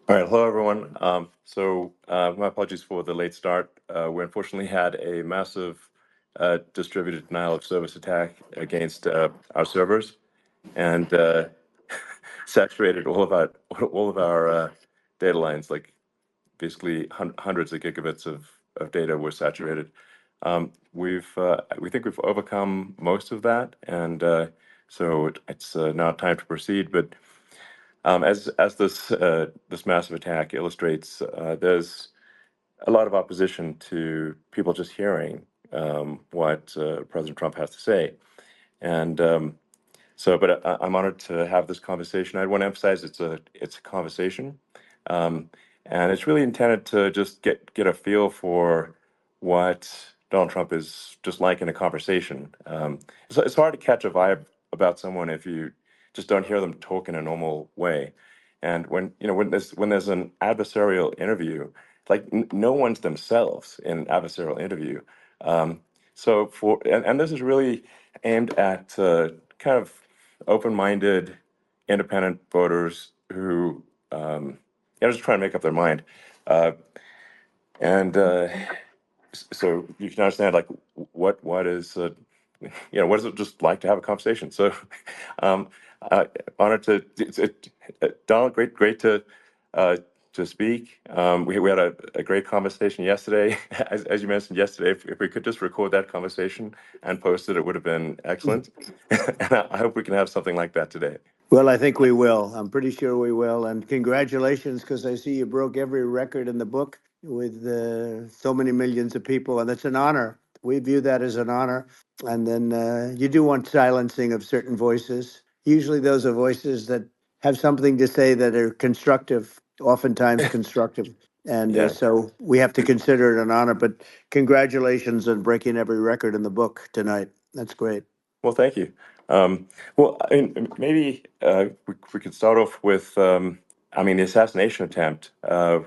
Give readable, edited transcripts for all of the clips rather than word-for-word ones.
All right, hello everyone. My apologies for the late start. We unfortunately had a massive distributed denial of service attack against our servers, and saturated all of our data lines. Like basically hundreds of gigabits of data were saturated. We think we've overcome most of that, and it's now time to proceed. But as this massive attack illustrates, there's a lot of opposition to people just hearing what President Trump has to say, and I'm honored to have this conversation. I want to emphasize it's a conversation, um, and it's really intended to just get a feel for what Donald Trump is just like in a conversation. It's hard to catch a vibe about someone if you just don't hear them talk in a normal way. And when there's an adversarial interview, like no one's themselves in an adversarial interview. Um, and this is really aimed at kind of open-minded, independent voters who just trying to make up their mind. Uh, and so you can understand like what is what is it just like to have a conversation. So um, honored Donald, great uh, to speak. We had a great conversation yesterday. As you mentioned yesterday, if we could just record that conversation and post it, it would have been excellent. And I hope we can have something like that today. Well, I think we will. I'm pretty sure we will. And congratulations, because I see you broke every record in the book with so many millions of people. And it's an honor. We view that as an honor. And then you do want silencing of certain voices. Usually those are voices that have something to say that are constructive, oftentimes constructive. And Yeah. so we have to consider it an honor. But congratulations on breaking every record in the book tonight. That's great. Well, thank you. Well, I mean, maybe we could start off with, the assassination attempt,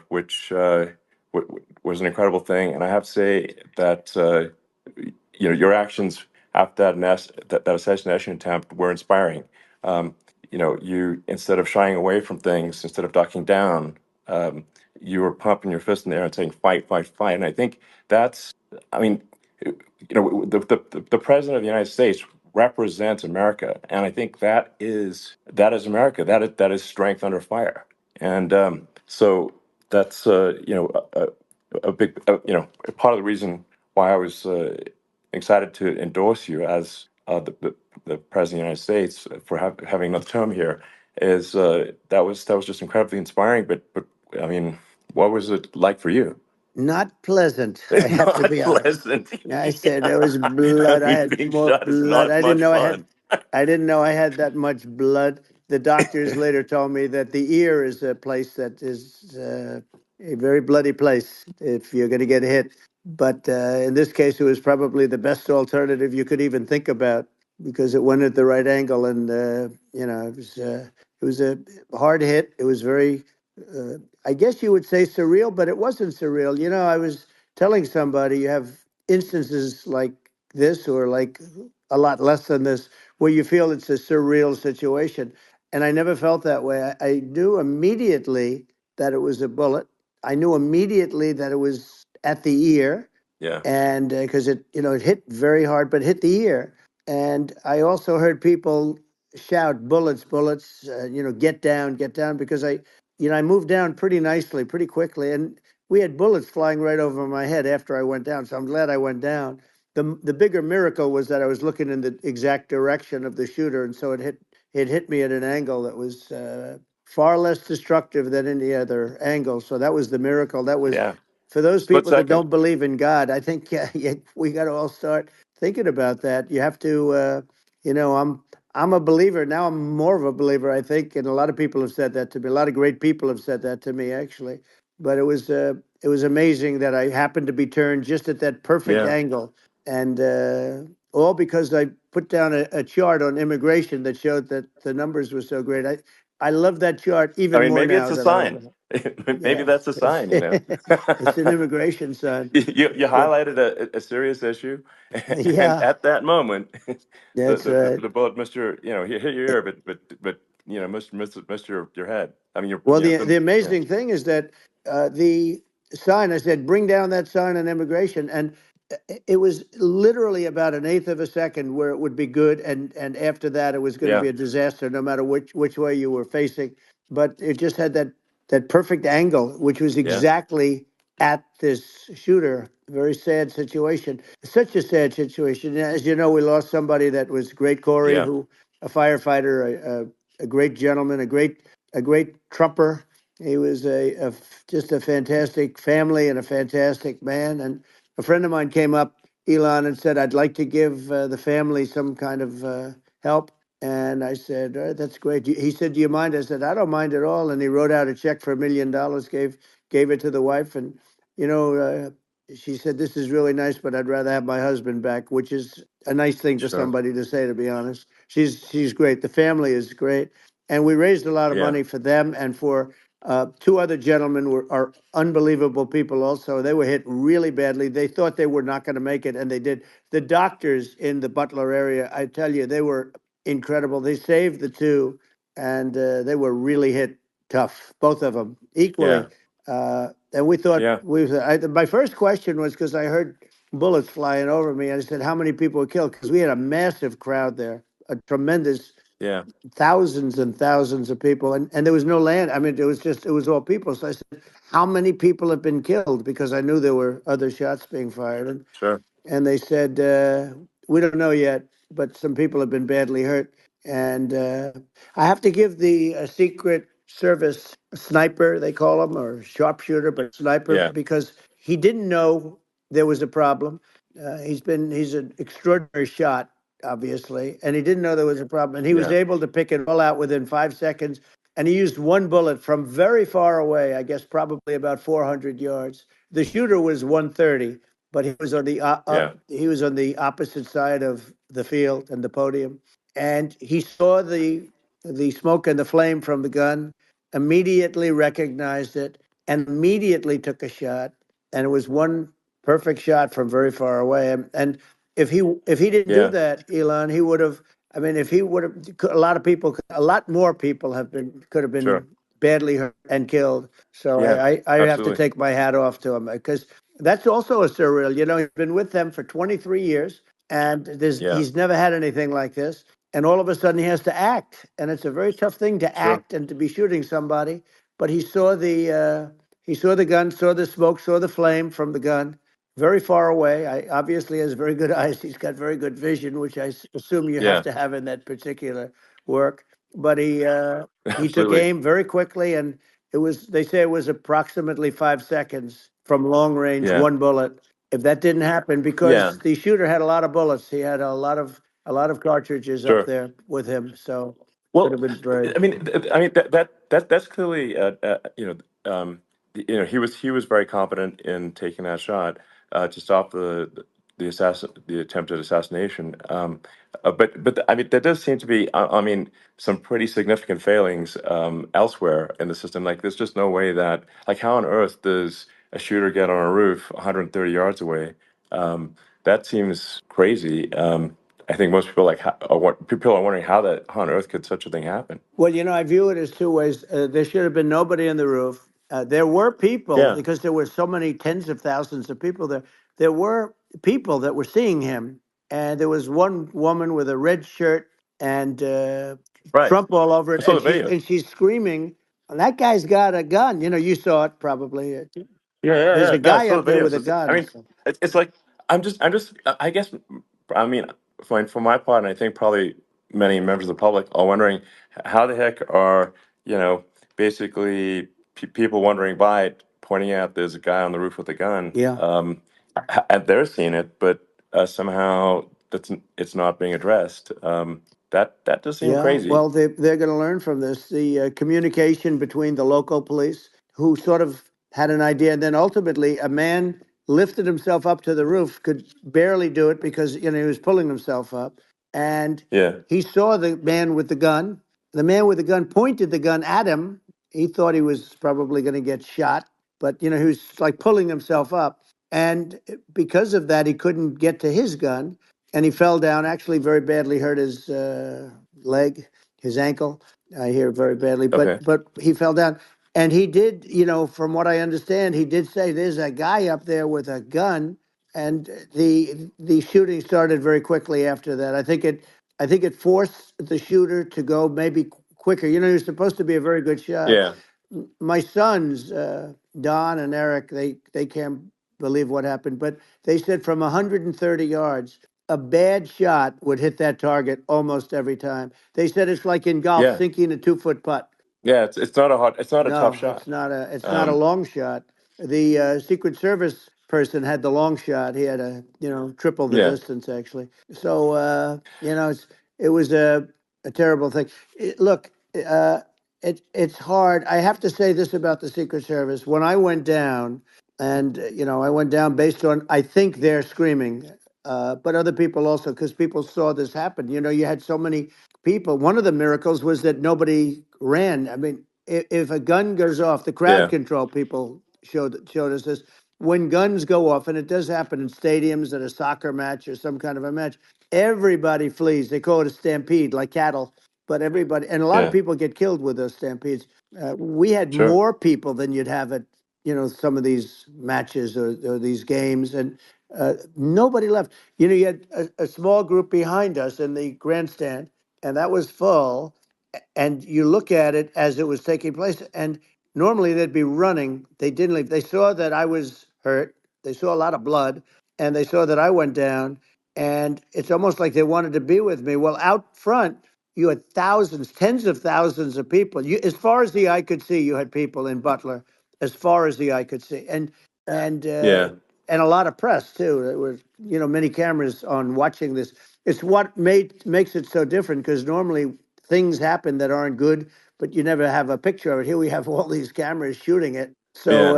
which was an incredible thing. And I have to say that, your actions after that assassination attempt were inspiring. Um, you, instead of shying away from things, instead of ducking down, you were pumping your fist in the air and saying, fight, fight, fight. And I think I mean, the president of the United States represents America, and I think that is America. That is strength under fire, and so that's a big part of the reason why I was excited to endorse you as the president of the United States for having another term here. Is that was just incredibly inspiring. But I mean, what was it like for you? Not pleasant, I It's have to not be honest. pleasant. I said there Yeah. was blood. I I had being more shot is blood. not much fun. I didn't know I had that much blood. The doctors later told me that the ear is a place that is a very bloody place if you're going to get hit. But in this case, it was probably the best alternative you could even think about because it went at the right angle, and it was a hard hit. It was very, I guess you would say surreal, but it wasn't surreal. I was telling somebody you have instances like this or like a lot less than this where you feel it's a surreal situation. And I never felt that way. I knew immediately that it was a bullet. I knew immediately that it was at the ear, Yeah. and because it hit very hard, but hit the ear. And I also heard people shout, "Bullets, bullets!" Get down, because I moved down pretty nicely, pretty quickly, and we had bullets flying right over my head after I went down. So I'm glad I went down. The bigger miracle was that I was looking in the exact direction of the shooter, and so it hit me at an angle that was far less destructive than any other angle. So that was the miracle. That was Yeah. for those Split people that second. don't believe in God. I think we got to all start thinking about that. You have to, I'm a believer now. I'm more of a believer, I think, and a lot of people have said that to me. A lot of great people have said that to me, actually. But it was amazing that I happened to be turned just at that perfect Yeah. angle, and all because I put down a chart on immigration that showed that the numbers were so great. I love that chart I even mean, more maybe it's now a than I sign. ever. Maybe Yeah, that's a sign. it's an immigration sign. You But highlighted a serious issue, and yeah, at that moment, that's right. the bullet missed your, hit your ear, but most of your head. I mean, Well, the the yeah, amazing thing is that the sign, I said, bring down that sign on immigration. And it was literally about an eighth of a second where it would be good. And after that, it was going to yeah, be a disaster, no matter which way you were facing. But it just had that perfect angle, which was yeah, exactly at this shooter. Very sad situation. Such a sad situation. As you know, we lost somebody that was great, Corey, yeah, who a firefighter, a great gentleman, a great trumper. He was just a fantastic family and a fantastic man. And a friend of mine came up, Elon, and said, "I'd like to give the family some kind of help." And I said, "That's great." He said, "Do you mind?" I said, "I don't mind at all." And he wrote out a check for $1 million, gave it to the wife, and you know. She said, "This is really nice, but I'd rather have my husband back," which is a nice thing for sure, somebody to say, to be honest. She's great. The family is great, and we raised a lot of yeah, money for them and for two other gentlemen are unbelievable people. Also, they were hit really badly. They thought they were not going to make it, and they did. The doctors in the Butler area, I tell you, they were incredible. They saved the two, and they were really hit tough, both of them yeah, equally. And we thought yeah, my first question was because I heard bullets flying over me. I said, "How many people were killed?" Because we had a massive crowd there, a tremendous yeah, thousands and thousands of people, and there was no land. I mean, it was all people. So I said, "How many people have been killed?" Because I knew there were other shots being fired, sure, and they said, "We don't know yet, but some people have been badly hurt." And I have to give the Secret Service sniper, they call him, or sharpshooter, but sniper, yeah, because he didn't know there was a problem. He's an extraordinary shot, obviously, and he didn't know there was a problem, and he was yeah, able to pick it all out within 5 seconds. And he used one bullet from very far away, I guess probably about 400 yards. The shooter was 130, but he was on yeah, he was on the opposite side of the field and the podium, and he saw the smoke and the flame from the gun, immediately recognized it, and immediately took a shot. And it was one perfect shot from very far away. And if he didn't do yeah, that, Elon, he would have. I mean, if he would have, a lot of people, a lot more people could have been sure, badly hurt and killed. So yeah, I have to absolutely, take my hat off to him because that's also a surreal. He's been with them for 23 years, and yeah, he's never had anything like this. And all of a sudden, he has to act, and it's a very tough thing to sure, act and to be shooting somebody. But he saw the gun, saw the smoke, saw the flame from the gun, very far away. I obviously has very good eyes. He's got very good vision, which assume you have yeah, to have in that particular work. But he took absolutely, aim very quickly, and they say it was approximately 5 seconds from long range, yeah, one bullet. If that didn't happen, yeah, because the shooter had a lot of bullets, he had a lot of cartridges up sure. there with him, so could have Well, been very. I mean that's clearly he was very competent in taking that shot to stop the attempted assassination. But I mean, there does seem to be I mean some pretty significant failings elsewhere in the system. Like, there's just no way that, like, how on earth does a shooter get on a roof 130 yards away? That seems crazy. I think most people people are wondering how on earth could such a thing happen. Well, I view it as two ways. There should have been nobody on the roof. There were people, Yeah, because there were so many tens of thousands of people there. There were people that were seeing him, and there was one woman with a red shirt and right. Trump all over I it, saw and the she's video. and she's screaming, "That guy's got a gun!" You saw it probably. Yeah, yeah, There's yeah. a No, I guy saw up the there with videos. a I gun. mean, So. it's like I guess, I mean, for my part, and I think probably many members of the public are wondering how the heck are you know basically people wondering by it, pointing out there's a guy on the roof with a gun, Yeah. and they're seeing it, but somehow it's not being addressed. That does seem Yeah, crazy. well, they're going to learn from this. The communication between the local police, who sort of had an idea, and then ultimately a man lifted himself up to the roof, could barely do it because he was pulling himself up, and Yeah, he saw the man with the gun. The man with the gun pointed the gun at him. He thought he was probably going to get shot, but he was like pulling himself up, and because of that, he couldn't get to his gun, and he fell down. Actually, very badly hurt his leg, his ankle, I hear very badly, Okay. but he fell down, and he did. From what I understand, he did say there's a guy up there with a gun, and the shooting started very quickly after that. I think it forced the shooter to go maybe quicker. He was supposed to be a very good shot. Yeah. My sons, Don and Eric, they can't believe what happened, but they said from 130 yards, a bad shot would hit that target almost every time. They said it's like in golf, Yeah. sinking a 2-foot putt. Yeah. It's not a tough No, shot. it's not a Um, long shot. The Secret Service person had the long shot. He had triple the yeah. distance actually. So it was a terrible thing. Look, uh, it's hard. I have to say this about the Secret Service. When I went down, and I went down based on I think they're screaming, but other people also because people saw this happen. You had so many people. One of the miracles was that nobody ran. I mean, if a gun goes off, the crowd Yeah. control people showed us this. When guns go off, and it does happen in stadiums at a soccer match or some kind of a match, everybody flees. They call it a stampede, like cattle. But everybody, and a lot of Yeah. people get killed with those stampedes. We had Sure. more people than you'd have at some of these matches or these games, and nobody left. You had a small group behind us in the grandstand, and that was full, and you look at it as it was taking place, and normally they'd be running. They didn't leave. They saw that I was hurt. They saw a lot of blood, and they saw that I went down, and it's almost like they wanted to be with me. Well, out front, you had thousands, tens of thousands of people. As far as the eye could see, you had people in Butler, as far as the eye could see, and uh, Yeah. and a lot of press too. There was many cameras on watching this. It's what makes it so different because normally things happen that aren't good, but you never have a picture of it. Here we have all these cameras shooting it. So, Yeah.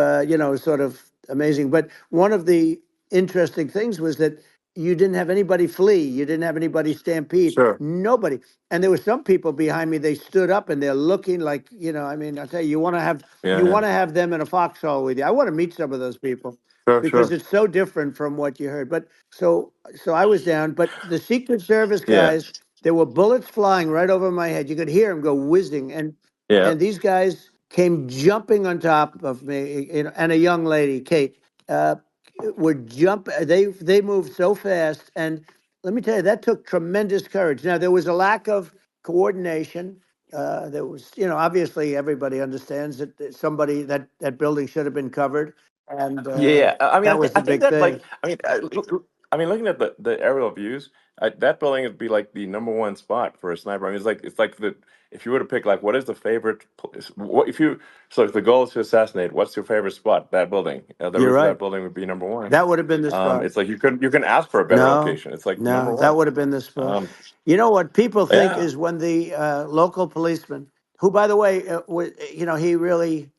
sort of amazing. But one of the interesting things was that you didn't have anybody flee. You didn't have anybody stampede. Sure. Nobody. And there were some people behind me. They stood up and they're looking like, I mean, I'll tell you, Yeah. you Yeah. want to have them in a foxhole with you. I want to meet some of those people Sure. because Sure. it's so different from what you heard. But so I was down. But the Secret Service Yeah. guys, there were bullets flying right over my head. You could hear them go whizzing, Yeah. and these guys came jumping on top of me, and a young lady, Kate, would jump. They moved so fast, and let me tell you, that took tremendous courage. Now there was a lack of coordination. There was, obviously everybody understands that somebody that building should have been covered, and Yeah, yeah. I mean, that was I the think big that thing. like, I mean, looking at the aerial views, that building would be like the number one spot for a sniper. I mean, it's like the if you were to pick like what is the favorite place, what if you so if the goal is to assassinate, what's your favorite spot? That building, the You're roof of right. that building would be number one. That would have been the spot. It's like you can ask for a better No, location. It's like number no, that one. would have been the spot. Um, What people think yeah, is when the local policeman, who, by the way, he really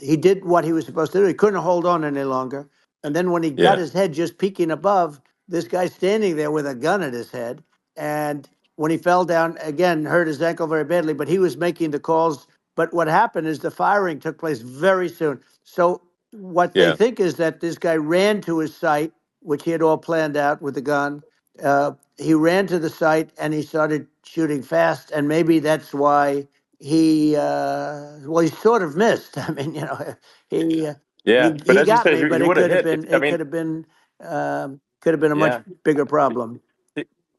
he did what he was supposed to do. He couldn't hold on any longer, and then when he got yeah, his head just peeking above, this guy standing there with a gun at his head, and when he fell down again, hurt his ankle very badly. But he was making the calls. But what happened is the firing took place very soon. So what they yeah, think is that this guy ran to his site, which he had all planned out with the gun. He ran to the site and he started shooting fast, and maybe that's why he sort of missed. I mean, he uh, yeah. he But he as you got said, me, but he it would have could have hit. been I mean, a much yeah. bigger problem.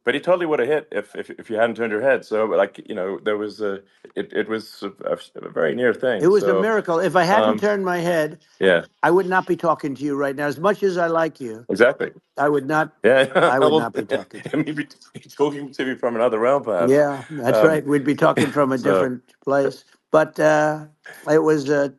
But he totally would have hit if you hadn't turned your head. So like there was it was a very near It thing. was a So miracle. If I hadn't um turned my head, yeah, I would not be talking to you right now. As much as I like you, exactly. I would not. Yeah, I would well, not be talking to you. maybe talking to me from another realm, perhaps. Yeah, that's Um, right. We'd be talking from a so different place. But it was a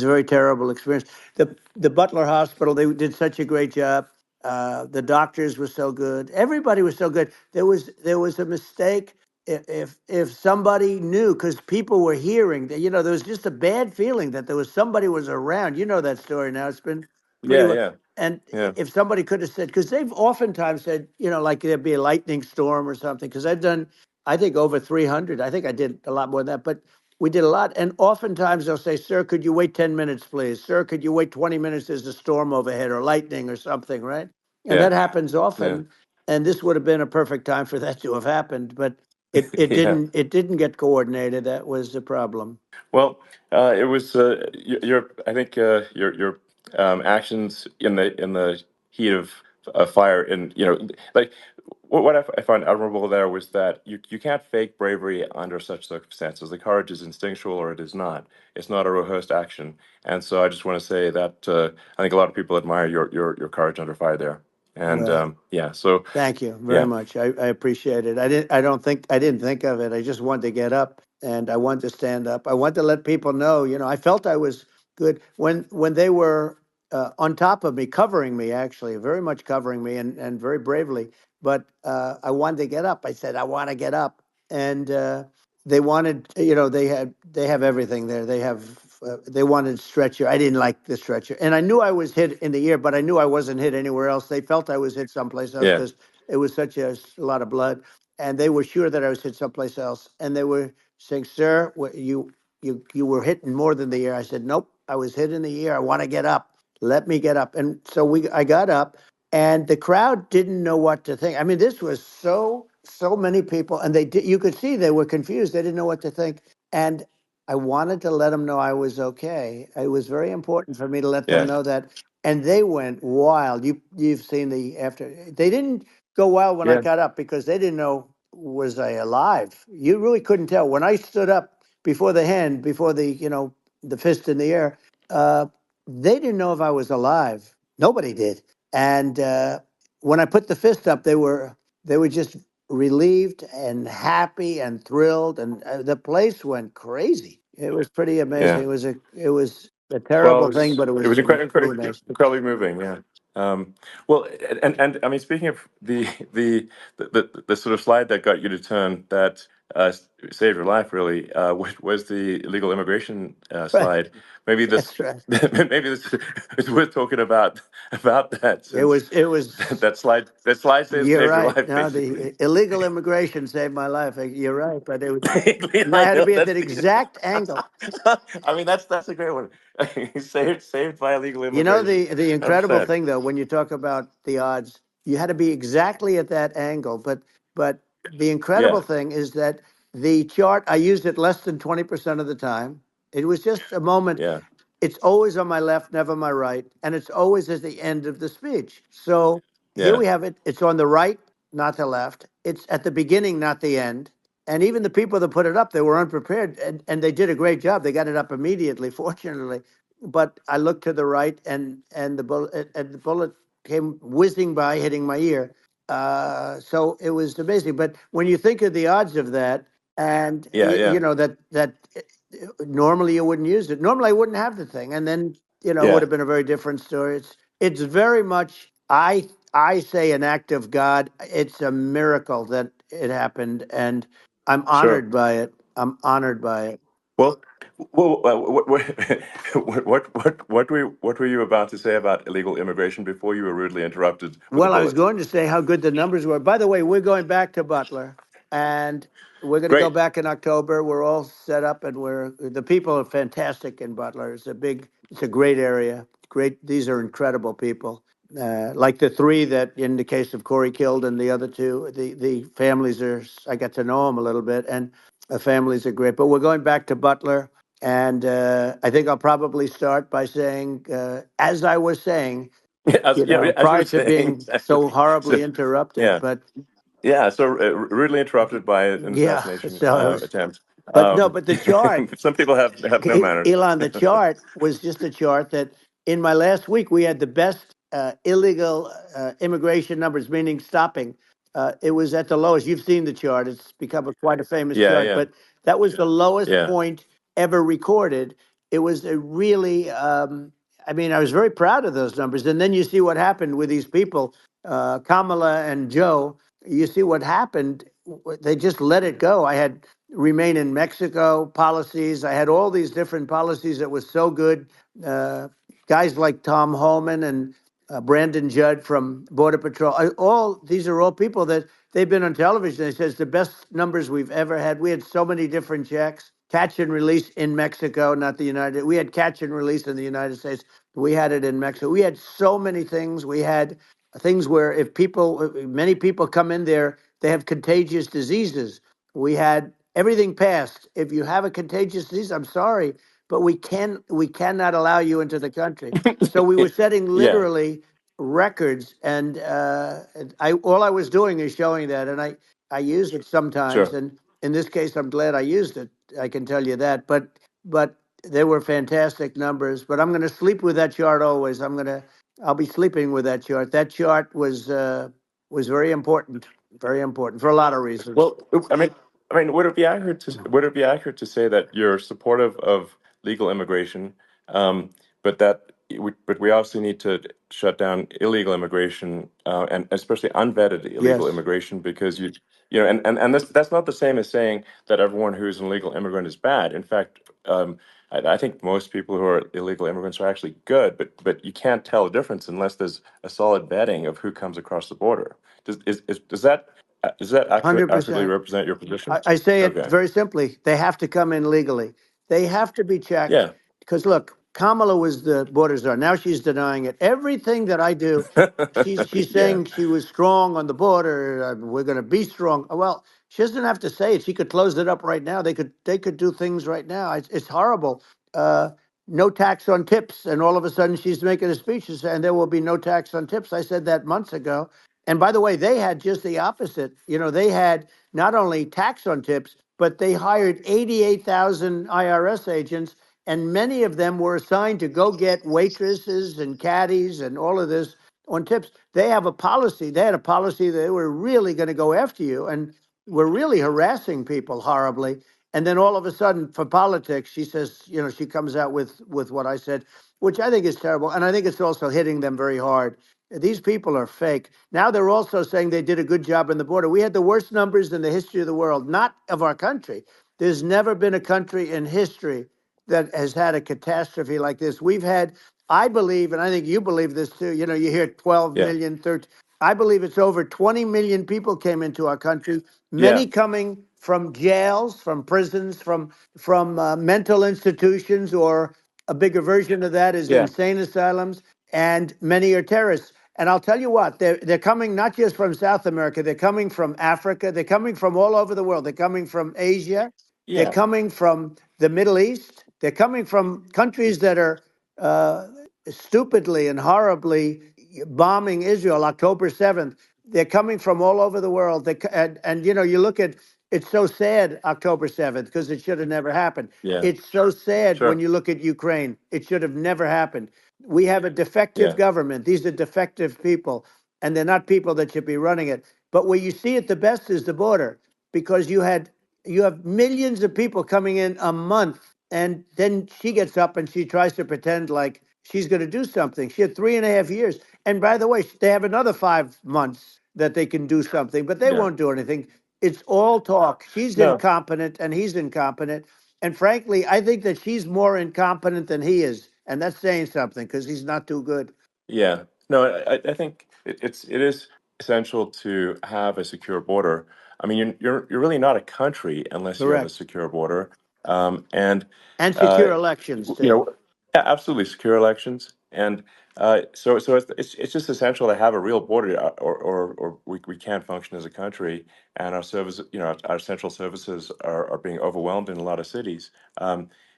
very terrible experience. The Butler Hospital, they did such a great job. The doctors were so good. Everybody was so good. There was a mistake. If somebody knew, because people were hearing that, there was just a bad feeling that there was somebody was around. You know that story now. It's been pretty yeah, well. yeah, And yeah, if somebody could have said, because they've oftentimes said, like there'd be a lightning storm or something, because I've done, I think, over 300. I think I did a lot more than that, but we did a lot. And oftentimes they'll say, sir, could you wait 10 minutes, please? Sir, could you wait 20 minutes? There's a storm overhead or lightning or something, right? And yeah, that happens yeah, often. And this would have been a perfect time for that to have happened. But Yeah. it didn't get coordinated. That was the problem. Well, it was your. I think your actions in the heat of fire, and like what I found admirable there was that you can't fake bravery under such circumstances. The courage is instinctual, or it is not. It's not a rehearsed action. And so I just want to say that I think a lot of people admire your courage under fire there. And Well, yeah, so thank you very yeah, much. I appreciate it. I didn't think of it. I just wanted to get up and I wanted to stand up. I wanted to let people know, I felt I was good when they were on top of me, covering me, actually, very much covering me and very bravely. But I wanted to get up. I said, I want to get up. And they wanted, they have everything there. They wanted stretcher. I didn't like the stretcher. And I knew I was hit in the ear, but I knew I wasn't hit anywhere else. They felt I was hit someplace else yeah, because it was such a lot of blood, and they were sure that I was hit someplace else. And they were saying, "Sir, you were hitting more than the ear." I said, "Nope, I was hit in the ear. I want to get up. Let me get up." And so I got up, and the crowd didn't know what to think. I mean, this was so many people, and you could see they were confused. They didn't know what to think, and I wanted to let them know I was okay. It was very important for me to let them yeah, know that, and they went wild. You've seen the after. They didn't go wild when I yeah, got up because they didn't know, was I alive. You really couldn't tell when I stood up before the hand, before the fist in the air. Uh, they didn't know if I was alive. Nobody did. And when I put the fist up, they were just relieved and happy and thrilled, and the place went crazy. It was pretty amazing. yeah. It was a Well, terrible thing, but it it was was really nice. incredibly moving. Yeah. Well, and I mean, speaking of the sort of slide that got you to turn that saved your life, really, was the illegal immigration Right. slide. Maybe this, That's right. maybe this is worth talking about that, It since was it was that slide You're saved your right. life, No, the basically. illegal immigration saved my life. You're right, but I I had to know be at that's that the. exact angle. I mean, that's a great one. Saved by illegal You know, immigration. the Hundred incredible percent. thing though, when you talk about the odds, you had to be exactly at that angle. But the Yeah, incredible thing is that the chart, I used it less than 20% of the time. It was just a moment. yeah, It's always on my left, never my right, and it's always at the end of the speech. So here yeah, we have it. It's on the right, not the left. It's at the beginning, not the end. And even the people that put it up, they were unprepared, and they did a great job. They got it up immediately, fortunately. But I looked to the right, and the bullet came whizzing by, hitting my ear. So it was amazing. But when you think of the odds of that, and yeah, yeah, that normally you wouldn't use it. Normally I wouldn't have the thing, and then it would yeah. have been a very different story. It's very much, I say, an act of God. It's a miracle that it happened, and I'm Sure. honored by it. I'm honored by it. Well, what were you about to say about illegal immigration before you were rudely interrupted with a Well, I was bullet? going to say how good the numbers were. By the way, we're going back to Butler, and we're going to go Great. back in October. We're all set up, and the people are fantastic in Butler. It's a great area. Great, these are incredible people. Like the three that, in the case of Corey, killed, and the other two, the families are. I got to know them a little bit, and the families are great. But we're going back to Butler, and I think I'll probably start by saying, as I was saying, As you were prior to saying, being exactly. so So, horribly interrupted. yeah, But yeah. So rudely interrupted by an yeah, assassination so it was, attempt. but no, but the chart, Some people have no manners. Elon, the chart was just a chart that in my last week we had the best illegal immigration numbers, meaning stopping. It was at the lowest. You've seen the chart; it's become quite a famous Yeah, chart. yeah, But that was the lowest yeah, point ever recorded. It was a really, I mean, I was very proud of those numbers. And then you see what happened with these people, Kamala and Joe. You see what happened. They just let it go. I had remain in Mexico policies. I had all these different policies that was so good. Guys like Tom Holman and Brandon Judd from Border Patrol. All these are all people that they've been on television. They says the best numbers we've ever had. We had so many different checks, catch and release in Mexico, not the United. We had catch and release in the United States. We had it in Mexico. We had so many things. We had things where if many people come in there, they have contagious diseases. We had everything passed. If you have a contagious disease, I'm sorry, but we cannot allow you into the country. So we were setting Yeah, literally records, and I all I was doing is showing that, and I use it sometimes, sure. and in this case, I'm glad I used it. I can tell you that, but they were fantastic numbers. But I'm going to sleep with that chart always. I'll be sleeping with that chart. That chart was very important for a lot of reasons. Well, I mean, would it be accurate to say that you're supportive of legal immigration, but we also need to shut down illegal immigration, and especially unvetted illegal Yes, immigration, because and that's not the same as saying that everyone who's an illegal immigrant is bad. In fact, I think most people who are illegal immigrants are actually good, but you can't tell a difference unless there's a solid vetting of who comes across the border. Does that accurately 100%. represent your position? I say it Okay. very simply. They have to come in legally. They have to be checked. Yeah. Because look, Kamala was the border czar. Now she's denying it. Everything that I do, she's Yeah. saying she was strong on the border. We're going to be strong. Well, she doesn't have to say it. She could close it up right now. They could do things right now. It's horrible. Uh, no tax on tips, and all of a sudden she's making a speech and there will be no tax on tips. I said that months ago. And by the way, they had just the opposite. They had not only tax on tips, but they hired 88,000 IRS agents, and many of them were assigned to go get waitresses and caddies and all of this on tips. They have a policy. They had a policy that they were really going to go after you and were really harassing people horribly. And then all of a sudden, for politics, she says, she comes out with what I said, which I think is terrible, and I think it's also hitting them very hard. These people are fake. Now they're also saying they did a good job in the border. We had the worst numbers in the history of the world, not of our country. There's never been a country in history that has had a catastrophe like this. We've had, I believe, and I think you believe this too. You hear 12 Yeah. million, 13. I believe it's over 20 million people came into our country, Yeah. many coming from jails, from prisons, from mental institutions, or a bigger version of that is Yeah. insane asylums, and many are terrorists. And I'll tell you what, they're coming not just from South America, they're coming from Africa, they're coming from all over the world. They're coming from Asia, they're Yeah. coming from the Middle East, they're coming from countries that are uh, stupidly and horribly bombing Israel October 7th. They're coming from all over the world. And you look at it's so sad October 7th because it should have never happened. Yeah. It's so sad when Sure. you look at Ukraine. It should have never happened. We have a defective Yeah. government. These are defective people, and they're not people that should be running it. But where you see it the best is the border, because you have millions of people coming in a month, and then she gets up and she tries to pretend like she's going to do something. She had 3.5 years, and by the way, they have another 5 months that they can do something, but they Yeah. won't do anything. It's all talk. She's No. incompetent, and he's incompetent. And frankly, I think that she's more incompetent than he is. And that's saying something because he's not too good. Yeah. No, I think it is essential to have a secure border. I mean, you're really not a country unless you have a Correct. secure border. And And uh, secure elections, you too. know, yeah, absolutely secure elections, and so it's just essential to have a real border, or we can't function as a country, and our central services are being overwhelmed in a lot of cities.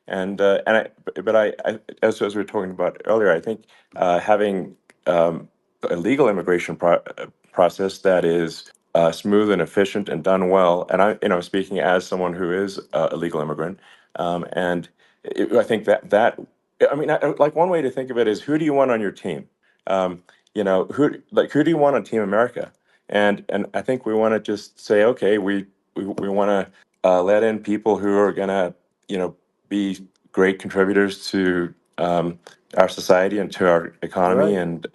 And as we were talking about earlier, I think having a legal immigration process that is smooth and efficient and done well, and speaking as someone who is a legal immigrant, and I think that I mean, like one way to think of it is, who do you want on your team? Who do you want on Team America? And I think we want to just say, okay, we want to let in people who are gonna, be great contributors to our society and to our economy, Right. and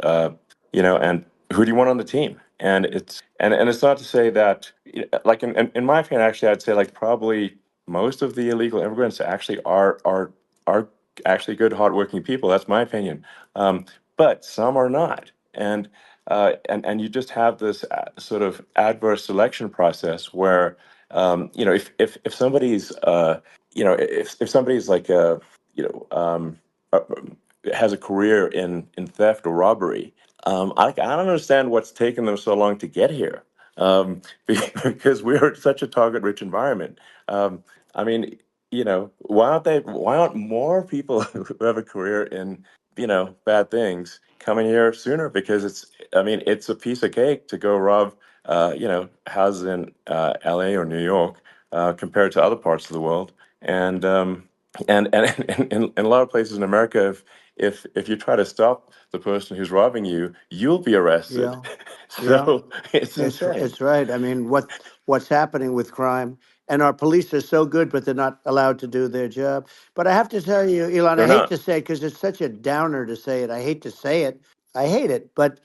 who do you want on the team? And it's not to say that, like in my opinion, actually, I'd say like probably most of the illegal immigrants actually are actually good, hardworking people. That's my opinion. But some are not, and you just have this sort of adverse selection process where, if somebody's if somebody's like uh, has a career in theft or robbery, I don't understand what's taken them so long to get here. because we're such a target-rich environment. Um, I mean, why aren't more people who have a career in, bad things coming here sooner? Because I mean, it's a piece of cake to go rob, houses in LA or New York, compared to other parts of the world. And in a lot of places in America, if you try to stop the person who's robbing you, you'll be arrested. Yeah. Yeah. So it's insane. It's right. I mean, what's happening with crime, and our police are so good, but they're not allowed to do their job. But I have to tell you, Elon, I They're hate not. to say it because it's such a downer to say it. I hate to say it. I hate it. But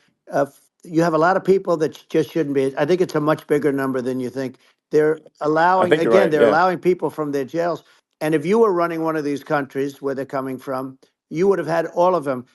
you have a lot of people that just shouldn't be. I think it's a much bigger number than you think. They're I allowing, think you're again, right. they're Yeah. allowing people from their jails. And if you were running one of these countries where they're coming from, you would have had all of them.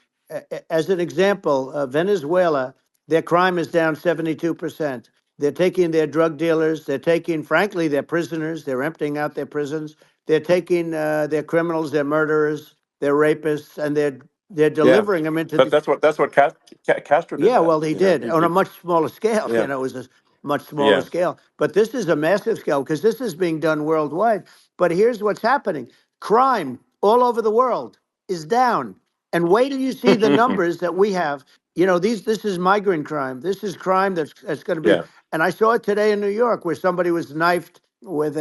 As an example, Venezuela, their crime is down 72%. They're taking their drug dealers. They're taking, frankly, their prisoners. They're emptying out their prisons. They're taking their criminals, their murderers, their rapists, and they're Yeah. delivering them into But the. that's what Castro did. Yeah, That well, he did on a he much smaller scale. yeah, You know, it was a much smaller yeah. scale. But this is a massive scale because this is being done worldwide. But here's what's happening: crime all over the world is down. And wait till you see the numbers that we have. You know, this is migrant crime. This is crime that's going to be. Yeah. And I saw it today in New York where somebody was knifed with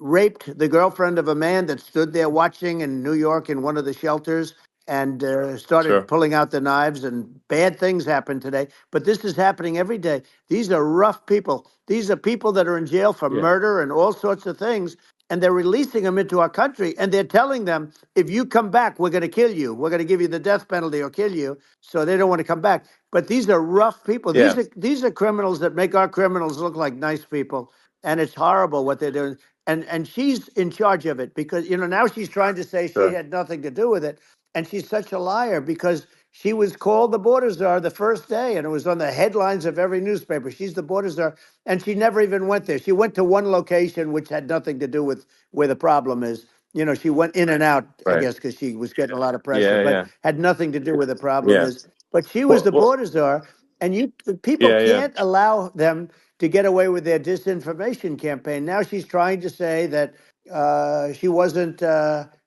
raped the girlfriend of a man that stood there watching in New York in one of the shelters and started Sure. pulling out the knives, and bad things happen today. But this is happening every day. These are rough people. These are people that are in jail for Yeah. murder and all sorts of things. And they're releasing them into our country. And they're telling them, if you come back, we're going to kill you. We're going to give you the death penalty or kill you. So they don't want to come back. But these are rough people. Yeah. These are criminals that make our criminals look like nice people. And it's horrible what they're doing. And she's in charge of it because, now she's trying to say she Sure. had nothing to do with it. And she's such a liar because she was called the border czar the first day, and it was on the headlines of every newspaper. She's the border czar, and she never even went there. She went to one location, which had nothing to do with where the problem is. She went in and out, I Right. guess, because she was getting a lot of pressure, Yeah. but Yeah. had nothing to do where the problem Yeah. is. But she was Well. the Well. border czar, and the people Yeah. Yeah. can't allow them to get away with their disinformation campaign. Now she's trying to say that she wasn't.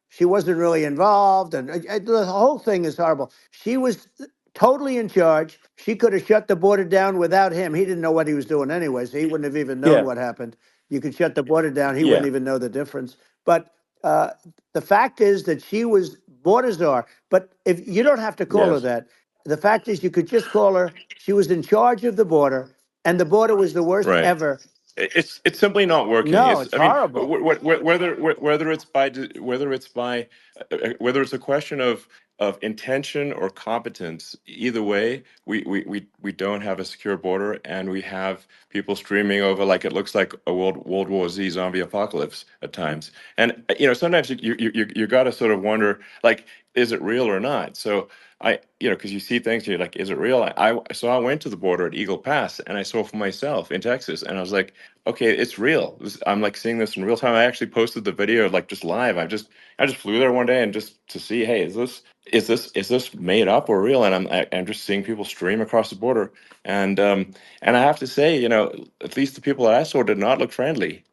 She wasn't really involved, and the whole thing is horrible. She was totally in charge. She could have shut the border down without him. He didn't know what he was doing anyway, so he wouldn't have even known Yeah. what happened. You could shut the border down; he wouldn't Yeah. even know the difference. But uh, the fact is that she was border czar. But if you don't have to call her Yes. that, the fact is you could just call her. She was in charge of the border, and the border was the worst Right. ever. It's simply not working. No, It's it's I mean, horrible. whether it's a question of intention or competence, either way, we don't have a secure border, and we have people streaming over like it looks like a World War Z zombie apocalypse at times. And sometimes you got to sort of wonder, like, is it real or not? So because you see things, and you're like, is it real? So I went to the border at Eagle Pass, and I saw for myself in Texas, and I was like, okay, it's real. I'm like seeing this in real time. I actually posted the video like just live. I just flew there one day and just to see, hey, is this made up or real? And I'm just seeing people stream across the border, and I have to say, at least the people that I saw did not look friendly.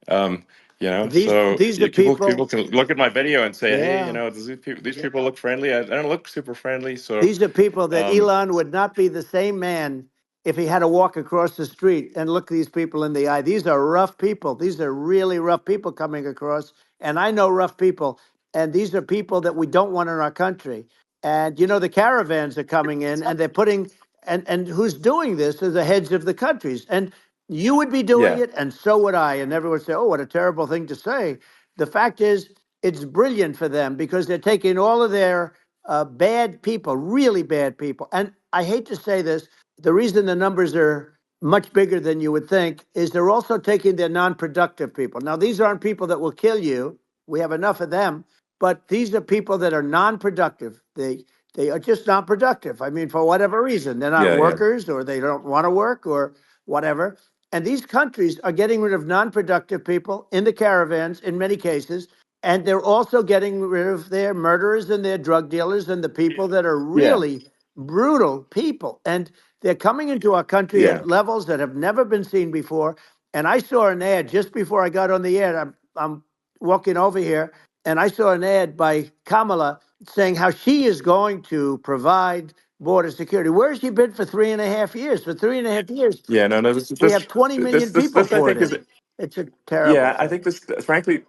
So These are people people. can look at my video and say, hey, Yeah. does these people look friendly? I don't look super friendly. So These are people that um, Elon would not be the same man if he had to walk across the street and look these people in the eye. These are rough people. These are really rough people coming across. And I know rough people. And these are people that we don't want in our country. And the caravans are coming in and they're putting and who's doing this are the heads of the countries. And you would be doing yeah, it, and so would I. And everyone would say, oh, what a terrible thing to say. The fact is, it's brilliant for them because they're taking all of their bad people, really bad people. And I hate to say this, the reason the numbers are much bigger than you would think is they're also taking their non-productive people. Now, these aren't people that will kill you. We have enough of them, but these are people that are non-productive. They are just not productive. I mean, for whatever reason, they're not yeah, yeah, workers or they don't want to work or whatever. And these countries are getting rid of non-productive people in the caravans in many cases, and they're also getting rid of their murderers and their drug dealers and the people that are yeah, really brutal people. And They're coming into our country Yeah. at levels that have never been seen before. And I saw an ad just before I got on the air. I'm walking over here, and I saw an ad by Kamala saying how she is going to provide border security. Where has she been for 3.5 years? For 3.5 years, Yeah. No. No. we have 20 million people This I poured think is in. It's a terrible Yeah, I thing. think this, frankly,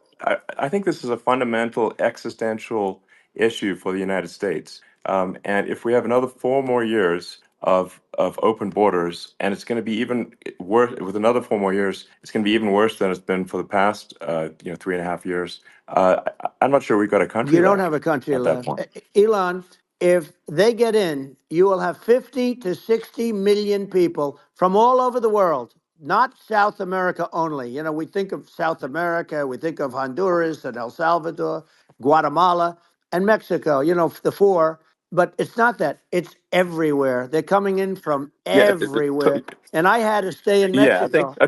I think this is a fundamental existential issue for the United States. And if we have another 4 more years of open borders, and it's going to be even worse with another 4 more years, it's going to be even worse than it's been for the past, 3.5 years. I'm not sure we've got a country You don't have left a country at that left. point. Elon, if they get in, you will have 50 to 60 million people from all over the world, not South America only. You know, we think of South America, we think of Honduras and El Salvador, Guatemala, and Mexico, you know, the four. But it's not that. It's everywhere. They're coming in from Yeah, everywhere. And I had to stay in Yeah, I think Mexico.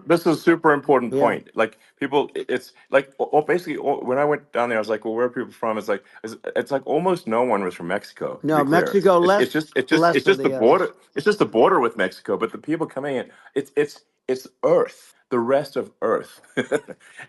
this is a super important Yeah. point. Like people, it's like basically when I went down there, I was like, well, where are people from? It's like almost no one was from Mexico. To be No, clear, Mexico less, it's less of just the the others. border. It's just the border with Mexico. But the people coming in, it's Earth, the rest of Earth,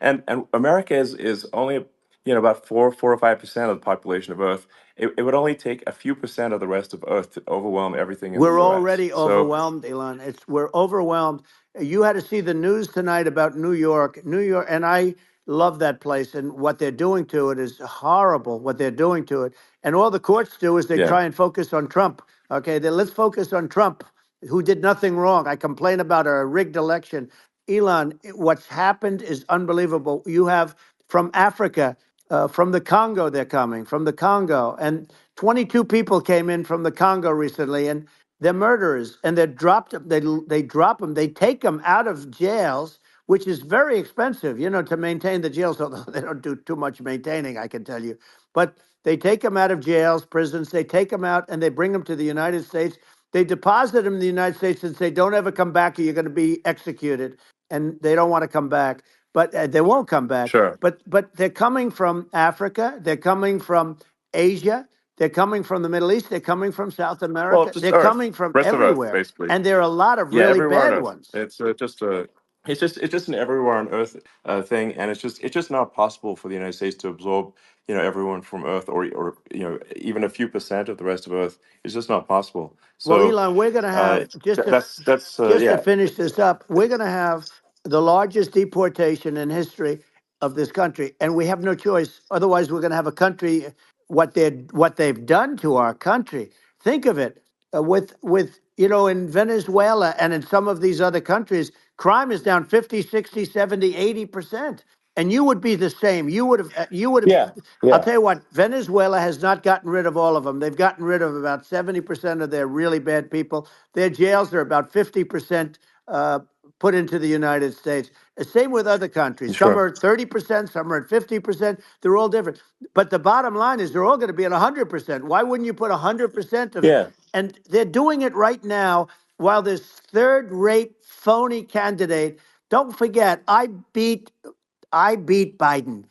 and America is only about 4 or 5% of the population of Earth. It would only take a few percent of the rest of Earth to overwhelm everything in the We're U.S. already So overwhelmed, Elon. We're overwhelmed. You had to see the news tonight about New York. New York, and I love that place, and what they're doing to it is horrible, what they're doing to it. And all the courts do is they yeah, try and focus on Trump. Okay, then let's focus on Trump, who did nothing wrong. I complain about a rigged election. Elon, what's happened is unbelievable. You have from Africa, from the Congo, they're coming, from the Congo. And 22 people came in from the Congo recently, and they're murderers, and they're dropped. They drop them. They take them out of jails, which is very expensive, you know, to maintain the jails. Although they don't do too much maintaining, I can tell you. But they take them out of jails, prisons. They take them out, and they bring them to the United States. They deposit them in the United States and say, "Don't ever come back, or you're going to be executed." And they don't want to come back, but they won't come back. sure. But they're coming from Africa. They're coming from Asia. They're coming from the Middle East. They're coming from South Well, America. just They're Earth, coming from rest of Earth, everywhere. basically. And there are a lot of Yeah, really everywhere on bad Earth. ones. It's just an everywhere on Earth thing, and it's just not possible for the United States to absorb everyone from Earth, or even a few percent of the rest of Earth. It's just not possible. Well, So Elon, we're going to have that's just to yeah. finish this up. We're going to have the largest deportation in history of this country, and we have no choice. Otherwise, we're going to have a country. What they've done to our country. Think of it with in Venezuela and in some of these other countries, crime is down 50, 60, 70, 80%. And you would be the same. You would have. Yeah, I'll yeah, tell you what, Venezuela has not gotten rid of all of them. They've gotten rid of about 70% of their really bad people. Their jails are about 50% put into the United States. Same with other countries. Some sure. are at 30%, some are at 50%. They're all different. But the bottom line is they're all going to be at 100%. Why wouldn't you put 100% of it? Yeah, And they're doing it right now while this third rate phony candidate. Don't forget, I beat Biden.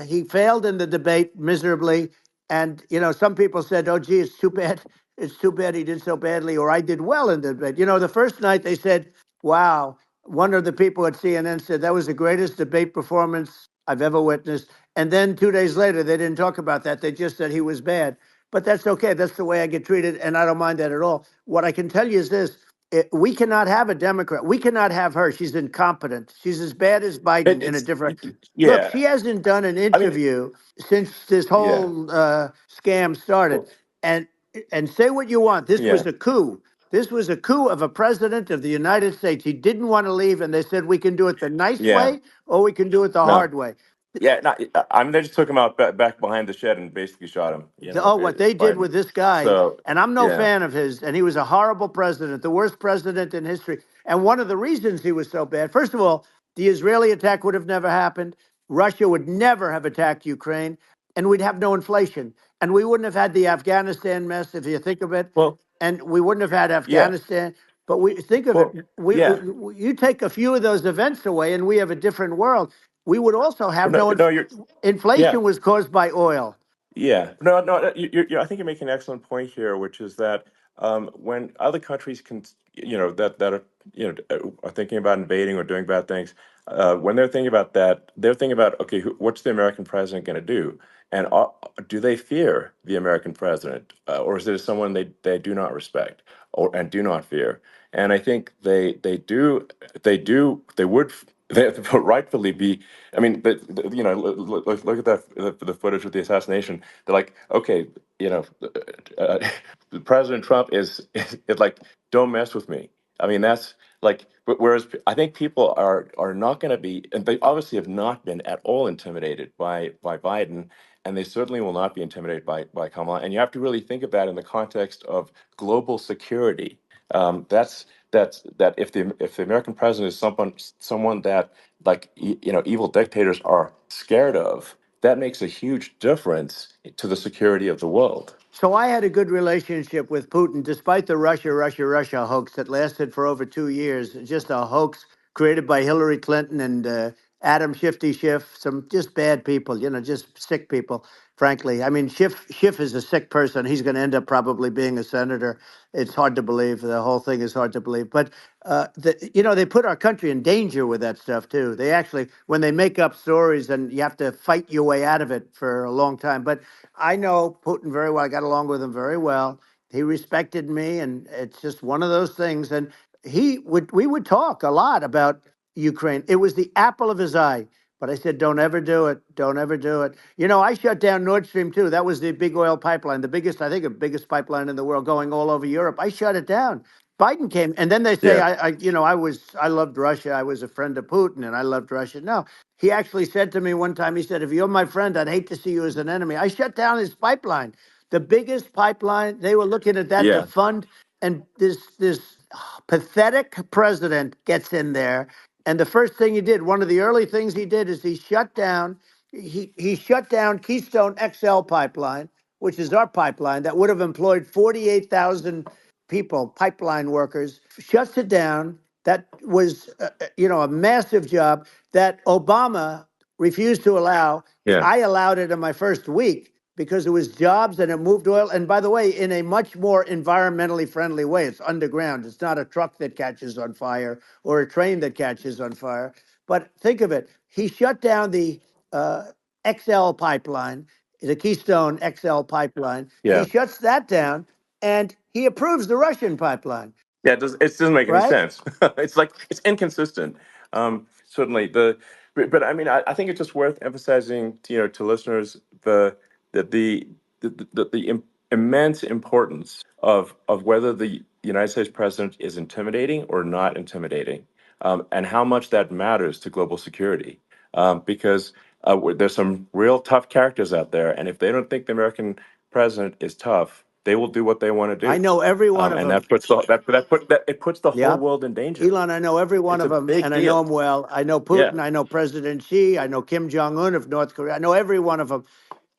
He failed in the debate miserably. And, some people said, oh, gee, it's too bad. It's too bad he did so badly, or I did well in the debate. The first night they said, wow, one of the people at CNN said that was the greatest debate performance I've ever witnessed. And then 2 days later, they didn't talk about that. They just said he was bad. But that's okay. That's the way I get treated. And I don't mind that at all. What I can tell you is this: we cannot have a Democrat. We cannot have her. She's incompetent. She's as bad as Biden in a it's different. Look, yeah. she hasn't done an I mean, interview since this yeah, whole scam started. well, And say what you want. This yeah, was a coup. This was a coup of a president of the United States. He didn't want to leave, and they said we can do it the nice yeah. way or we can do it the No. hard way. Yeah, not, I mean, they just took him out back behind the shed and basically shot him. Oh, what they did Biden. with this guy, So and I'm no yeah, fan of his, and he was a horrible president, the worst president in history. And one of the reasons he was so bad, first of all, the Israeli attack would have never happened. Russia would never have attacked Ukraine, and we'd have no inflation. And we wouldn't have had the Afghanistan mess, if you think of it. well, And we wouldn't have had yeah, Afghanistan. But we think of it, well, yeah. you take a few of those events away, and we have a different world. We would also have No, no no, you're yeah. inflation was caused by oil. Yeah, no, no. I think you're making an excellent point here, which is that when other countries can, that are, are thinking about invading or doing bad things, when they're thinking about that, they're thinking about, okay, what's the American president going to do? And do they fear the American president, or is it someone they do not respect or and do not fear? And I think they would they rightfully be. I mean, look at the footage of the assassination. They're like, okay, uh, President Trump is like, don't mess with me. I mean, that's like, but whereas I think people are not going to be, and they obviously have not been at all intimidated by Biden, and they certainly will not be intimidated by Kamala. And you have to really think of that in the context of global security. That if the American president is someone that, like, evil dictators are scared of, that makes a huge difference to the security of the world. So I had a good relationship with Putin, despite the Russia hoax that lasted for over 2 years. Just a hoax created by Hillary Clinton and Adam Shifty Schiff, some just bad people, just sick people, frankly. I mean, Schiff is a sick person. He's going to end up probably being a senator. It's hard to believe. The whole thing is hard to believe. But, they put our country in danger with that stuff, too. They actually, when they make up stories, and you have to fight your way out of it for a long time. But I know Putin very well. I got along with him very well. He respected me, and it's just one of those things. And we would talk a lot about Ukraine. It was the apple of his eye. But I said, don't ever do it. Don't ever do it. I shut down Nord Stream 2. That was the big oil pipeline, the biggest, I think, the biggest pipeline in the world going all over Europe. I shut it down. Biden came, and then they say, Yeah, I loved Russia. I was a friend of Putin, and I loved Russia. No, he actually said to me one time, he said, if you're my friend, I'd hate to see you as an enemy. I shut down his pipeline, the biggest pipeline. They were looking at that to yeah, fund, and this pathetic president gets in there. And the first thing he did, one of the early things he did, is he shut down Keystone XL pipeline, which is our pipeline that would have employed 48,000 people, pipeline workers, shuts it down. That was, a massive job that Obama refused to allow. yeah, I allowed it in my first week because it was jobs and it moved oil. And by the way, in a much more environmentally friendly way. It's underground. It's not a truck that catches on fire or a train that catches on fire. But think of it. He shut down the uh, XL pipeline, the Keystone XL pipeline. He yeah. shuts that down and he approves the Russian pipeline, Yeah, it doesn't make any right? sense. It's like it's inconsistent. Certainly but I mean, I think it's just worth emphasizing, to listeners, the immense importance of whether the United States president is intimidating or not intimidating, and how much that matters to global security. Because there's some real tough characters out there, and if they don't think the American president is tough, they will do what they want to I do, know every one of and them. it puts the whole Yeah. world in danger. Elon, I know every one It's of a them, big and I know deal. them well. I know Yeah, Putin. I know President Xi. I know Kim Jong Un of North Korea. I know every one of them.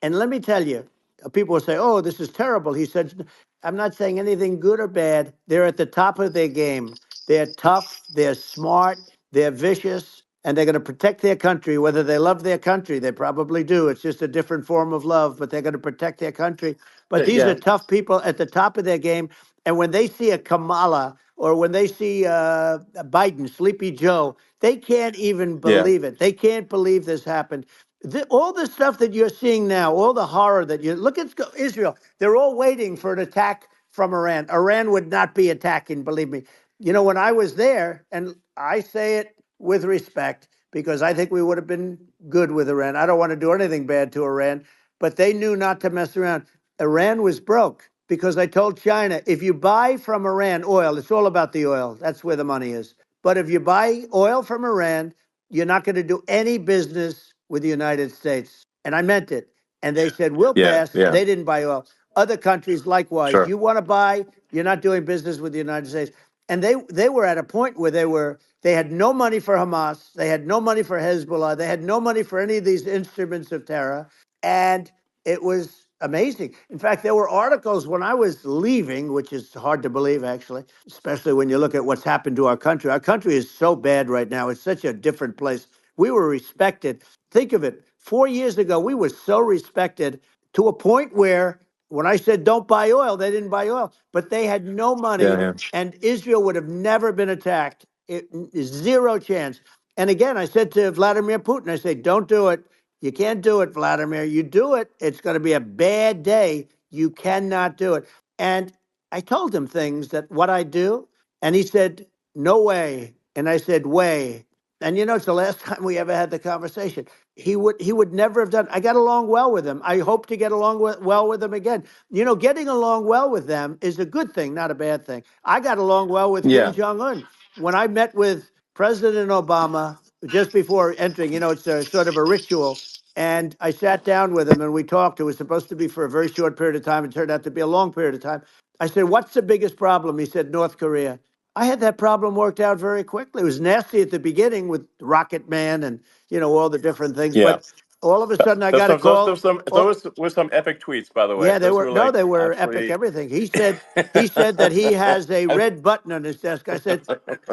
And let me tell you, people will say, "Oh, this is terrible." He said, "I'm not saying anything good or bad. They're at the top of their game. They're tough. They're smart. They're vicious, and they're going to protect their country. Whether they love their country, they probably do. It's just a different form of love, but they're going to protect their country. But these are yeah, tough people at the top of their game. And when they see a Kamala or when they see Biden, Sleepy Joe, they can't even yeah, believe it. They can't believe this happened. All the stuff that you're seeing now, all the horror that you look at Israel, they're all waiting for an attack from Iran. Iran would not be attacking, believe me. When I was there, and I say it with respect because I think we would have been good with Iran. I don't want to do anything bad to Iran, but they knew not to mess around. Iran was broke because I told China, if you buy from Iran oil, it's all about the oil. That's where the money is. But if you buy oil from Iran, you're not going to do any business with the United States. And I meant it. And they said, we'll yeah, pass. yeah. They didn't buy oil. Other countries, likewise, Sure. you want to buy, you're not doing business with the United States. And they were at a point where they had no money for Hamas, they had no money for Hezbollah, they had no money for any of these instruments of terror. And it was amazing. In fact, there were articles when I was leaving, which is hard to believe, actually, especially when you look at what's happened to our country. Our country is so bad right now. It's such a different place. We were respected. Think of it. 4 years ago, we were so respected to a point where when I said don't buy oil, they didn't buy oil, but they had no Yeah, money, yeah. and Israel would have never been attacked. Zero chance. And again, I said to Vladimir Putin, I said, don't do it. You can't do it, Vladimir. You do it, it's going to be a bad day. You cannot do it. And I told him things that what I do, and he said, no way. And I said, way. And it's the last time we ever had the conversation. He would never have done. I got along well with him. I hope to get along well with him again. Getting along well with them is a good thing, not a bad thing. I got along well with Kim Yeah. Jong Un. When I met with President Obama just before entering, it's a sort of a ritual. And I sat down with him and we talked. It was supposed to be for a very short period of time. It turned out to be a long period of time. I said, what's the biggest problem? He said, North Korea. I had that problem worked out very quickly. It was nasty at the beginning with Rocket Man and, all the different things. Yeah. But all of a sudden I got a call. Those were some epic tweets, by the way. Yeah, they Those were were no, like they were epic. absolutely. Everything he said that he has a I- red button on his desk. I said,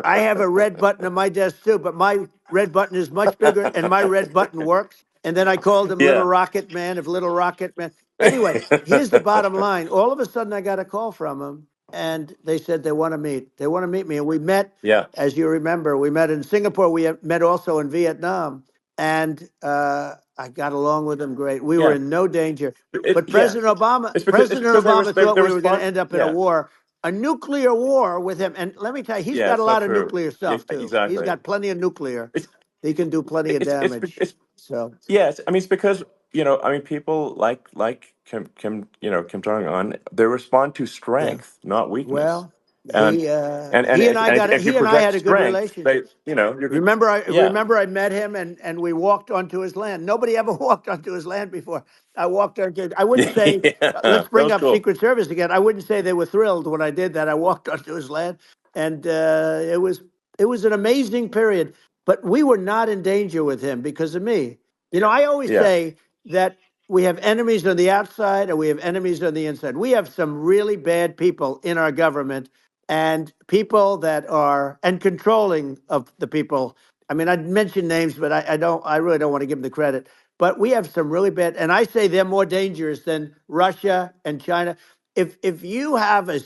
I have a red button on my desk too, but my red button is much bigger, and my red button works. And then I called him Little yeah. Rocket Man of Little Rocket Man. Anyway, here's the bottom line. All of a sudden, I got a call from him, and they said they want to meet. They want to meet me, and we met. Yeah. As you remember, we met in Singapore. We met also in Vietnam, and I got along with them great. We were Yeah. in no danger. But Yeah. President Obama, It's President because Obama thought they we were going to respond. end up in Yeah. a nuclear war with him. And let me tell you, he's Yeah. got a It's not lot of true. nuclear Yeah, stuff too. He's exactly. got plenty of nuclear. It's He can do plenty of damage. it's So yes. I mean, it's because I mean, people like Kim Jong Un. They respond to yeah, strength, not weakness. well, And if you he and I project had a good strength, relationship. you're good. Remember, I Yeah. remember I met him and we walked onto his land. Nobody ever walked onto his land before. I walked onto. I wouldn't say. Yeah. Let's That bring was up cool. Secret Service again. I wouldn't say they were thrilled when I did that. I walked onto his land, and it was an amazing period. But we were not in danger with him because of me. I always Yeah. say that we have enemies on the outside and we have enemies on the inside. We have some really bad people in our government and people that are and controlling of the people. I mean, I'd mention names, but I really don't want to give them the credit. But we have some really bad, and I say they're more dangerous than Russia and China. If you have a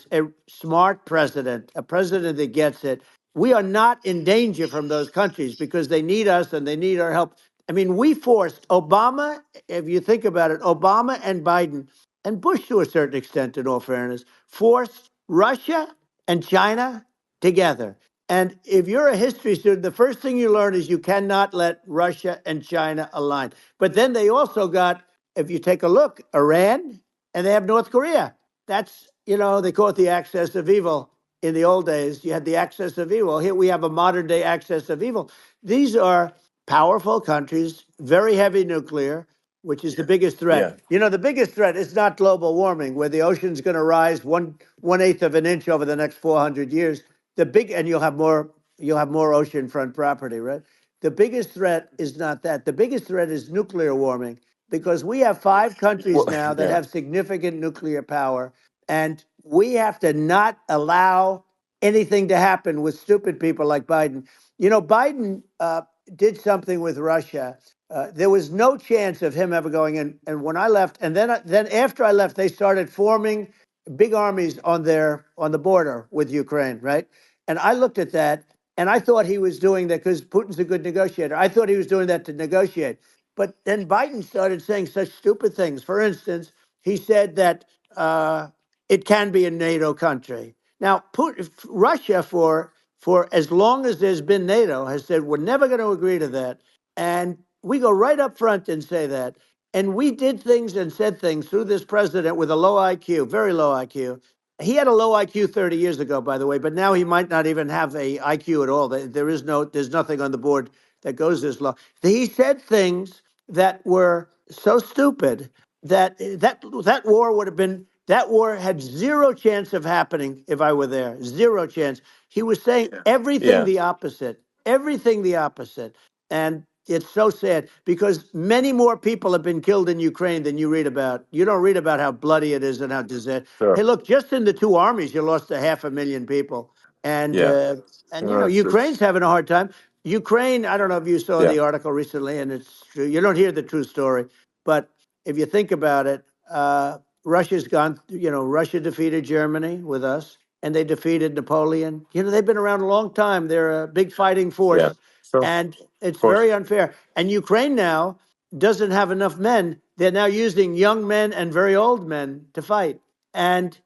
smart president, a president that gets it, we are not in danger from those countries because they need us and they need our help. I mean, we forced Obama, if you think about it, Obama and Biden and Bush to a certain extent, in all fairness, forced Russia and China together. And if you're a history student, the first thing you learn is you cannot let Russia and China align. But then they also got, if you take a look, Iran and they have North Korea. That's, they call it the axis of evil. In the old days, you had the axis of evil. Here we have a modern day axis of evil. These are powerful countries, very heavy nuclear, which is the biggest threat. Yeah. The biggest threat is not global warming, where the ocean's going to rise one eighth of an inch over the next 400 years. And you'll have more oceanfront property, right? The biggest threat is not that. The biggest threat is nuclear warming because we have 5 countries Well, now that yeah. have significant nuclear power, and we have to not allow anything to happen with stupid people like Biden. Biden did something with Russia. There was no chance of him ever going in. And when I left, and then after I left, they started forming big armies on the border with Ukraine, right? And I looked at that, and I thought he was doing that because Putin's a good negotiator. I thought he was doing that to negotiate. But then Biden started saying such stupid things. For instance, he said that it can be a NATO country. Now, Russia, for as long as there's been NATO, has said we're never going to agree to that. And we go right up front and say that. And we did things and said things through this president with a low IQ, very low IQ. He had a low IQ 30 years ago, by the way, but now he might not even have a IQ at all. There's nothing on the board that goes this low. He said things that were so stupid that war would have been that war had zero chance of happening if I were there. Zero chance. He was saying everything Yeah. the opposite. Everything the opposite. And it's so sad because many more people have been killed in Ukraine than you read about. You don't read about how bloody it is and how disaster. Hey, Sure. look, just in the two armies, you lost 500,000 people, and Yeah. Ukraine's having a hard time. Ukraine, I don't know if you saw Yeah. the article recently, and it's true. You don't hear the true story, but if you think about it, Russia's gone, Russia defeated Germany with us, and they defeated Napoleon. They've been around a long time. They're a big fighting Yeah. force, So, of and it's course. very unfair. And Ukraine now doesn't have enough men. They're now using young men and very old men to fight. And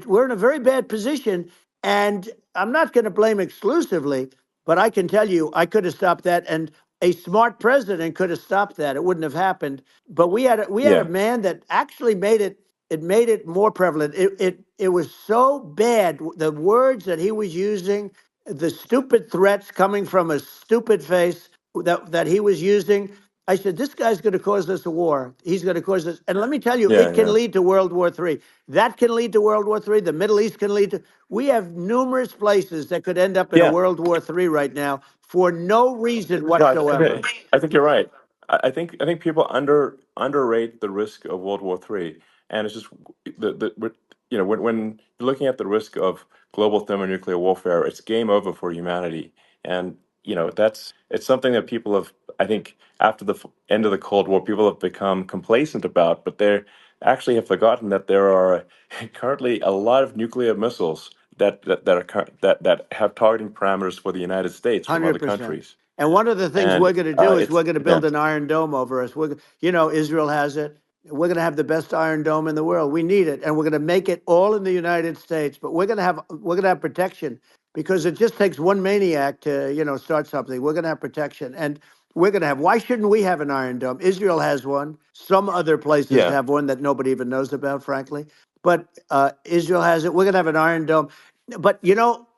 we're in a very bad position. And I'm not going to blame exclusively, but I can tell you I could have stopped that. And a smart president could have stopped that. It wouldn't have happened. But we had a Yeah. man that actually made it more prevalent. It was so bad. The words that he was using, the stupid threats coming from a stupid face that he was using. I said, this guy's going to cause us a war. He's going to cause us. And let me tell you, Yeah. it can Yeah. lead to World War III. That can lead to World War III. The Middle East can lead to. We have numerous places that could end up in a Yeah. World War III right now for no reason No, whatsoever. I think you're right. I think people underrate the risk of World War III, and it's just when you're looking at the risk of global thermonuclear warfare, it's game over for humanity, and it's something that people have, I think, after the end of the Cold War, people have become complacent about, but they actually have forgotten that there are currently a lot of nuclear missiles that have targeting parameters for the United States from other 100%. countries. And one of the things And we're going to do is it's we're going to yeah, build an iron dome over us. Israel has it. We're going to have the best iron dome in the world. We need it, and we're going to make it all in the United States. But we're going to have protection because it just takes one maniac to start something. We're going to have protection, and we're going to have. Why shouldn't we have an iron dome? Israel has one. Some other places yeah, have one that nobody even knows about, frankly. But Israel has it. We're going to have an iron dome. But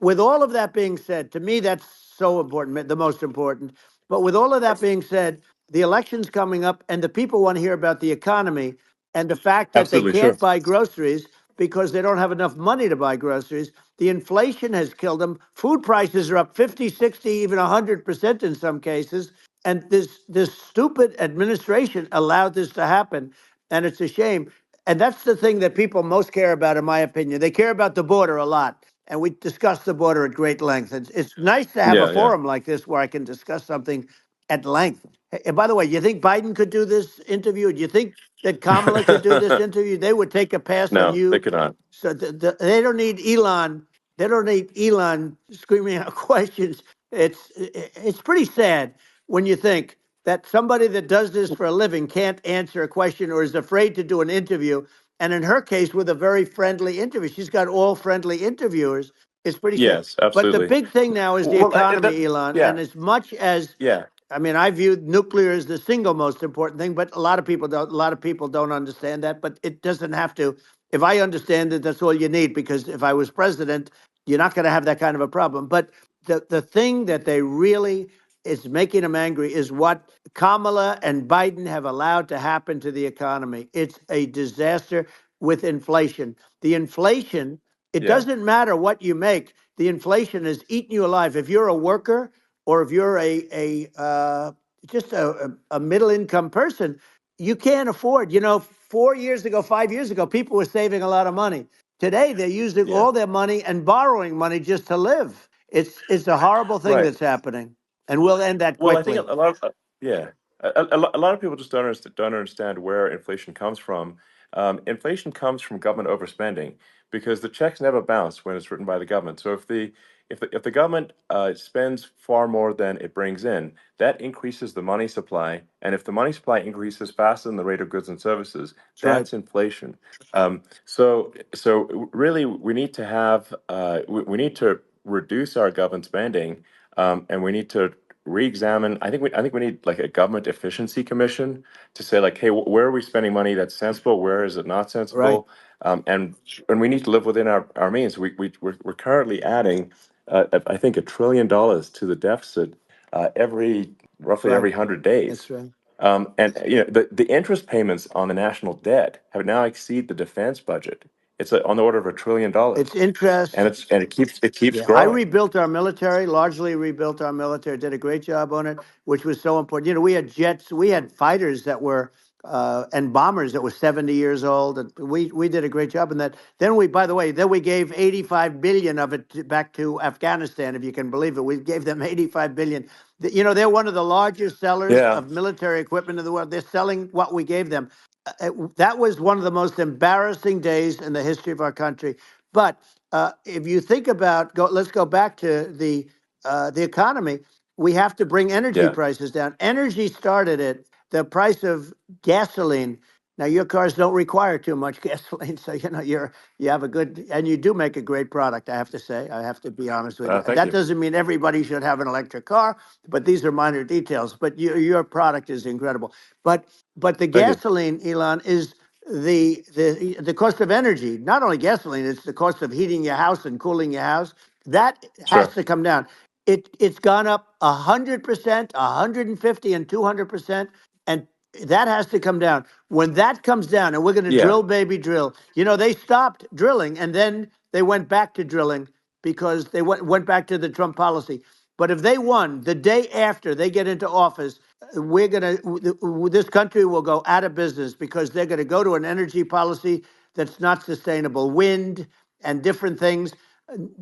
with all of that being said, to me that's so important, the most important. But with all of that being said, the election's coming up, and the people want to hear about the economy and the fact that they absolutely can't sure. buy groceries because they don't have enough money to buy groceries. The inflation has killed them. Food prices are up 50, 60, even 100% in some cases. And this stupid administration allowed this to happen, and it's a shame. And that's the thing that people most care about, in my opinion. They care about the border a lot, and we discussed the border at great length. It's nice to have a Yeah, yeah. forum like this where I can discuss something at length. And by the way, you think Biden could do this interview? Do you think that Kamala could do this interview? They would take a pass on No, they you. could not. So they don't need Elon. They don't need Elon screaming out questions. It's pretty sad when you think that somebody that does this for a living can't answer a question or is afraid to do an interview. And in her case, with a very friendly interview, she's got all friendly interviewers. It's pretty sad. Yes, But the absolutely. big thing now is the Well, economy, Elon. yeah, And as much as yeah, I mean, I view nuclear as the single most important thing, but a lot of people don't. A lot of people don't understand that. But it doesn't have to. If I understand it, that's all you need. Because if I was president, you're not going to have that kind of a problem. But the thing that they really is making them angry is what Kamala and Biden have allowed to happen to the economy. It's a disaster with inflation. The inflation. It yeah, doesn't matter what you make. The inflation has eaten you alive. If you're a worker or if you're just a middle income person, you can't afford. 4 years ago, 5 years ago, people were saving a lot of money. Today, they're using yeah. all their money and borrowing money just to live. It's a horrible thing Right. that's happening, and we'll end that Well, I think quickly. a lot of yeah, a lot of people just don't understand where inflation comes from. Inflation comes from government overspending because the checks never bounce when it's written by the government. So if the government spends far more than it brings in, that increases the money supply, and if the money supply increases faster than the rate of goods and services, That's right. that's inflation. So really, we need to reduce our government spending, and we need to re-examine. I think we need like a government efficiency commission to say like, hey, where are we spending money that's sensible? Where is it not Right. sensible? And we need to live within our means. We're currently adding, I think, $1 trillion to the deficit roughly Right. every 100 days. That's right. And the interest payments on the national debt have now exceed the defense budget. It's on the order of $1 trillion, It's interest. and it keeps Yeah, I growing. rebuilt our military, largely rebuilt our military, did a great job on it, which was so important. We had jets, we had fighters that were, and bombers that were 70 years old. And we did a great job in that. Then by the way, then we gave 85 billion of it back to Afghanistan, if you can believe it. We gave them 85 billion. They're one of the largest sellers Yeah. of military equipment in the world. They're selling what we gave them. that was one of the most embarrassing days in the history of our country. But if you think about, let's go back to the economy. We have to bring energy Yeah. prices down. Energy started it. The price of gasoline. Now your cars don't require too much gasoline, so you have a good, and you do make a great product. I have to say, I have to be honest with you. Thank That you. doesn't mean everybody should have an electric car, but these are minor details. But your product is incredible. But the Thank you. gasoline, Elon, is the cost of energy. Not only gasoline, it's the cost of heating your house and cooling your house. That has Sure. to come down. It's gone up 100%, 150, and 200%, and that has to come down. When that comes down, and we're going to Yeah. drill, baby, drill. They stopped drilling, and then they went back to drilling because they went back to the Trump policy. But if they won the day after they get into office, we're going to, this country will go out of business because they're going to go to an energy policy that's not sustainable. Wind and different things.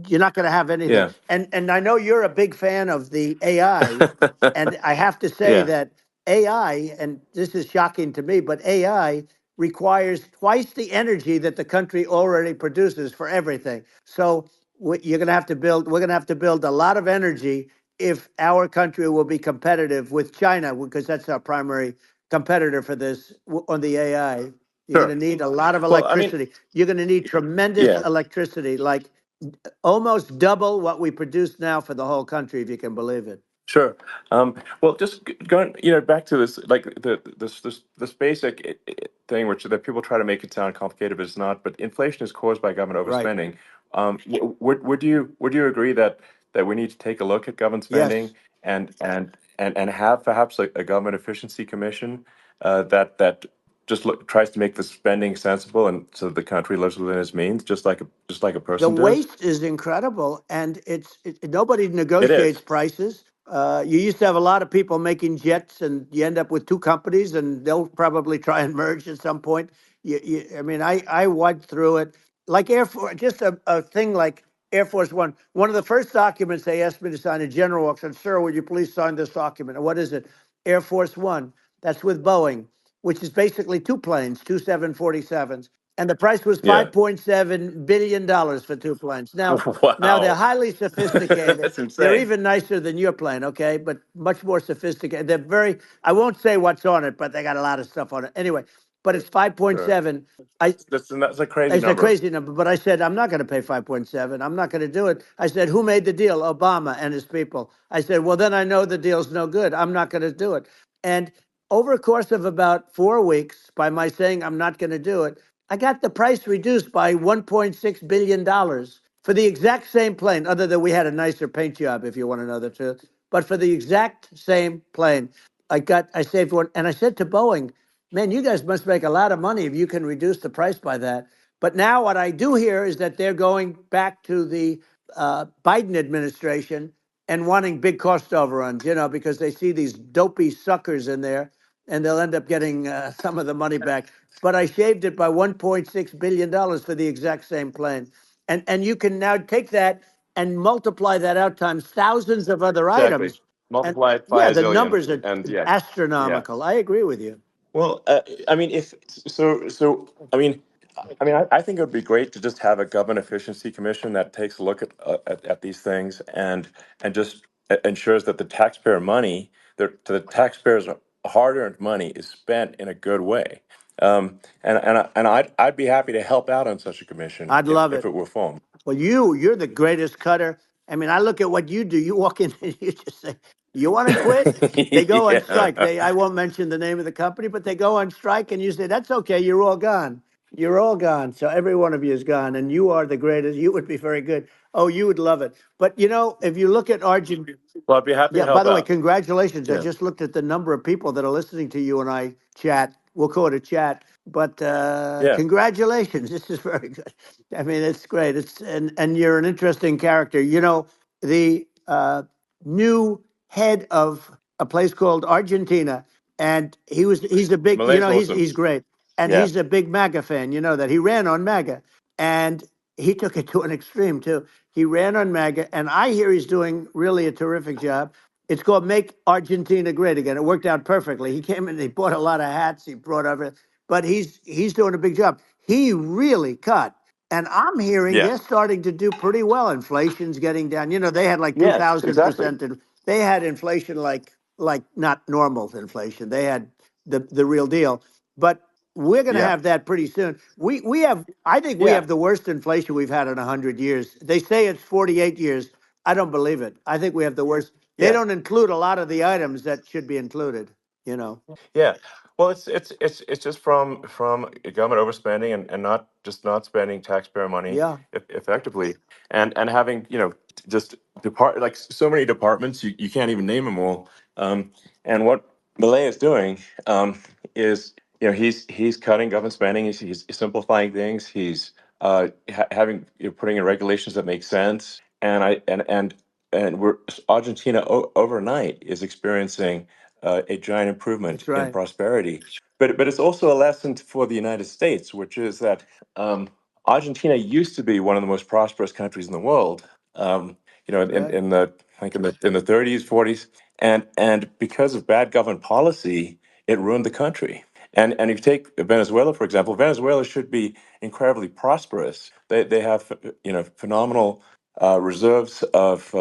You're not going to have anything. Yeah. And I know you're a big fan of the AI, and I have to say Yeah. that AI, and this is shocking to me, but AI requires twice the energy that the country already produces for everything. So you're going to have to build. We're going to have to build a lot of energy if our country will be competitive with China, because that's our primary competitor for this on the AI. You're going to Sure. need a lot of Well, I mean, electricity. You're going to need tremendous yeah. electricity, like almost double what we produce now for the whole country, if you can believe it. Sure. Well, just going, back to this, like this basic thing, which that people try to make it sound complicated, but it's not. But inflation is caused by government Right. overspending. Would you agree that we need to take a look at government Yes. spending and have perhaps a government efficiency commission that just tries to make the spending sensible and so the country lives within its means, just like a The person does. waste is incredible, and nobody It negotiates is. prices. You used to have a lot of people making jets, and you end up with two companies, and they'll probably try and merge at some point. I mean, I went through it like Air Force, just a thing like Air Force One. One of the first documents they asked me to sign, a general walks in, "Sir, would you please sign this document?" And what is it? Air Force One. That's with Boeing, which is basically two planes, two 747s, and the price was Yeah. $5.7 billion for two planes. Now they're Wow. highly sophisticated. That's They're insane. even nicer than your plane, okay? But much more sophisticated. They're very. I won't say what's on it, but they got a lot of stuff on it. Anyway, but it's Sure. 5.7. I That's a crazy It's a number. crazy number, but I said I'm not going to pay 5.7. I'm not going to do it. I said, who made the deal? Obama and his people. I said, well, then I know the deal's no good. I'm not going to do it. And over a course of about 4 weeks, by my saying I'm not going to do it, I got the price reduced by $1.6 billion for the exact same plane. Other than we had a nicer paint job, if you want to know the truth. But for the exact same plane, I saved one, and I said to Boeing, man, you guys must make a lot of money if you can reduce the price by that. But now what I do hear is that they're going back to the Biden administration and wanting big cost overruns, because they see these dopey suckers in there, and they'll end up getting some of the money back. But I shaved it by $1.6 billion for the exact same plane. And you can now take that and multiply that out times thousands of other Exactly. items. And Multiply it by yeah, a the zillion, numbers are and yeah, yeah. astronomical. I agree with you. Well, I mean, if so, so I think it would be great to just have a government efficiency commission that takes a look at these things and just ensures that the taxpayer money, the taxpayers' hard-earned money, is spent in a good way. I'd be happy to help out on such a commission I'd if love if it. it were formed. Well, you're the greatest cutter. I mean, I look at what you do. You walk in and you just say, "You want to quit?" They go on strike. Yeah. I won't mention the name of the company, but they go on strike, and you say, "That's okay. You're all gone. You're all gone." So every one of you is gone, and you are the greatest. You would be very good. Oh, you would love it. But if you look at Argentina. Well, I'd be happy to Yeah, by help the way, out. congratulations. I Yeah. just looked at the number of people that are listening to you and I chat. We'll call it a chat, but Yeah. congratulations. This is very good. I mean, it's great. And you're an interesting character. The new head of a place called Argentina, and he's a big, Malay's awesome. he's great. And Yeah. he's a big MAGA fan, that he ran on MAGA. And he took it to an extreme too. He ran on MAGA, and I hear he's doing really a terrific job. It's called Make Argentina Great Again. It worked out perfectly. He came in, he bought a lot of hats, he brought over. but he's doing a big job. He really cut. And I'm hearing Yeah. they're starting to do pretty well. Inflation's getting down. You know, they had like Yes, exactly. 2,000%. And they had inflation like not normal inflation. They had the real deal. But we're going to Yeah. have that pretty soon. We have, I think we Yeah. have the worst inflation we've had in 100 years. They say it's 48 years. I don't believe it. I think we have the worst. They Yeah. don't include a lot of the items that should be included. You know. Yeah. Well, it's just from government overspending and not just not spending taxpayer money Yeah, effectively, and having just like so many departments you can't even name them all. And what Millet is doing is he's cutting government spending. He's simplifying things. He's having putting in regulations that make sense. And we're Argentina overnight is experiencing a giant improvement that's in right. prosperity. But it's also a lesson for the United States, which is that Argentina used to be one of the most prosperous countries in the world. Right. In the like in the 30s, 40s, and because of bad government policy, it ruined the country. And if you take Venezuela, for example, Venezuela should be incredibly prosperous. They have phenomenal reserves of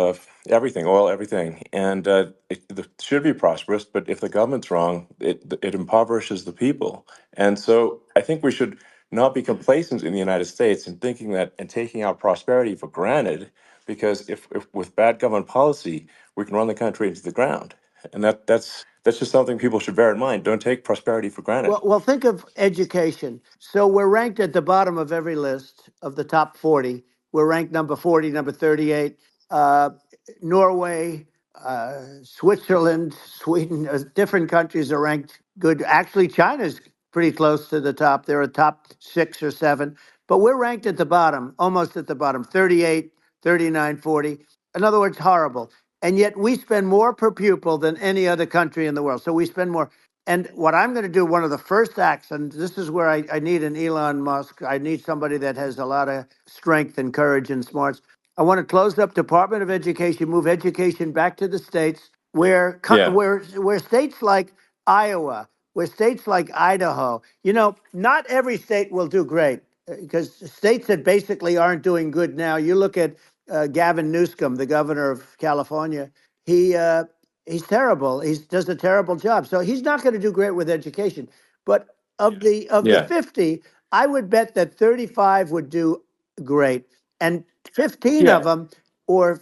everything, oil, everything, and it should be prosperous. But if the government's wrong, it impoverishes the people. And so I think we should not be complacent in the United States and thinking that and taking our prosperity for granted, because if with bad government policy, we can run the country into the ground. And that's just something people should bear in mind. Don't take prosperity for granted. Well, think of education. So we're ranked at the bottom of every list of the top 40. We're ranked number 40, number 38. Uh, Norway, Switzerland, Sweden, different countries are ranked good. Actually, China's pretty close to the top. They're a top 6 or 7, but we're ranked at the bottom, almost at the bottom, 38, 39, 40. In other words, horrible. And yet we spend more per pupil than any other country in the world. So we spend more. And what I'm going to do, one of the first acts, and this is where I need an Elon Musk. I need somebody that has a lot of strength and courage and smarts. I want to close up Department of Education, move education back to the states Yeah, where states like Iowa, where states like Idaho, not every state will do great because states that basically aren't doing good now. You look at Gavin Newsom, the governor of California. He he's terrible. He does a terrible job. So he's not going to do great with education. But of the yeah, 50, I would bet that 35 would do great, and 15 of yeah, them, or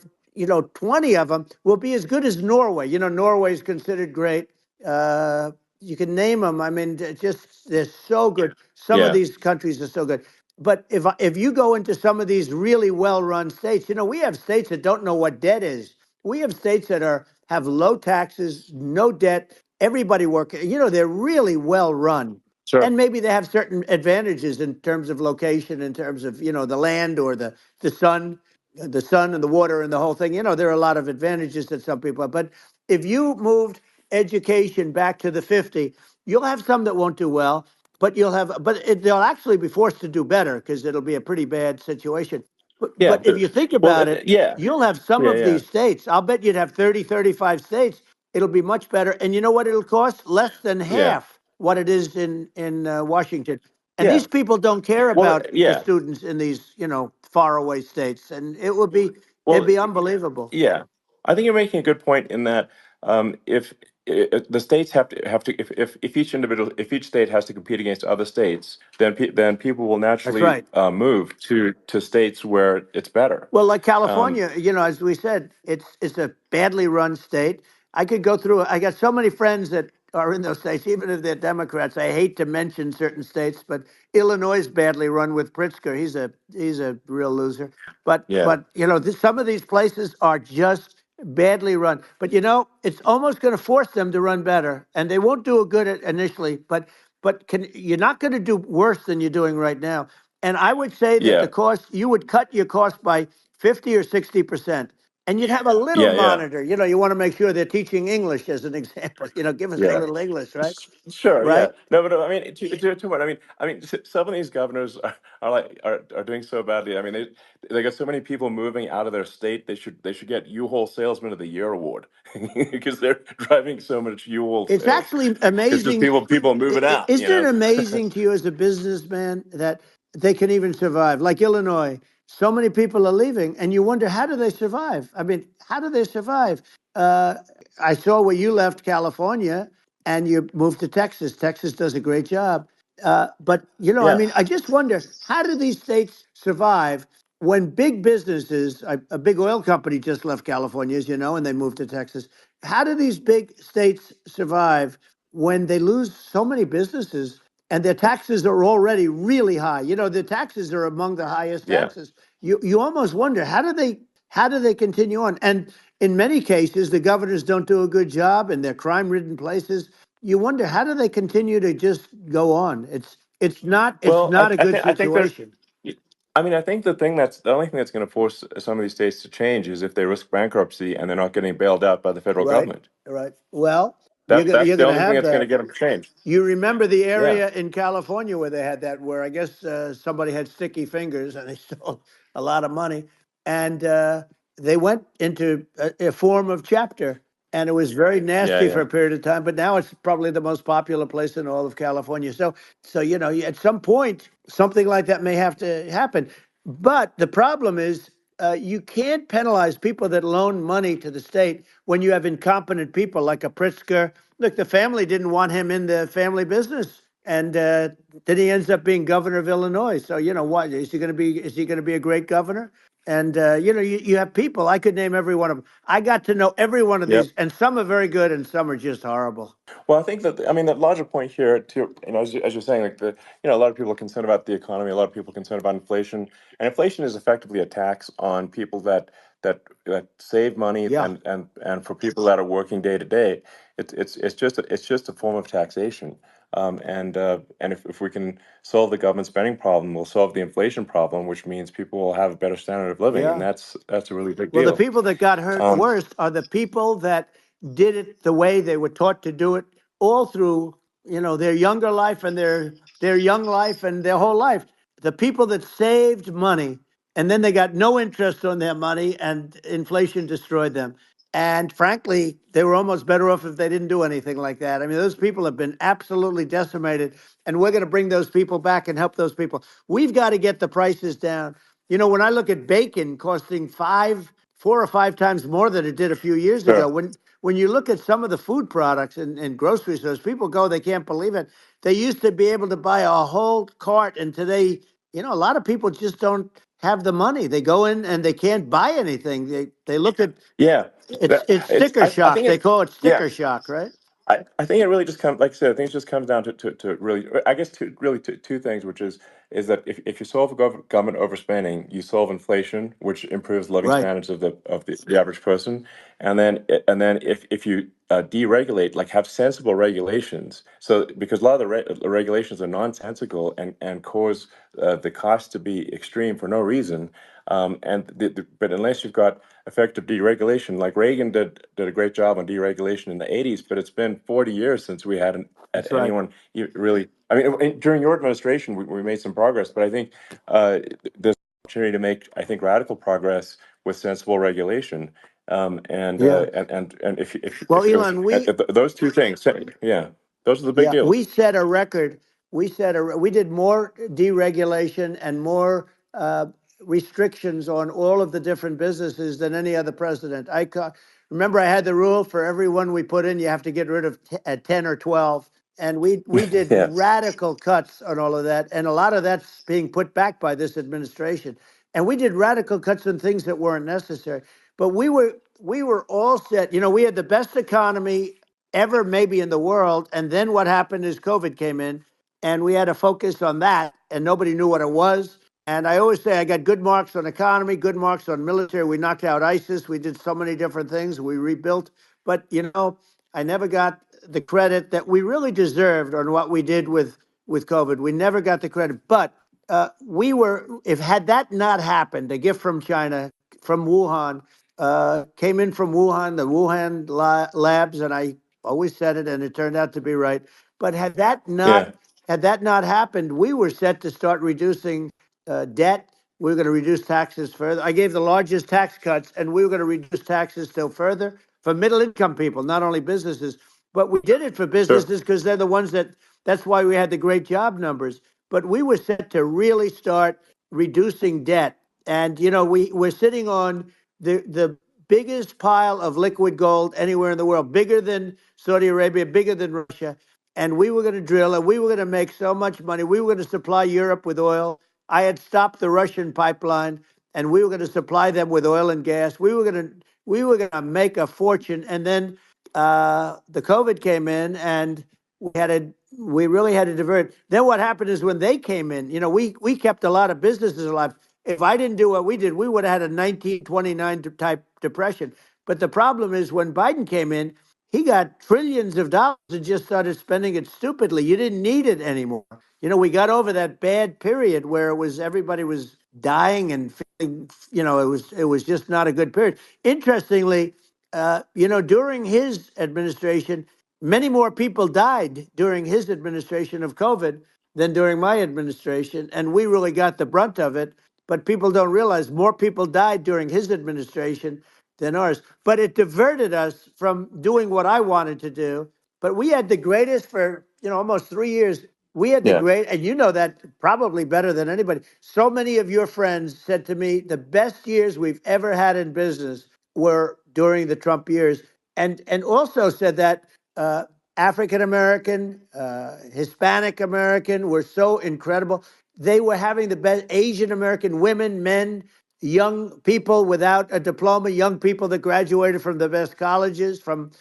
20 of them, will be as good as Norway. Norway is considered great. Uh, you can name them. I mean, just they're so good. Some of yeah, these countries are so good. But if you go into some of these really well-run states, we have states that don't know what debt is. We have states that have low taxes, no debt, everybody working. They're really well run. sure, And maybe they have certain advantages in terms of location, in terms of, the land or the sun, and the water and the whole thing. There are a lot of advantages that some people have. But if you moved education back to the 50, you'll have some that won't do well, but they'll actually be forced to do better because it'll be a pretty bad situation. But yeah. if you think Well, about it, yeah, you'll have some yeah, of yeah, these states. I'll bet you'd have 30, 35 states. It'll be much better. And you know what it'll cost? Less than yeah, half what it is in Washington. And yeah. these people don't care Well, about the yeah, students in these, faraway states. And it'd well, be unbelievable. yeah. I think you're making a good point in that if the states have to if each state has to compete against other states, then people will That's naturally right. move to states where it's better. Well, like Um, California, as we said, it's a badly run state. I could go through. I got so many friends that are in those states, even if they're Democrats. I hate to mention certain states, but Illinois is badly run with Pritzker. He's a real loser. But yeah, but some of these places are just badly run. But it's almost going to force them to run better, and they won't do a good at initially. But you're not going to do worse than you're doing right now. And I would say that yeah, the cost, you would cut your cost by 50 or 60%. And you'd have a little Yeah, yeah, monitor. You want to make sure they're teaching English as an example. Give us a yeah. little English, right? Sure, yeah. Right? No, but I mean, to what? Some of these governors are doing so badly. I mean, they got so many people moving out of their state. They should get U-Haul Salesman of the Year award because they're driving so much U-Haul It's sales. actually It's just amazing. people moving out. Isn't it amazing to you as a businessman that they can even survive? Like Illinois, so many people are leaving, and you wonder, how do they survive? I mean, how do they survive? Uh, I saw where you left California and you moved to Texas. Texas does a great job. But, I Yeah, mean, I just wonder, how do these states survive when big businesses, a big oil company just left California, as you know, and they moved to Texas. How do these big states survive when they lose so many businesses and their taxes are already really high? The taxes are among the highest yeah. taxes. You almost wonder, how do they continue on? And in many cases, the governors don't do a good job in their crime-ridden places. You wonder, how do they continue to just go on? It's not it's Well, not a good I think there's. situation. I mean, I think the only thing that's going to force some of these states to change is if they risk bankruptcy and they're not getting bailed out by the federal Right, government. right. Well, you're That's gonna that's you're the gonna only thing have that's going that. to get them to change. You remember the Yeah, area in California where they had that, where I guess somebody had sticky fingers and they stole a lot of money, and they went into a form of chapter, and it was very yeah, nasty for yeah. a period of time. But now it's probably the most popular place in all of California. So at some point something like that may have to happen. But the problem is, you can't penalize people that loan money to the state when you have incompetent people like a Pritzker. Look, the family didn't want him in the family business, and then he ends up being governor of Illinois. So what is he going to be? Is he going to be a great governor? And you have people. I could name every one of them. I got to know every one of Yep. these, and some are very good, and some are just horrible. Well, I think the larger point here, too, as you're saying, like a lot of people are concerned about the economy, a lot of people are concerned about inflation, and inflation is effectively a tax on people that save money, Yeah, and for people that are working day to day, it's just a form of taxation. And if we can solve the government spending problem, we'll solve the inflation problem, which means people will have a better standard of living, and yeah. that's a really big Well, the deal. people that got hurt Um, worst are the people that did it the way they were taught to do it all through, their younger life and their young life and their whole life. The people that saved money and then they got no interest on their money and inflation destroyed them. And frankly, they were almost better off if they didn't do anything like that. I mean, those people have been absolutely decimated, and we're going to bring those people back and help those people. We've got to get the prices down. When I look at bacon costing 4 or 5 times more than it did a few years ago, sure. when you look at some of the food products in grocery stores, people go, they can't believe it. They used to be able to buy a whole cart, and today, a lot of people just don't have the money. They go in and they can't buy anything. They look at Yeah, it's it's. sticker I shock. think They it. call it Yeah. sticker shock, right? I think it really just comes, like I said, I think it just comes down to really, I guess, two things, which is that if you solve government overspending, you solve inflation, which improves living Right. standards of the average person, and then if you deregulate, like have sensible regulations, so because a lot of the regulations are nonsensical and cause the cost to be extreme for no reason, but unless you've got effective deregulation. Like Reagan did a great job on deregulation in the 80s, but it's been 40 years since we had That's right. anyone really. I mean, during your administration, we made some progress, but I think there's an opportunity to make, I think, radical progress with sensible regulation. Yeah. And Well, if it was Elon, we those two things, yeah, those are the big Yeah, deals. we set a record. We did more deregulation and more restrictions on all of the different businesses than any other president. Remember, I had the rule for everyone we put in, you have to get rid of 10 or 12. And we did Yeah, radical cuts on all of that. And a lot of that's being put back by this administration. And we did radical cuts on things that weren't necessary. But we were all set. We had the best economy ever maybe in the world. And then what happened is COVID came in and we had to focus on that and nobody knew what it was. And I always say I got good marks on economy, good marks on military. We knocked out ISIS. We did so many different things. We rebuilt. But, I never got the credit that we really deserved on what we did with COVID. We never got the credit. But if had that not happened, a gift from China, from Wuhan, came in from Wuhan, the Wuhan labs, and I always said it, and it turned out to be right. But Yeah. had that not happened, we were set to start reducing debt. We were going to reduce taxes further. I gave the largest tax cuts, and we were going to reduce taxes still further for middle income people, not only businesses. But we did it for Sure. businesses because they're the ones that. That's why we had the great job numbers. But we were set to really start reducing debt, and we're sitting on the biggest pile of liquid gold anywhere in the world, bigger than Saudi Arabia, bigger than Russia. And we were going to drill, and we were going to make so much money. We were going to supply Europe with oil. I had stopped the Russian pipeline, and we were going to supply them with oil and gas. We were going to make a fortune. And then the COVID came in, and we really had to divert. Then what happened is when they came in, we kept a lot of businesses alive. If I didn't do what we did, we would have had a 1929 type depression. But the problem is when Biden came in, he got trillions of dollars and just started spending it stupidly. You didn't need it anymore. We got over that bad period where everybody was dying and feeling, it was just not a good period. Interestingly, during his administration, many more people died during his administration of COVID than during my administration, and we really got the brunt of it. But people don't realize more people died during his administration than ours. But it diverted us from doing what I wanted to do. But we had the greatest for almost 3 years. We had the Yeah. great, and you know that probably better than anybody. So many of your friends said to me, the best years we've ever had in business were during the Trump years, and also said that African American, Hispanic American were so incredible. They were having the best Asian American women, men, young people without a diploma, young people that graduated from the best colleges, from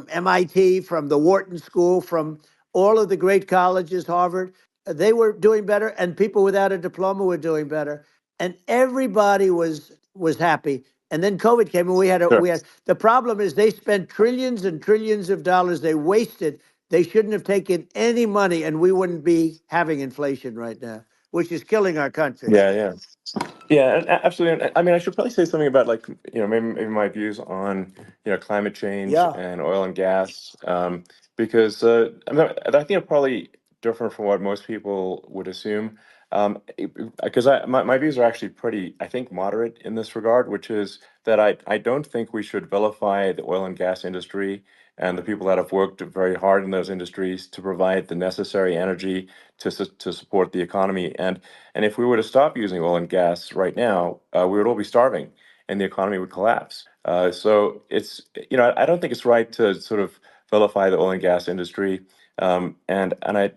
MIT, from the Wharton School, from all of the great colleges, Harvard. They were doing better, and people without a diploma were doing better, and everybody was happy. And then COVID came, and Sure. we had the problem is they spent trillions and trillions of dollars. They wasted. They shouldn't have taken any money, and we wouldn't be having inflation right now, which is killing our country. Yeah. Yeah. Yeah, and absolutely. And I mean, I should probably say something about like maybe my views on climate change Yeah, and oil and gas, because I think I'm probably different from what most people would assume. Because my views are actually pretty, I think, moderate in this regard, which is that I don't think we should vilify the oil and gas industry and the people that have worked very hard in those industries to provide the necessary energy to support the economy. And if we were to stop using oil and gas right now, we would all be starving and the economy would collapse. So I don't think it's right to sort of vilify the oil and gas industry. And I,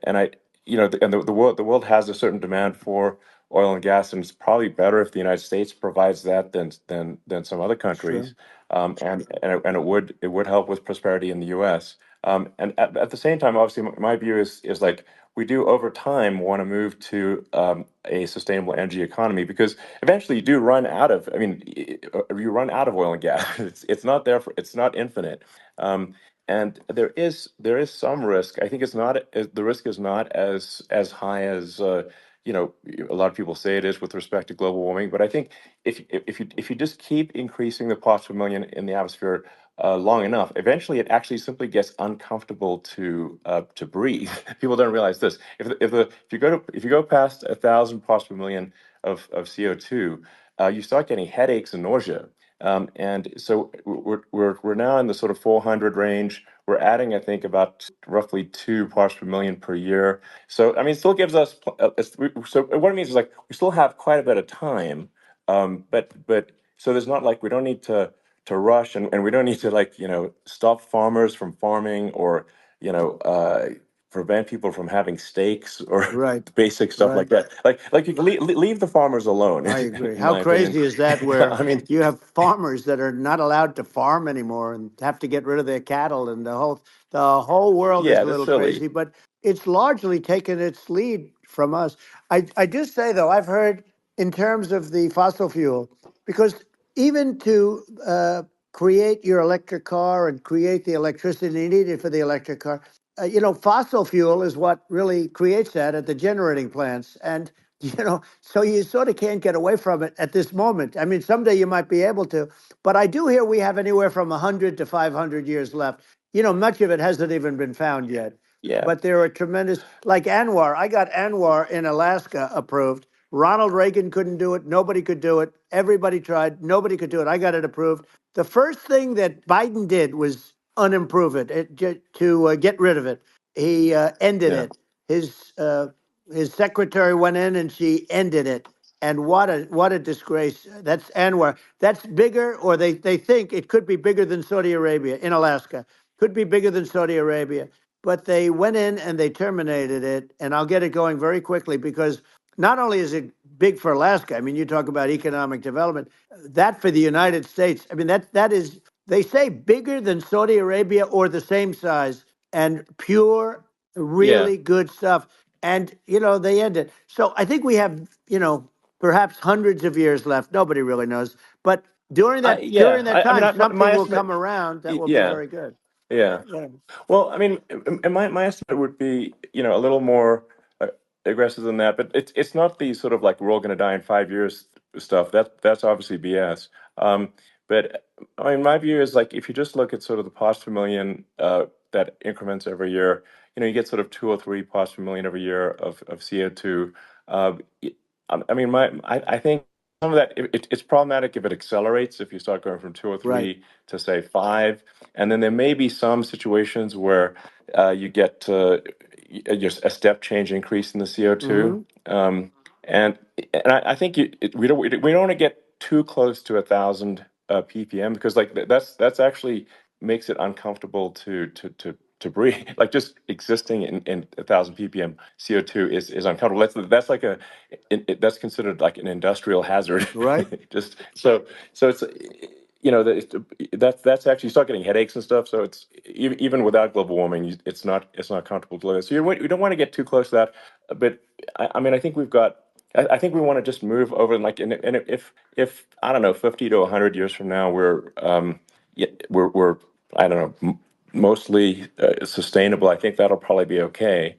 the world has a certain demand for oil and gas, and it's probably better if the United States provides that than some other sure. countries. And it would help with prosperity in the U.S. And at the same time, obviously, my view is like we do over time want to move to a sustainable energy economy because eventually you do run out of. I mean, you run out of oil and gas. It's not there for. It's not infinite. And there is some risk. I think the risk is not as high as a lot of people say it is with respect to global warming. But I think if you just keep increasing the parts per million in the atmosphere long enough, eventually it actually simply gets uncomfortable to breathe. People don't realize this. If you go past 1,000 parts per million of CO2, you start getting headaches and nausea. And so we're now in the sort of 400 range. We're adding, I think, about roughly 2 parts per million per year. So I mean, it still gives us. So what it means is like we still have quite a bit of time, but so there's not like we don't need to rush and we don't need to like stop farmers from farming or you know uh, prevent people from having steaks or Right, basic stuff like right. that. Like you can leave the farmers alone, I agree. in How my opinion. crazy is that where I mean, you have farmers that are not allowed to farm anymore and have to get rid of their cattle and the whole world is yeah, a that's little silly. crazy, but it's largely taken its lead from us. I do say though, I've heard in terms of the fossil fuel, because even to create your electric car and create the electricity needed for the electric car, fossil fuel is what really creates that at the generating plants. And So you sort of can't get away from it at this moment. I mean, someday you might be able to, but I do hear we have anywhere from 100 to 500 years left. Much of it hasn't even been found yet, Yeah, but there are tremendous, like Anwar. I got Anwar in Alaska approved. Ronald Reagan couldn't do it. Nobody could do it. Everybody tried. Nobody could do it. I got it approved. The first thing that Biden did was unimprove to get rid of it. He ended yeah, it. His secretary went in and she ended it. And what a disgrace. That's Anwar. That's bigger, or they think it could be bigger than Saudi Arabia in Alaska. Could be bigger than Saudi Arabia. But they went in and they terminated it. And I'll get it going very quickly because not only is it big for Alaska, I mean, you talk about economic development, that for the United States, I mean, that is, they say bigger than Saudi Arabia or the same size, and pure, yeah. really good stuff. And, they end it. So I think we have, perhaps hundreds of years left. Nobody really knows. But during that Yeah. during that I mean, time, my something will estimate. come around that will be Yeah, very good. yeah. Yeah. Well, I mean, my estimate would be, a little more aggressive than that, but it's not the sort of like we're all going to die in 5 years stuff. That's obviously BS. But I mean, my view is like if you just look at sort of the parts per million that increments every year, you get sort of 2 or 3 parts per million every year of CO2. Uh, I mean, I think some of that it's problematic if it accelerates if you start going from two or Right. three to say five, and then there may be some situations where you get just a step change increase in the CO2. Hmm. And I think we don't want to get too close to 1,000 ppm because like that's actually makes it uncomfortable to breathe. Like just existing in 1,000 ppm CO2 is uncomfortable. That's like that's considered like an industrial hazard. Right. Just so it's that's actually you start getting headaches and stuff. So it's even without global warming, it's not comfortable to live. So you don't want to get too close to that. But I mean, I think we've got. I think we want to just move over and if I don't know 50 to 100 years from now yeah, we're I don't know mostly sustainable. I think that'll probably be okay.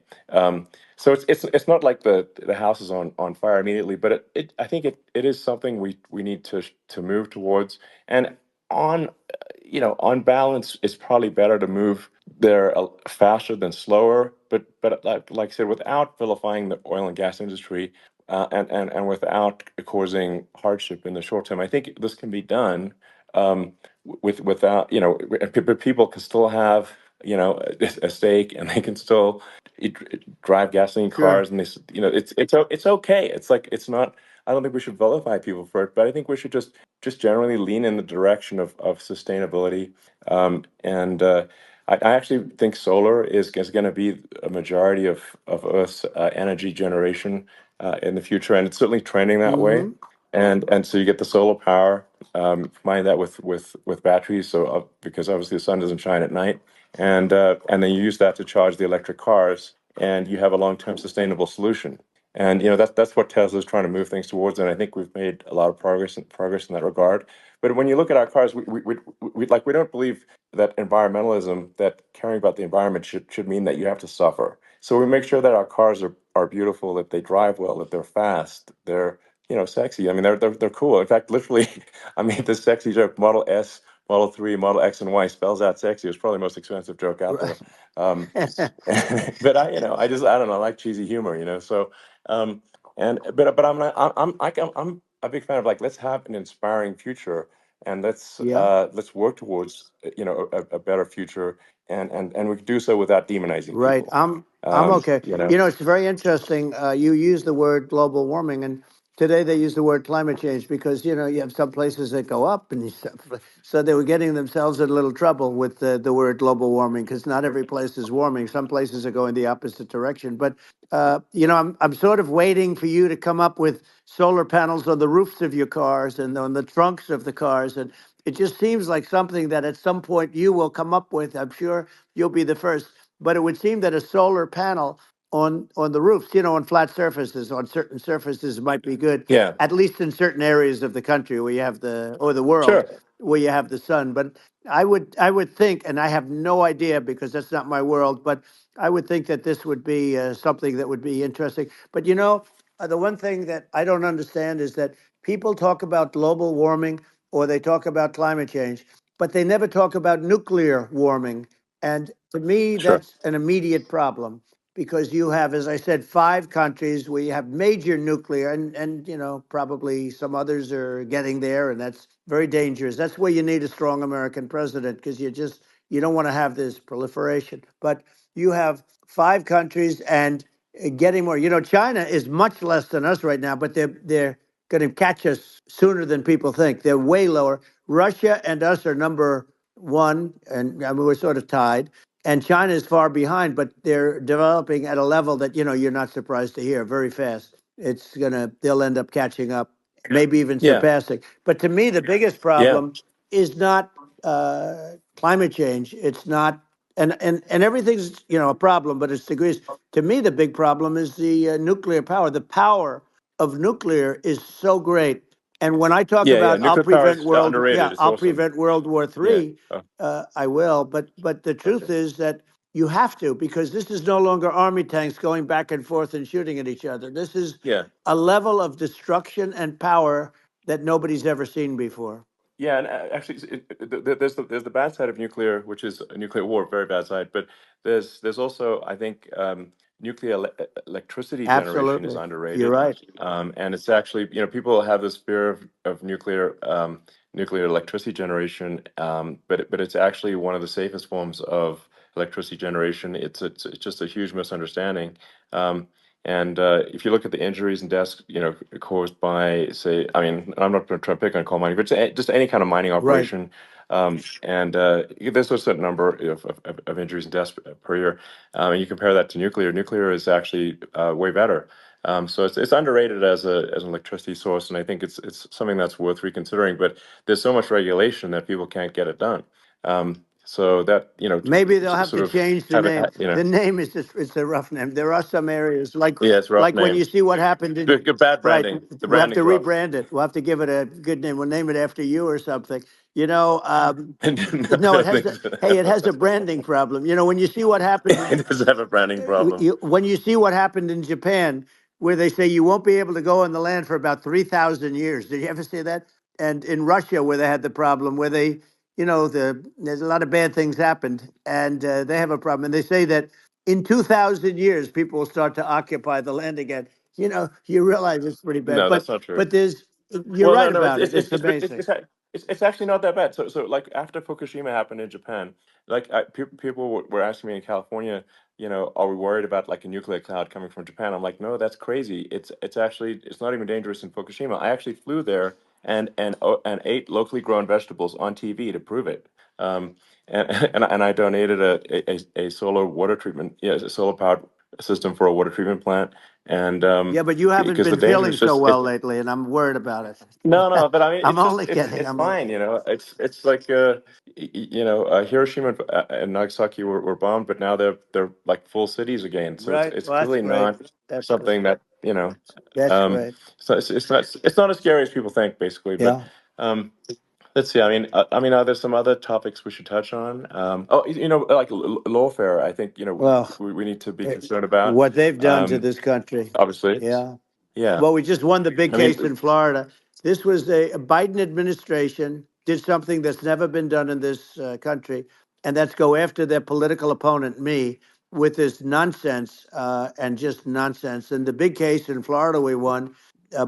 So it's not like the house is on fire immediately, but I think it is something we need to move towards. And on on balance, it's probably better to move there faster than slower. But like I said, without vilifying the oil and gas industry, and without causing hardship in the short term, I think this can be done. Without but people can still have a stake, and they can still drive gasoline Sure. cars, and it's okay. It's like it's not. I don't think we should vilify people for it, but I think we should just generally lean in the direction of sustainability. And I actually think solar is going to be a majority of Earth's energy generation in the future, and it's certainly trending that way. Hmm. And so you get the solar power, combine that with batteries, so because obviously the sun doesn't shine at night, and then you use that to charge the electric cars, and you have a long-term sustainable solution. And that's what Tesla's trying to move things towards, and I think we've made a lot of progress in that regard. But when you look at our cars, we don't believe that environmentalism, that caring about the environment should mean that you have to suffer. So we make sure that our cars are beautiful, that they drive well, that they're fast, they're sexy. I mean, they're cool. In fact, literally, I made this sexy joke. Model S, Model 3, Model X, and Y spells out sexy. It's probably the most expensive joke out there. Um, but I don't know. I like cheesy humor, So, but I'm a big fan of like let's have an inspiring future, and Yeah. let's work towards a better future, and we can do so without demonizing Right. people. I'm okay. You know. It's very interesting. You use the word global warming, and today they use the word climate change because you have some places that go up, and so they were getting themselves in a little trouble with the word global warming because not every place is warming. Some places are going the opposite direction. But I'm sort of waiting for you to come up with solar panels on the roofs of your cars and on the trunks of the cars, and it just seems like something that at some point you will come up with. I'm sure you'll be the first. But it would seem that a solar panel on the roofs, on flat surfaces, on certain surfaces might be good, Yeah. at least in certain areas of the country where you have the world Sure. where you have the sun. But I would think, and I have no idea because that's not my world, but I would think that this would be something that would be interesting. But the one thing that I don't understand is that people talk about global warming or they talk about climate change, but they never talk about nuclear warming. And to me, Sure. that's an immediate problem because you have, as I said, 5 countries where you have major nuclear, and probably some others are getting there, and that's very dangerous. That's where you need a strong American president because you don't want to have this proliferation. But you have 5 countries and getting more. China is much less than us right now, but they're going to catch us sooner than people think. They're way lower. Russia and us are number one, and I mean, we're sort of tied. And China is far behind, but they're developing at a level that you're not surprised to hear very fast. They'll end up catching up, maybe even Yeah. surpassing. But to me, the biggest Yeah. problem is not climate change. It's not, and everything's a problem, but it's degrees. To me, the big problem is the nuclear power. The power of nuclear is so great. And when I talk Yeah. Yeah. about Nuclear power is underrated. It's I'll awesome. prevent World War Yeah. III, Oh, I will. But the okay. truth is that you have to, because this is no longer army tanks going back and forth and shooting at each other. This is Yeah. a level of destruction and power that nobody's ever seen before. Yeah, and actually, there's the bad side of nuclear, which is a nuclear war, very bad side. But there's also, I think, nuclear electricity generation is Absolutely, you're underrated, right. and it's actually, people have this fear of nuclear electricity generation, but it's actually one of the safest forms of electricity generation. It's just a huge misunderstanding. And if you look at the injuries and deaths, caused by, say, I mean, I'm not going to try to pick on coal mining, but just any kind of mining Right. operation, and there's a certain number of injuries and deaths per year. And you compare that to nuclear. Nuclear is actually way better. So it's underrated as an electricity source, and I think it's something that's worth reconsidering. But there's so much regulation that people can't get it done. So that Maybe they'll have sort to of change the have it, name. The name is just, it's a rough name. There are some areas yeah, it's a rough like when name. you see what happened in, Good bad right, branding. The we'll have to branding's rough. rebrand it. We'll have to give it a good name. We'll name it after you or something. No, No, no, it has hey, it has a no. branding problem. When you see what happened It does have a branding problem. when you see what happened in Japan, where they say you won't be able to go on the land for about 3,000 years. Did you ever see that? And in Russia, where they had the problem, where there's a lot of bad things happened, and they have a problem. And they say that in 2,000 years, people will start to occupy the land again. You realize it's pretty bad. No, But that's not true. but you're Well, no, right no, about it. It's amazing. it's actually not that bad. So like after Fukushima happened in Japan, like people were asking me in California, are we worried about like a nuclear cloud coming from Japan? I'm like, no, that's crazy. It's actually it's not even dangerous in Fukushima. I actually flew there and ate locally grown vegetables on TV to prove it. And and I donated a solar water treatment, yeah, a solar powered system for a water treatment plant, and Yeah, but you haven't because the been danger feeling is so just well lately, and I'm worried about it. no, but I mean, I'm it's just only kidding. it's I'm only fine, kidding. It's like Hiroshima and Nagasaki were bombed, but now they're like full cities again. So Right. it's Well, that's clearly great. not That's great. something that That's um, great. so it's not as scary as people think, basically. But Yeah. um, let's see. I mean, are there some other topics we should touch on? Oh, like lawfare. I think Well, we need to be concerned about. what they've done to Um, this country. obviously, Yeah. yeah. Well, we just won the big I mean, case in Florida. This was a Biden administration did something that's never been done in this country, and that's go after their political opponent, me, with this nonsense and just nonsense. And the big case in Florida we won,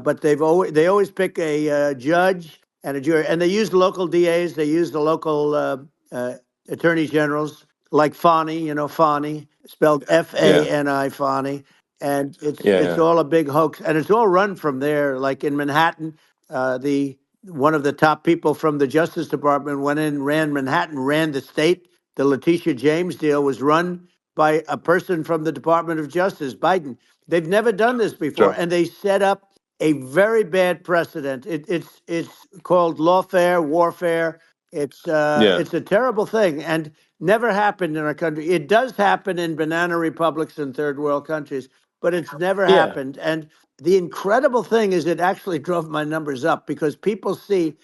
but they always pick a judge and a jury, and they use local DAs, they use the local uh, attorney generals like Fani, Fani, spelled yeah, Fani, Fani, and yeah, it's yeah. all a big hoax, and it's all run from there. Like in Manhattan, the one of the top people from the Justice Department went in, ran Manhattan, ran the state. The Letitia James deal was run by a person from the Department of Justice, Biden. They've never done this before, Sure. and they set up a very bad precedent. It's called lawfare, warfare. Yeah, It's a terrible thing, and never happened in our country. It does happen in banana republics and third world countries, but it's never yeah. happened. And the incredible thing is it actually drove my numbers up because people see,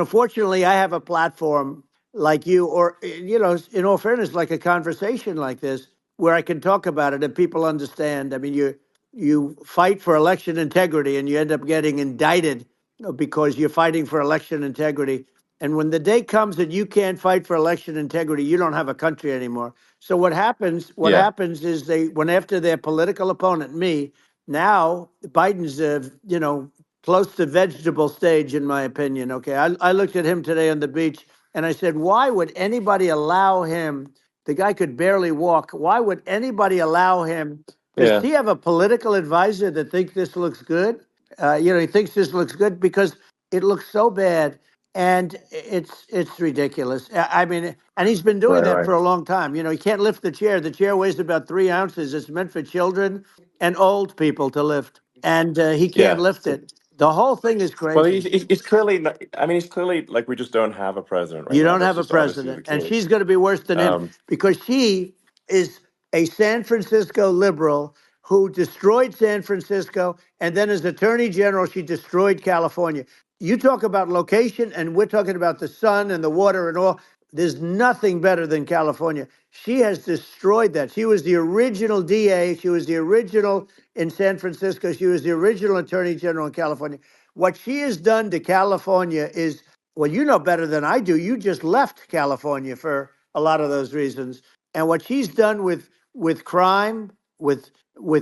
fortunately, I have a platform like you, or, in all fairness, like a conversation like this where I can talk about it and people understand. I mean, you fight for election integrity and you end up getting indicted because you're fighting for election integrity. And when the day comes that you can't fight for election integrity, you don't have a country anymore. So what happens? What Yeah. happens is they went after their political opponent, me. Now Biden's, close to vegetable stage, in my opinion. Okay, I looked at him today on the beach and I said, why would anybody allow him? The guy could barely walk. Why would anybody allow him? Does Yeah. he have a political advisor that thinks this looks good? He thinks this looks good because it looks so bad, and it's ridiculous. I mean, and he's been doing Right. that Right. for a long time. He can't lift the chair. The chair weighs about 3 ounces. It's meant for children and old people to lift, and he can't Yeah. lift it. The whole thing is Well, crazy. he's clearly not, I mean, he's clearly like, we just don't have a president right You now. don't That's have a just obviously the president. And case. she's going to be worse than him Um, because she is a San Francisco liberal who destroyed San Francisco. And then as attorney general, she destroyed California. You talk about location, and we're talking about the sun and the water and all. There's nothing better than California. She has destroyed that. She was the original DA. She was the original in San Francisco. She was the original attorney general in California. What she has done to California is, well, you know better than I do. You just left California for a lot of those reasons. And what she's done with crime, with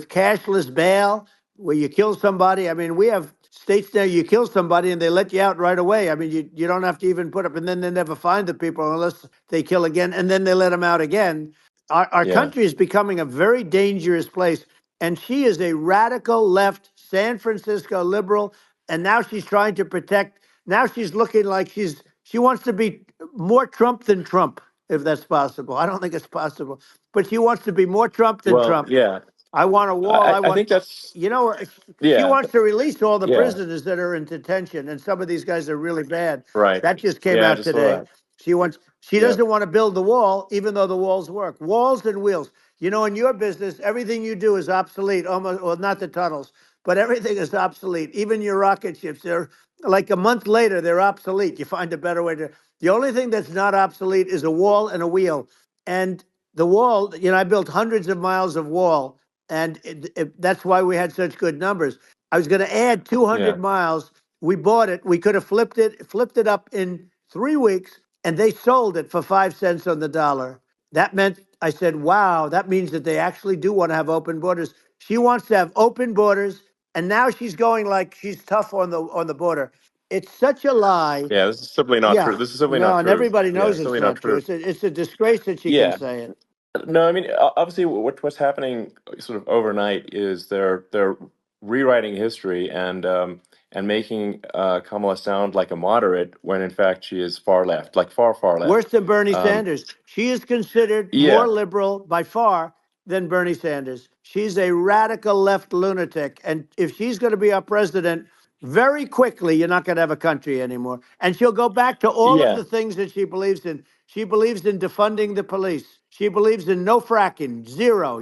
cashless bail, where you kill somebody. I mean, we have states now you kill somebody and they let you out right away. I mean, you don't have to even put up, and then they never find the people unless they kill again, and then they let them out again. Our yeah. country is becoming a very dangerous place. And she is a radical left San Francisco liberal. And now she's trying to protect. Now she's looking like she wants to be more Trump than Trump, if that's possible. I don't think it's possible, but she wants to be more Trump than Well, Trump. yeah. I want a wall. I I want, think that's, she yeah. wants to release all the Yeah. prisoners that are in detention, and some of these guys are really bad. Right. That just came Yeah. I out just saw today. that. She Yeah. doesn't want to build the wall, even though the walls work. Walls and wheels. In your business, everything you do is obsolete. Almost, well, not the tunnels, but everything is obsolete. Even your rocket ships, they're like a month later, they're obsolete. You find a better way to. The only thing that's not obsolete is a wall and a wheel. And the wall, I built hundreds of miles of wall, and that's why we had such good numbers. I was going to add Yeah. 200 miles. We bought it. We could have flipped it up in 3 weeks, and they sold it for 5 cents on the dollar. That meant, I said, wow, that means that they actually do want to have open borders. She wants to have open borders, and now she's going like she's tough on the border. It's such a lie. Yeah. This is simply not true. Yeah, This is simply no, not and true. everybody Yeah. knows it's Simply not not true. true. It's a disgrace that she can Yeah. say it. No, I mean, obviously, what's happening sort of overnight is they're rewriting history and making Kamala sound like a moderate when in fact she is far left, like far Worse left. than Bernie Um, Sanders. She is considered more yeah, liberal by far than Bernie Sanders. She's a radical left lunatic. And if she's going to be our president, very quickly, you're not going to have a country anymore. And she'll go back to all of yeah, the things that she believes in. She believes in defunding the police. She believes in no fracking, zero.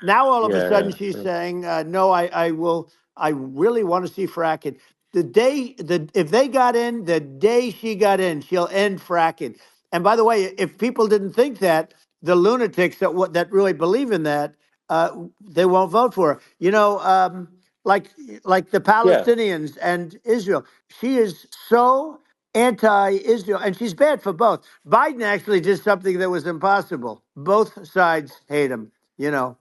Now all of a sudden she's yeah. saying, no, I will. I really want to see fracking. If they got in, the day she got in, she'll end fracking. And by the way, if people didn't think that, the lunatics that really believe in that, they won't vote for her. Like like the Yeah. Palestinians and Israel. She is so anti-Israel, and she's bad for both. Biden actually did something that was impossible. Both sides hate him.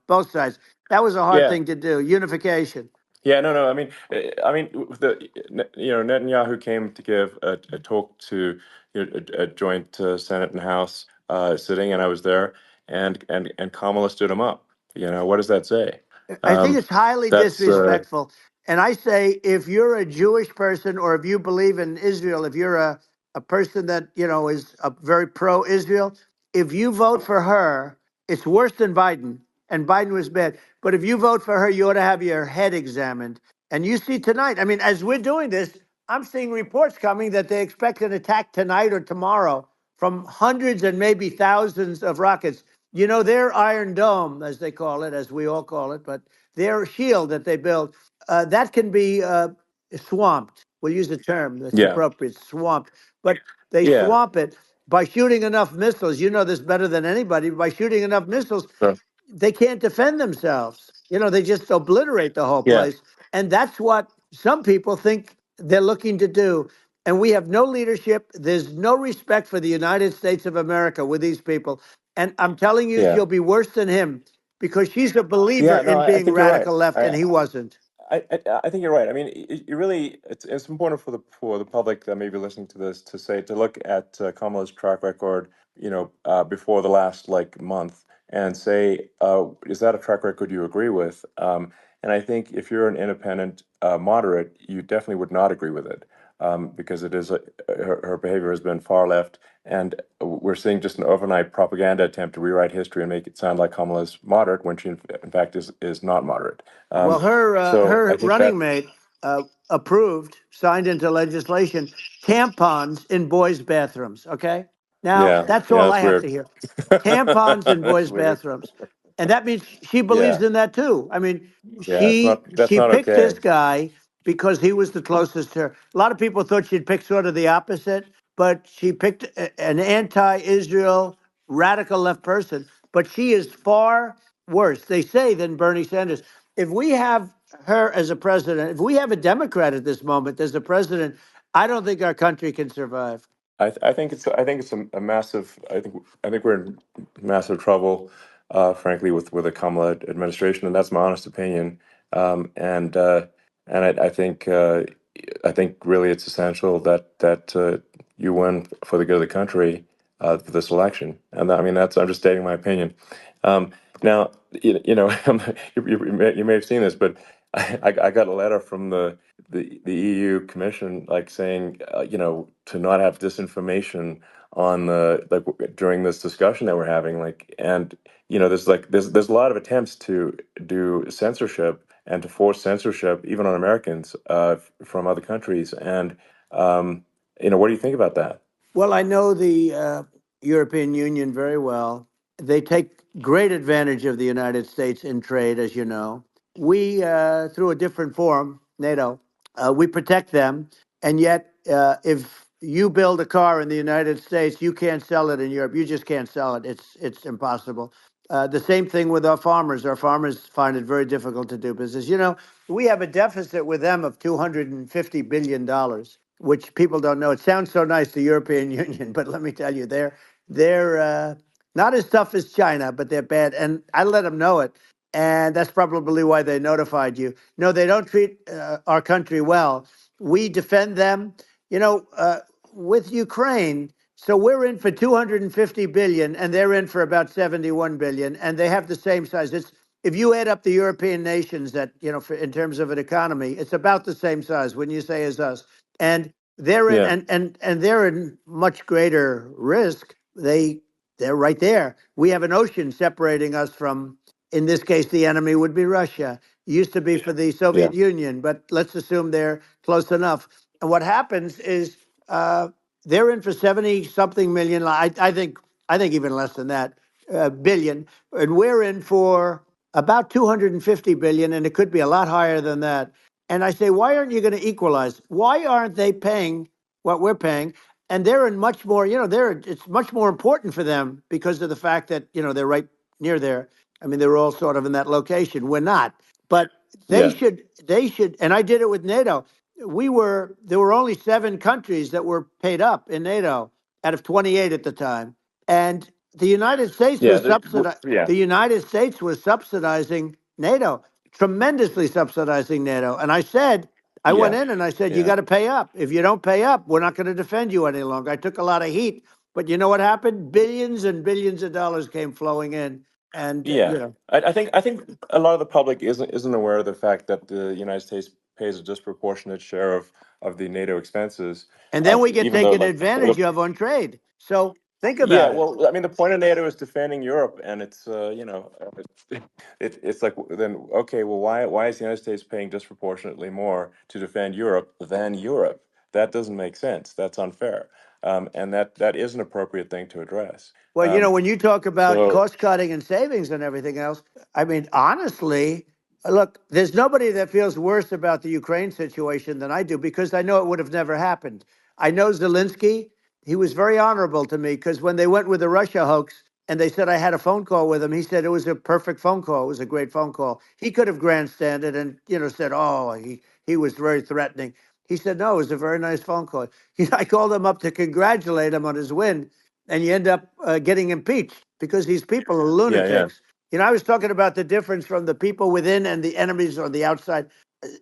Both sides. That was a hard Yeah. thing to do. Unification. Yeah, no. I mean, Netanyahu came to give a talk to a joint Senate and House sitting, and I was there, and Kamala stood him up. What does that say? I think Um, it's highly that's disrespectful. And I say, if you're a Jewish person or if you believe in Israel, if you're a person that, is a very pro Israel, if you vote for her, it's worse than Biden. And Biden was bad. But if you vote for her, you ought to have your head examined. And you see tonight, I mean, as we're doing this, I'm seeing reports coming that they expect an attack tonight or tomorrow from hundreds and maybe thousands of rockets. Their Iron Dome, as they call it, as we all call it, but their shield that they build, that can be swamped. We'll use the term that's yeah, appropriate, swamped. But they yeah. swamp it by shooting enough missiles. You know this better than anybody. By shooting enough missiles, Sure. they can't defend themselves. They just obliterate the whole Yeah. place. And that's what some people think they're looking to do. And we have no leadership. There's no respect for the United States of America with these people. And I'm telling you, Yeah. she'll be worse than him because she's a believer Yeah. No, in I being think you're right. radical left, and he wasn't. I think you're right. I mean, it really it's important for the public that may be listening to this to look at Kamala's track record, before the last like month, and say, is that a track record you agree with? And I think if you're an independent moderate, you definitely would not agree with it, because it is her behavior has been far left, and we're seeing just an overnight propaganda attempt to rewrite history and make it sound like Kamala's moderate when she in fact is not moderate. Well, So I her think running that, mate approved, signed into legislation, tampons in boys' bathrooms. Okay, now yeah, that's yeah, all that's I have weird. to hear. Tampons in That's boys' weird. bathrooms, and that means she believes Yeah, in that too. I mean, yeah, that's she not picked this okay. guy because he was the closest to her. A lot of people thought she'd pick sort of the opposite, but she picked an anti-Israel radical left person. But she is far worse, they say, than Bernie Sanders. If we have her as a president, if we have a Democrat at this moment as a president, I don't think our country can survive. I think it's a massive. I think we're in massive trouble, frankly, with the Kamala administration, and that's my honest opinion. And I think really it's essential that you win for the good of the country for this election. And I mean that's I'm just stating my opinion. Now you may have seen this, but I got a letter from the EU Commission, like saying, to not have disinformation on the like during this discussion that we're having, and there's a lot of attempts to do censorship and to force censorship even on Americans from other countries, and what do you think about that? Well, I know the European Union very well. They take great advantage of the United States in trade, as you know. We, through a different forum, NATO, we protect them. And yet, if you build a car in the United States, you can't sell it in Europe. You just can't sell it. It's impossible. The same thing with our farmers. Our farmers find it very difficult to do business. We have a deficit with them of $250 billion, which people don't know. It sounds so nice, the European Union, but let me tell you, they're not as tough as China, but they're bad. And I let them know it, and that's probably why they notified you. No, they don't treat our country well. We defend them. With Ukraine. So we're in for 250 billion, and they're in for about 71 billion, and they have the same size. It's if you add up the European nations that in terms of an economy, it's about the same size when you say as us, and they're in Yeah, and they're in much greater risk. They're right there. We have an ocean separating us from. In this case, the enemy would be Russia. Used to be for the yeah, Soviet Union, but let's assume they're close enough. And what happens is they're in for 70 something million. I think even less than that billion, and we're in for about 250 billion, and it could be a lot higher than that. And I say, why aren't you going to equalize? Why aren't they paying what we're paying? And they're in much more. It's much more important for them because of the fact that they're right near there. I mean, they're all sort of in that location. We're not, but they yeah, should. They should. And I did it with NATO. There were only 7 countries that were paid up in NATO out of 28 at the time, and the United States yeah, was subsidized. yeah, The United States was subsidizing NATO, tremendously subsidizing NATO. And I went yeah, in and I said, you yeah, got to pay up. If you don't pay up, we're not going to defend you any longer. I took a lot of heat, but you know what happened? Billions and billions of dollars came flowing in, and yeah. I think a lot of the public isn't aware of the fact that the United States pays a disproportionate share of the NATO expenses, and then we get even though taken like advantage of on trade. So think yeah, about it. well, I mean, the point of NATO is defending Europe, and it's it's like, then okay, well, why is the United States paying disproportionately more to defend Europe than Europe? That doesn't make sense. That's unfair, and that is an appropriate thing to address. Well, Um, when you talk about so cost cutting and savings and everything else, I mean, honestly, look, there's nobody that feels worse about the Ukraine situation than I do because I know it would have never happened. I know Zelensky. He was very honorable to me because when they went with the Russia hoax, and they said I had a phone call with him. He said it was a perfect phone call. It was a great phone call. He could have grandstanded and said, "Oh, he was very threatening." He said, "No, it was a very nice phone call." I called him up to congratulate him on his win, and you end up getting impeached because these people are Yeah, yeah, lunatics. I was talking about the difference from the people within and the enemies on the outside.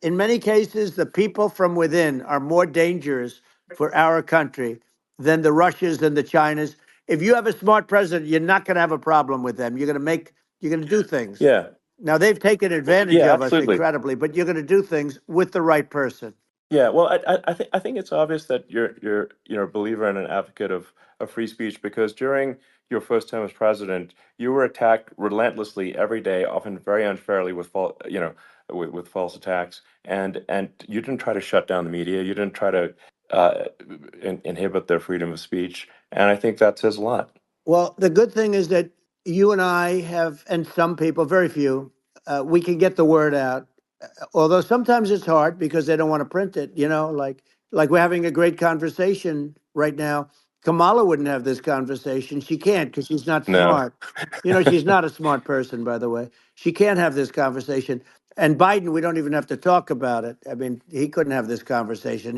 In many cases, the people from within are more dangerous for our country than the Russias and the Chinas. If you have a smart president, you're not going to have a problem with them. You're going to do things. yeah, Now they've taken advantage yeah. of us Absolutely. incredibly, but you're going to do things with the right person. Yeah, well, I think it's obvious that you're a believer and an advocate of free speech because during your first term as president, you were attacked relentlessly every day, often very unfairly with with false attacks, and you didn't try to shut down the media, you didn't try to inhibit their freedom of speech, and I think that says a lot. Well, the good thing is that you and I have, and some people, very few, we can get the word out. Although sometimes it's hard because they don't want to print it. Like we're having a great conversation right now. Kamala wouldn't have this conversation. She can't because she's not No. smart. She's not a smart person, by the way. She can't have this conversation. And Biden, we don't even have to talk about it. I mean, he couldn't have this conversation.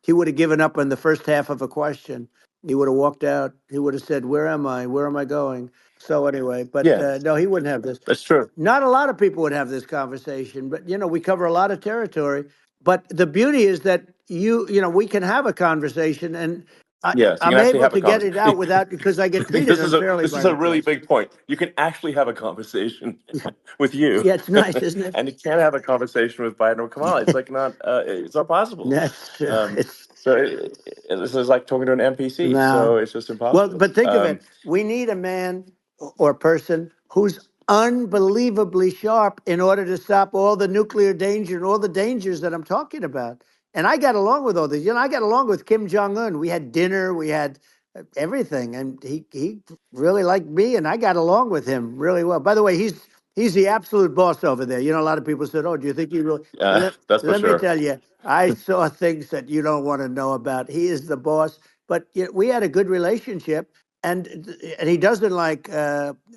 He would have given up on the first half of a question. He would have walked out. He would have said, "Where am I? Where am I going?" So anyway, but Yeah, no, he wouldn't have this. that's true. Not a lot of people would have this conversation, but we cover a lot of territory. But the beauty is that we can have a conversation, and Yes, you I'm can actually able have a to get it out conversation. without because I get treated This is a unfairly this by is the a really press. big point. You can actually have a conversation with you, Yeah, it's nice, isn't it? and you can't have a conversation with Biden or Kamala. It's like not it's not possible. That's true. Um, It's so this is like talking to an NPC. no. So it's just Well, impossible. but think of it. We need a man or person who's unbelievably sharp in order to stop all the nuclear danger and all the dangers that I'm talking about. And I got along with all these. I got along with Kim Jong Un. We had dinner. We had everything, and he really liked me, and I got along with him really well. By the way, he's the absolute boss over there. A lot of people said, "Oh, do you think he really?" That's for Let me sure. tell you, I saw things that you don't want to know about. He is the boss. But we had a good relationship, and he doesn't like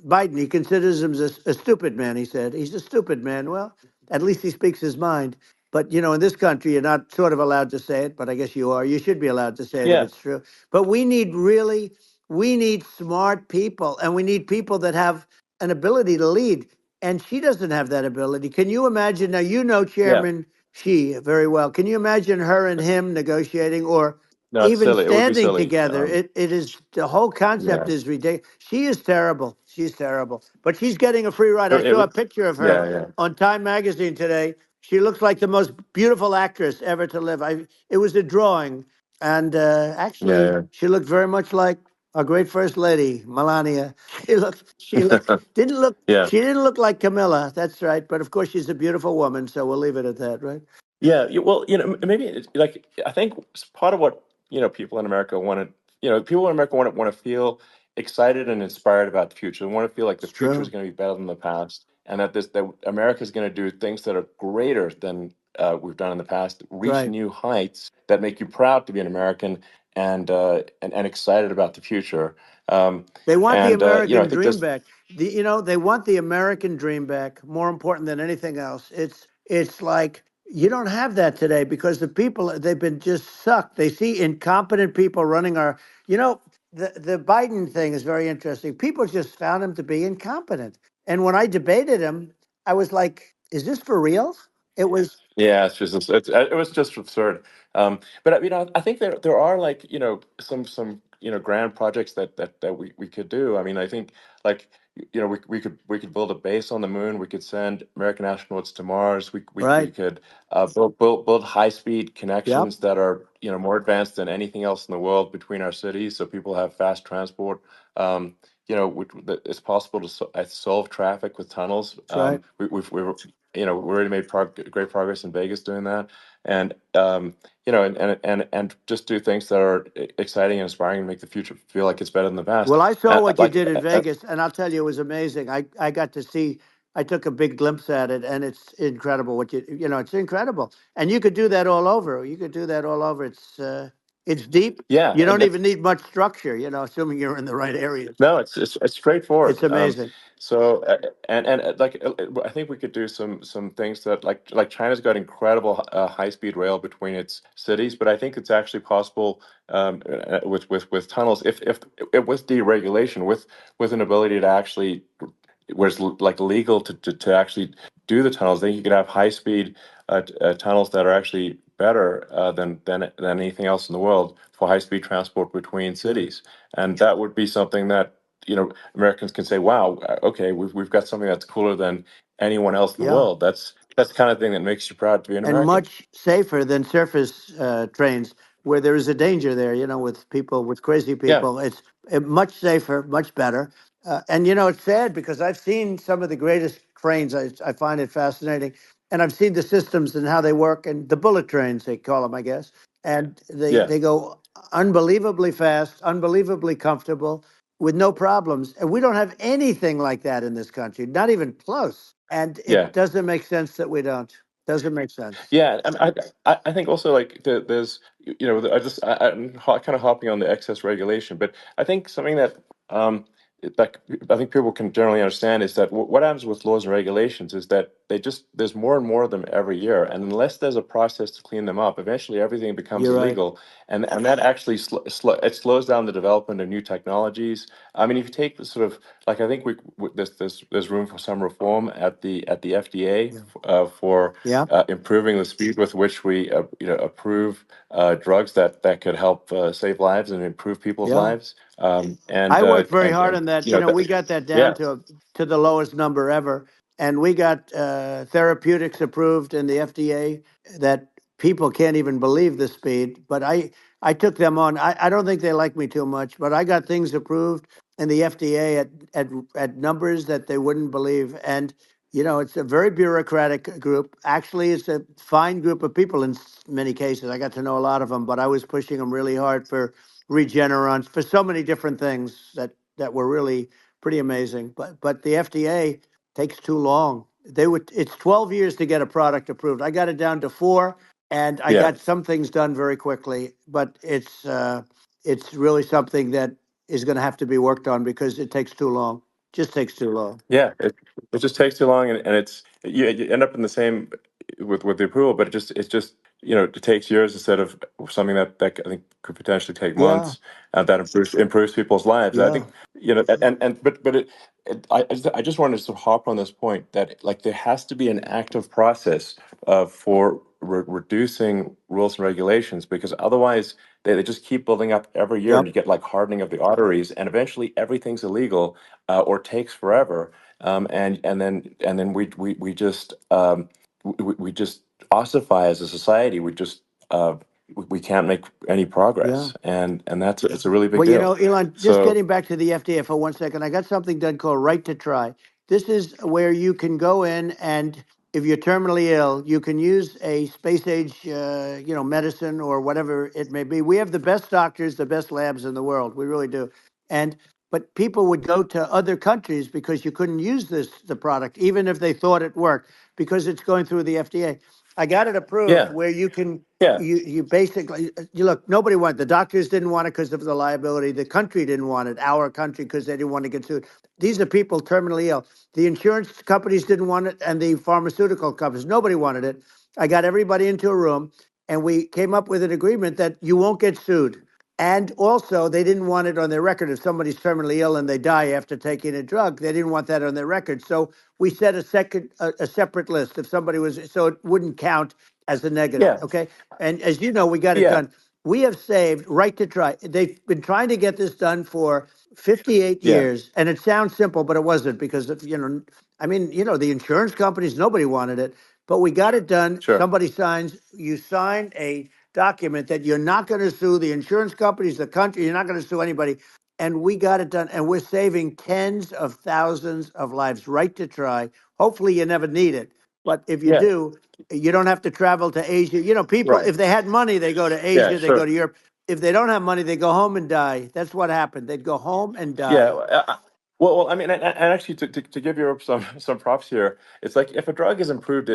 Biden. He considers him a stupid man. He said he's a stupid man. Well, at least he speaks his mind. But in this country, you're not sort of allowed to say it. But I guess you are. You should be allowed to say it if Yeah, it's true. But we need smart people, and we need people that have an ability to lead. And she doesn't have that ability. Can you imagine? Now yeah. Chairman Xi very well. Can you imagine her and him negotiating, or No, it's even silly. It would be standing silly. together? It is the whole concept Yeah, is ridiculous. She is terrible. She's terrible. But she's getting a free ride. I it saw a would. picture of her Yeah, yeah, on Time magazine today. She looks like the most beautiful actress ever to live. It was a drawing, and actually, yeah, she looked very much like our great first lady, Melania. She didn't look. yeah. She didn't look like Camilla. That's right. But of course, she's a beautiful woman. So we'll leave it at that, right? Yeah, well, maybe like I think part of what people in America want to, people in America want to feel excited and inspired about the future. They want to feel like the It's future is true. going to be better than the past, and that America is going to do things that are greater than we've done in the past, reach Right. new heights that make you proud to be an American and excited about the future. Um, They want the and I American think dream this, back. They want the American dream back. More important than anything else. It's like you don't have that today because the people they've been just sucked. They see incompetent people running our. You know, the Biden thing is very interesting. People just found him to be incompetent. And when I debated him, I was like, "Is this for real?" It was Yeah, it was just absurd. But I think there are like some grand projects that we could do. I mean, I think like we could build a base on the moon. We could send American astronauts to Mars. We right. could build high speed Yep. connections that are more advanced than anything else in the world between our cities, so people have fast transport. That it's possible to solve traffic with tunnels. That's right. We already made great progress in Vegas doing that, and and just do things that are exciting and inspiring and make the future feel like it's better than the past. Well, I saw what you Like, did in Vegas, and I'll tell you, it was amazing. I got to see. I took a big glimpse at it, and it's incredible. It's incredible, and you could do that all over. You could do that all over. It's It's deep. Yeah, You and don't that's even need much structure, assuming you're in the right areas. no, it's It's straightforward. amazing. So and like I think we could do some things that like China's got incredible high speed rail between its cities, but I think it's actually possible with tunnels if with deregulation with an ability to actually where it's like legal to actually do the tunnels, then you could have high speed tunnels that are actually better than anything else in the world for high speed transport between Yeah. cities, and that would be something that Americans can say, "Wow, okay, we've got something that's cooler than anyone else in the Yeah. world." That's the kind of thing that makes you proud to be an And American. much safer than surface trains where there is a danger there, with people, with crazy Yeah, people. It's much safer, much better. And it's sad because I've seen some of the greatest trains. I find it fascinating. And I've seen the systems and how they work, and the bullet trains, they call them, I guess. And they, yeah, they go unbelievably fast, unbelievably comfortable with no problems. And we don't have anything like that in this country, not even close. And yeah. it doesn't make sense that we don't. Doesn't make sense. Yeah, and I think also like there's I'm kind of hopping on the excess regulation, but I think something that like I think people can generally understand is that what happens with laws and regulations is that there's more and more of them every year, and unless there's a process to clean them up, eventually everything becomes You're right. illegal, and that actually it slows down the development of new technologies. I mean, if you take the sort of like I think there's room for some reform at the FDA Yeah. for Yeah. improving the speed with which we approve drugs that could help save lives and improve people's Yeah. lives. I worked very hard on that. We That, got that down yeah, to the lowest number ever, and we got therapeutics approved in the FDA that people can't even believe the speed. But I took them on. I don't think they like me too much, but I got things approved in the FDA at numbers that they wouldn't believe. And it's a very bureaucratic group. Actually, it's a fine group of people in many cases. I got to know a lot of them, but I was pushing them really hard for Regeneron, for so many different things that were really pretty amazing. But the FDA takes too long. It's 12 years to get a product approved. I got it down to 4, and I yeah. got some things done very quickly. But it's really something that is going to have to be worked on because it takes too long. Just takes too long. Yeah, it just takes too long, and it's you end up in the same with the approval, but it's just it takes years instead of something that I think could potentially take Yeah, months, that improves people's lives. I yeah, think but I just wanted to sort of hop on this point that like there has to be an active process for reducing rules and regulations because otherwise they just keep building up every year and yep, you get like hardening of the arteries and eventually everything's illegal or takes forever and then we just ossify as a society. We can't make any yeah. progress, and that's it's a really big Well, deal. Elon, just So getting back to the FDA for 1 second, I got something done called Right to Try. This is where you can go in and if you're terminally ill, you can use a space age, medicine or whatever it may be. We have the best doctors, the best labs in the world. We really do. And but people would go to other countries because you couldn't use the product, even if they thought it worked, because it's going through the FDA. I got it approved yeah, where you can yeah, you basically you look, nobody wanted, the doctors didn't want it because of the liability, the country didn't want it, our country, because they didn't want to get sued. These are people terminally ill. The insurance companies didn't want it, and the pharmaceutical companies, nobody wanted it. I got everybody into a room, and we came up with an agreement that you won't get sued. And also, they didn't want it on their record. If somebody's terminally ill and they die after taking a drug, they didn't want that on their record. So we set a separate list. If somebody was, so it wouldn't count as a negative. yeah, Okay. And as you know, we got it yeah, done. We have saved Right to Try. They've been trying to get this done for 58 yeah. years. And it sounds simple, but it wasn't because, the insurance companies, nobody wanted it, but we got it done. Sure. You sign a document that you're not going to sue the insurance companies, the country, you're not going to sue anybody. And we got it done. And we're saving tens of thousands of lives. Right to Try. Hopefully, you never need it. But if you Yeah. do, you don't have to travel to Asia. People, Right. if they had money, they go to Yeah. Asia, they go Sure. to Europe. If they don't have money, they go home and die. That's what happened. They'd go home and Yeah. die. Well, I mean, and actually, to give Europe some props here, it's like if a drug is approved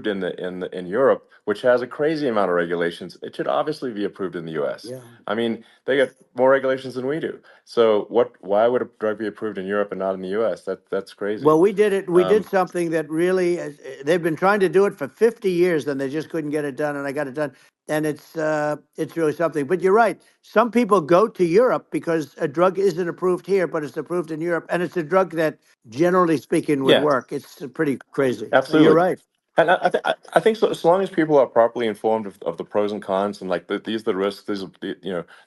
in Europe, which has a crazy amount of regulations, it should obviously be approved in the U.S. Yeah. I mean, they get more regulations than we do. So why would a drug be approved in Europe and not in the U.S.? That's crazy. Well, we did it. We did Um, something that really, they've been trying to do it for 50 years and they just couldn't get it done. And I got it done. And it's really something. But you're right. Some people go to Europe because a drug isn't approved here, but it's approved in Europe. And it's a drug that, generally speaking, would yeah, work. It's pretty crazy. You're absolutely. right. And I think so, as long as people are properly informed of the pros and cons and like these are the risks, these are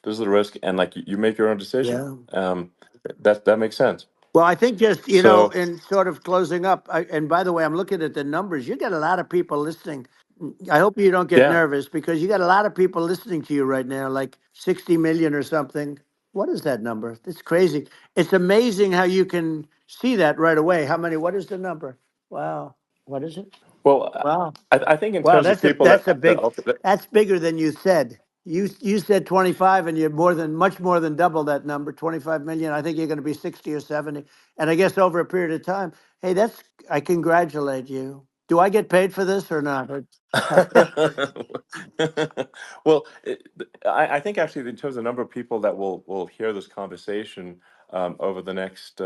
this is the risk, and like you make your own decision. Yeah. That makes sense. Well, I think just, So in sort of closing up, and by the way, I'm looking at the numbers. You got a lot of people listening. I hope you don't get yeah, nervous because you got a lot of people listening to you right now, like 60 million or something. What is that number? It's crazy. It's amazing how you can see that right away. How many? What is the number? Wow. What is it? well, Wow. I think in Wow, terms of that's a people that's a that big that's bigger than you said. You said 25 and you're much more than double that number, 25 million. I think you're going to be 60 or 70. And I guess over a period of time. Hey, I congratulate you. Do I get paid for this or not? well, I think actually in terms of the number of people that will hear this conversation over the next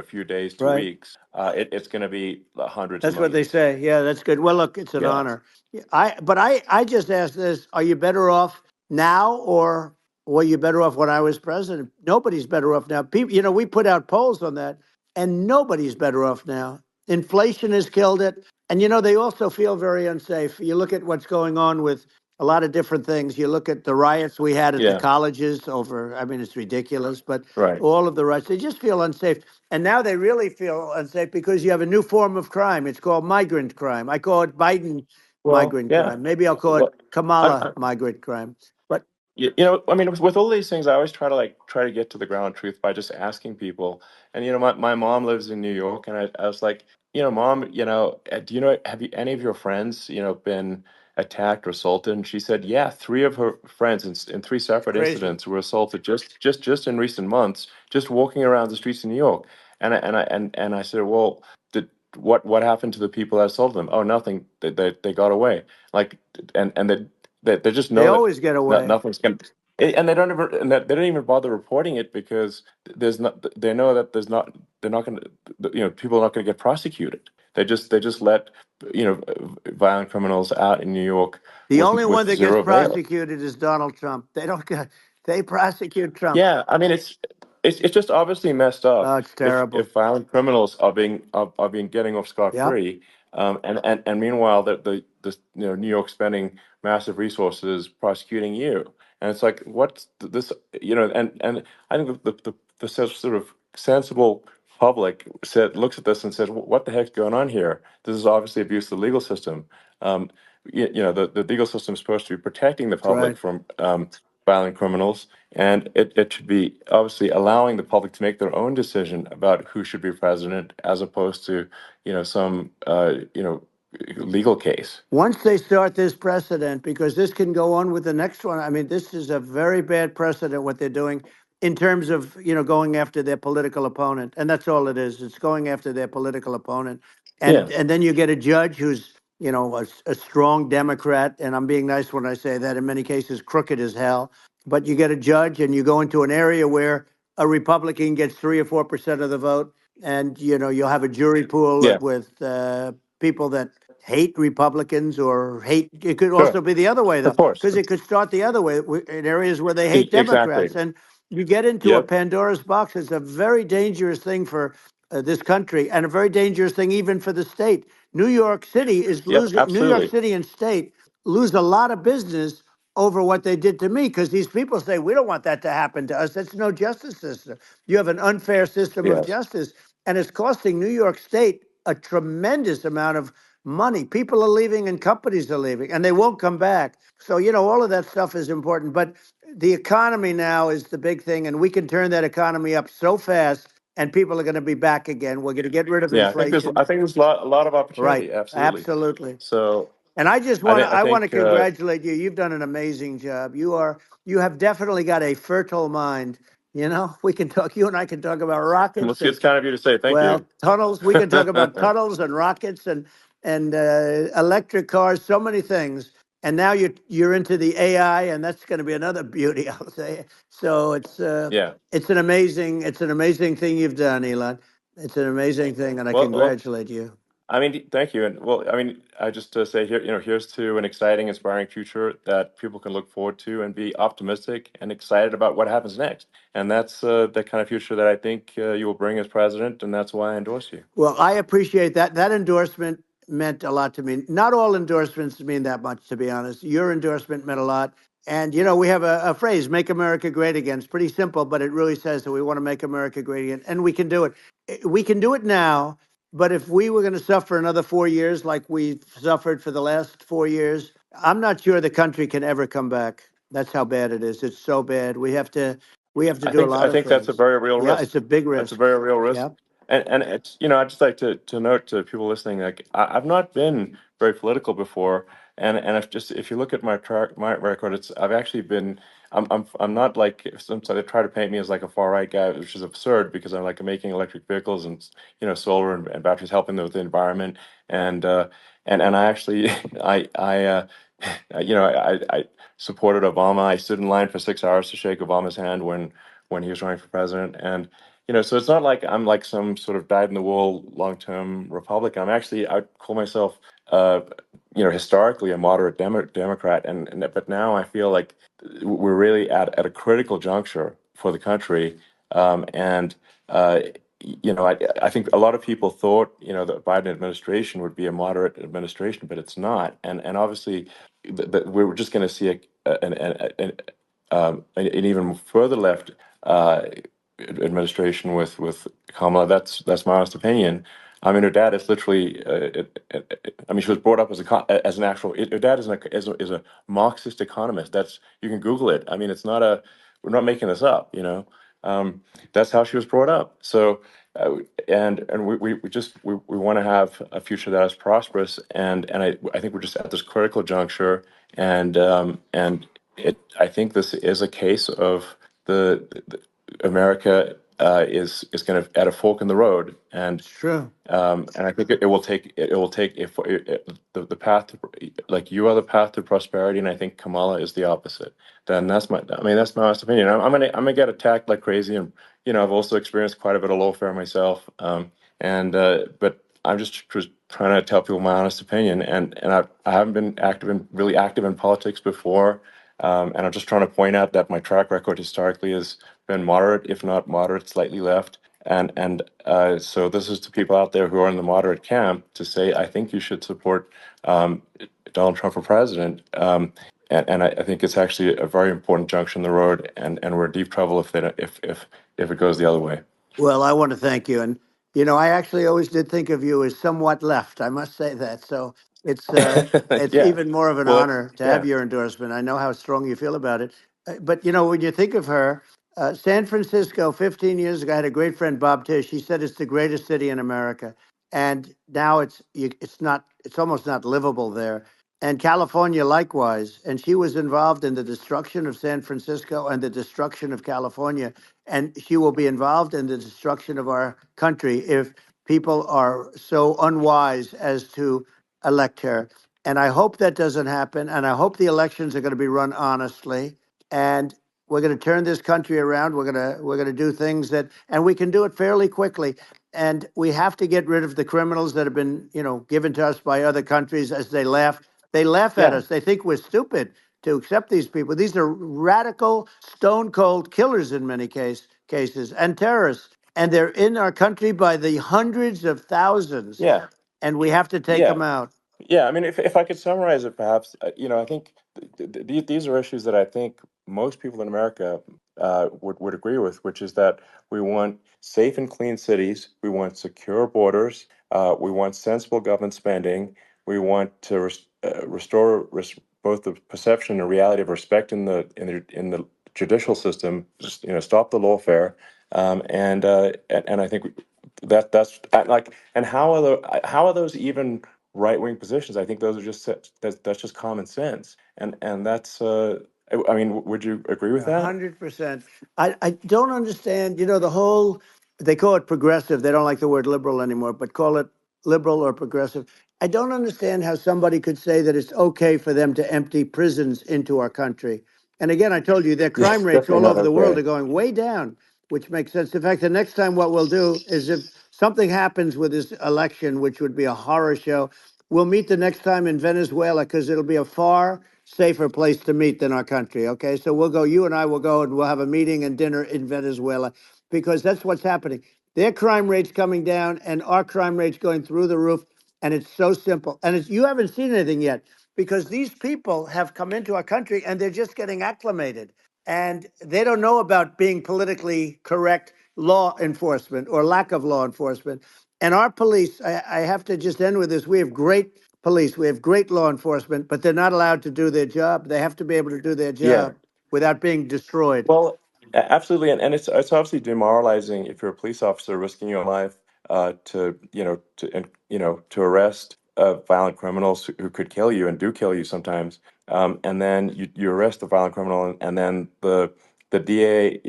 few days to Right. weeks, it's going to be hundreds of That's what they millions. say. Yeah, that's good. Well, look, it's an Yeah. honor. Yeah, I just asked this: are you better off now, or were you better off when I was president? Nobody's better off now. People, we put out polls on that, and nobody's better off now. Inflation has killed it, and they also feel very unsafe. You look at what's going on with a lot of different things. You look at the riots we had at the Yeah. colleges over. I mean, it's ridiculous, but Right. all of the riots, they just feel unsafe. And now they really feel unsafe because you have a new form of crime. It's called migrant crime. I call it Biden Well, migrant yeah. crime. Maybe I'll call it Well, Kamala migrant crime. But I mean, with all these things, I always try to get to the ground truth by just asking people. And my mom lives in New York, and I was like, Mom, do you know have you any of your friends been attacked or assaulted? And she said, yeah, three of her friends in three it's separate crazy. incidents were assaulted just in recent months, just walking around the streets of New York. And I said, well, did what happened to the people that assaulted them? Oh, nothing. They got away. Like, and they just They know that always get away. nothing's going to, and they don't even, and they don't even bother reporting it because there's not, they know that they're not going to, people are not going to get prosecuted. They just let, violent criminals out in New York The only one with that gets zero bail. prosecuted is Donald Trump. They don't get, they prosecute Trump. Yeah, I mean it's just obviously messed up Oh, it's if terrible. violent criminals are being getting off scot Yep. free, and meanwhile the New York spending massive resources prosecuting you, and it's like what's this and I think the sort of sensible public looks at this and says, what the heck's going on here? This is obviously abuse of the legal system. Um, the legal system is supposed to be protecting the That's right. public from violent criminals, and it should be obviously allowing the public to make their own decision about who should be president, as opposed to some legal case. Once they start this precedent, because this can go on with the next one. I mean, this is a very bad precedent what they're doing in terms of going after their political opponent, and that's all it is. It's going after their political opponent, Yeah, and then you get a judge who's a strong Democrat, and I'm being nice when I say that. In many cases, crooked as hell. But you get a judge, and you go into an area where a Republican gets 3 or 4% of the vote, and you'll have a jury pool yeah, with people that hate Republicans or hate. It could sure, also be the other way though, of course. because it could start the other way in areas where they hate Exactly. Democrats, and you get into a Yep. Pandora's box. It's a very dangerous thing for this country, and a very dangerous thing even for the state. New York City is Yep. losing. New York Absolutely. City and state lose a lot of business over what they did to me because these people say we don't want that to happen to us. That's no justice system. You have an unfair system of Yes. justice, and it's costing New York State a tremendous amount of money. People are leaving and companies are leaving and they won't come back. So, all of that stuff is important. But the economy now is the big thing. And we can turn that economy up so fast and people are going to be back again. We're going to get rid of Yeah, I think there's inflation. I think there's a lot of Right. opportunity. Absolutely. Absolutely. So And I just I want to think I I want to think congratulate you. You've done an amazing job. You have definitely got a fertile mind You know, we can talk. You and I can talk about Well, rockets it's and, kind of you to say. Thank well, you. tunnels. We can talk about tunnels and rockets and electric cars. So many things. And now you're into the AI, and that's going to be another beauty, I'll say. So Yeah. it's an amazing thing you've done, Elon. It's an amazing thing, and I Well, congratulate you. I mean, thank you. And well, I mean, I just say here, here's to an exciting, inspiring future that people can look forward to and be optimistic and excited about what happens next. And that's the kind of future that I think you will bring as president, and that's why I endorse you. Well, I appreciate that. That endorsement meant a lot to me. Not all endorsements mean that much, to be honest. Your endorsement meant a lot. And, you know, we have a phrase, make America great again. It's pretty simple, but it really says that we want to make America great again. And we can do it. We can do it now. But if we were going to suffer another 4 years like we've suffered for the last 4 years, I'm not sure the country can ever come back. That's how bad it is. It's so bad. We have to do a I lot of think that's a things. very real Yeah, risk. it's a big That's a risk. very real risk. Yeah, And it's, I'd just like to note to people listening, like I've not been very political before, and if you look at my record, I've actually been. I'm not like some, so they try to paint me as like a far right guy, which is absurd because I'm like making electric vehicles and solar and batteries, helping with the environment, and and I actually I supported Obama. I stood in line for 6 hours to shake Obama's hand when he was running for president, and so it's not like I'm like some sort of dyed in the wool long term Republican. I call myself historically a moderate Democrat, and but now I feel like we're really at a critical juncture for the country, and I think a lot of people thought the Biden administration would be a moderate administration, but it's not, and obviously we're just going to see an even further left administration with Kamala. That's my honest opinion. I mean, her dad is literally. I mean, she was brought up as an actual. Her dad is a Marxist economist. That's you can Google it. I mean, it's not a. We're not making this up. That's how she was brought up. So, and we want to have a future that is prosperous. And I think we're just at this critical juncture. And I think this is a case of the America is kind of at a fork in the road, it's true. and I think it will take if the path to, like you are the path to prosperity, and I think Kamala is the opposite. Then that's my honest opinion. I'm gonna get attacked like crazy, and I've also experienced quite a bit of lawfare myself, and but I'm just trying to tell people my honest opinion, and I haven't been really active in politics before, and I'm just trying to point out that my track record historically has been moderate, if not moderate, slightly left. So this is to people out there who are in the moderate camp to say, I think you should support um, Donald Trump for president. And I think it's actually a very important junction in the road, and we're in deep trouble if they don't, if it goes the other way. Well, I want to thank you. And, you know, I actually always did think of you as somewhat left. I must say that. So it's Yeah. even more of an Well, honor to have yeah. your endorsement. I know how strong you feel about it. But, you know, when you think of her, San Francisco, 15 years ago, I had a great friend, Bob Tish. He said it's the greatest city in America. And now it's almost not livable there. And California likewise. And she was involved in the destruction of San Francisco and the destruction of California, and she will be involved in the destruction of our country if people are so unwise as to elect her. And I hope that doesn't happen. And I hope the elections are going to be run honestly. And we're going to turn this country around. We're going to do things and we can do it fairly quickly. And we have to get rid of the criminals that have been, given to us by other countries as they laugh. They laugh at Yeah. us. They think we're stupid to accept these people. These are radical, stone cold killers in many cases and terrorists. And they're in our country by the hundreds of thousands. Yeah. And we have to take Yeah. them out. Yeah, I mean, if I could summarize it, perhaps, I think these are issues that I think most people in America would agree with, which is that we want safe and clean cities, we want secure borders, we want sensible government spending, we want to restore both the perception and reality of respect in the judicial system, just stop the lawfare, and I think that's like, and how are those even right wing positions? I think those are that's just common sense, and that's I mean, would you agree with that? 100%. I don't understand, the whole, they call it progressive. They don't like the word liberal anymore, but call it liberal or progressive. I don't understand how somebody could say that it's okay for them to empty prisons into our country. And again, I told you their Yeah, crime rates definitely all not over the world okay. are going way down, which makes sense. In fact, the next time what we'll do is if something happens with this election, which would be a horror show, we'll meet the next time in Venezuela because it'll be a far safer place to meet than our country. Okay, so we'll go. You and I will go, and we'll have a meeting and dinner in Venezuela because that's what's happening. Their crime rates coming down, and our crime rates going through the roof. And it's so simple. And it's, you haven't seen anything yet because these people have come into our country and they're just getting acclimated, and they don't know about being politically correct law enforcement or lack of law enforcement. And our police, I have to just end with this. We have great police, we have great law enforcement, but they're not allowed to do their job. They have to be able to do their Yeah. job without being destroyed. Well, absolutely, and it's obviously demoralizing if you're a police officer risking your life to to arrest violent criminals who could kill you and do kill you sometimes, and then you arrest the violent criminal, and then the DA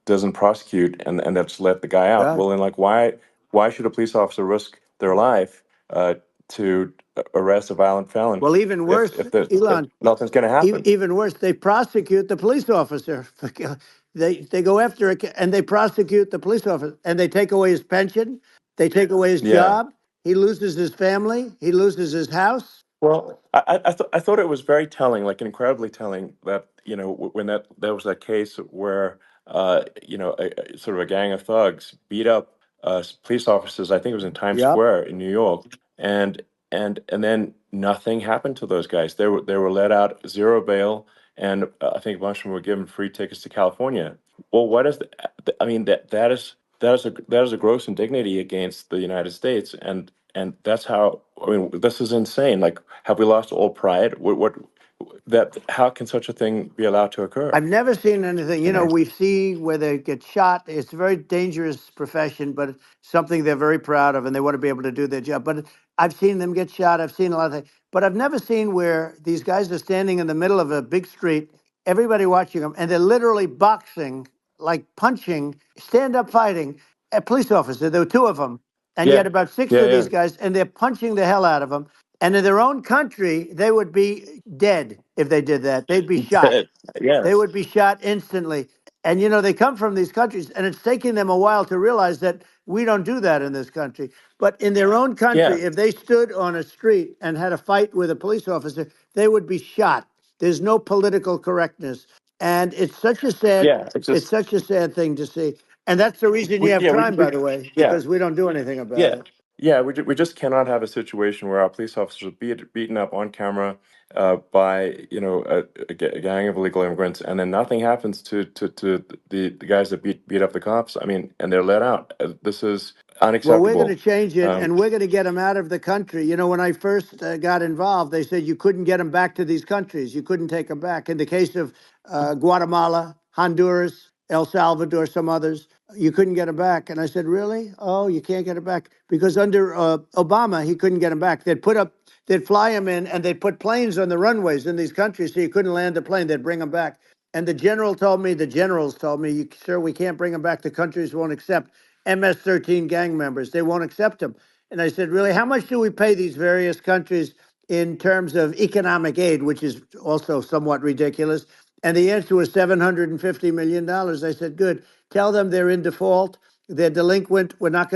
doesn't prosecute and that's let the guy out. Yeah. Well, then like why should a police officer risk their life to arrest a violent felon Well, even worse, if Elon, nothing's going to happen? even worse, they prosecute the police officer. They go after it and they prosecute the police officer and they take away his pension. They take away his Yeah. job. He loses his family. He loses his house. Well, I thought it was very telling, like incredibly telling, that when there was that case where sort of a gang of thugs beat up police officers. I think it was in Times Yep. Square in New York, and and then nothing happened to those guys. They were let out, zero bail, and I think a bunch of them were given free tickets to California. Well, what is I mean, that is a gross indignity against the United States, and that's how, I mean, this is insane. Like, have we lost all pride? What that how can such a thing be allowed to occur? I've never seen anything. You know? We see where they get shot. It's a very dangerous profession, but it's something they're very proud of, and they want to be able to do their job. But I've seen them get shot. I've seen a lot of things, but I've never seen where these guys are standing in the middle of a big street, everybody watching them, and they're literally boxing, like punching, stand up fighting a police officer. There were two of them, and you Yeah, had about six yeah, of these yeah. guys, and they're punching the hell out of them. And in their own country, they would be dead if they did that. They'd be shot. They Yes. would be shot instantly. And they come from these countries, and it's taking them a while to realize that we don't do that in this country. But in their own Yeah, country, if they stood on a street and had a fight with a police officer, they would be shot. There's no political correctness. And yeah. It's it's just such a sad thing to see. And that's the reason you we have yeah crime, by the way, yeah. because we don't do anything about Yeah, it. yeah, we just cannot have a situation where our police officers are beaten up on camera by a gang of illegal immigrants, and then nothing happens to the guys that beat up the cops. I mean, and they're let out. This is Well, we're going to unacceptable. change it, Um, and we're going to get them out of the country. When I first got involved, they said you couldn't get them back to these countries. You couldn't take them back. In the case of Guatemala, Honduras, El Salvador, some others, you couldn't get them back. And I said, really? Oh, you can't get them back because under Obama, he couldn't get them back. They'd fly them in, and they'd put planes on the runways in these countries, so you couldn't land the plane. They'd bring them back. And the generals told me, sir, we can't bring them back. The countries won't accept MS-13 gang members. They won't accept them. And I said, really, how much do we pay these various countries in terms of economic aid, which is also somewhat ridiculous? And the answer was $750 million. I said, good. Tell them they're in default. They're delinquent. We're not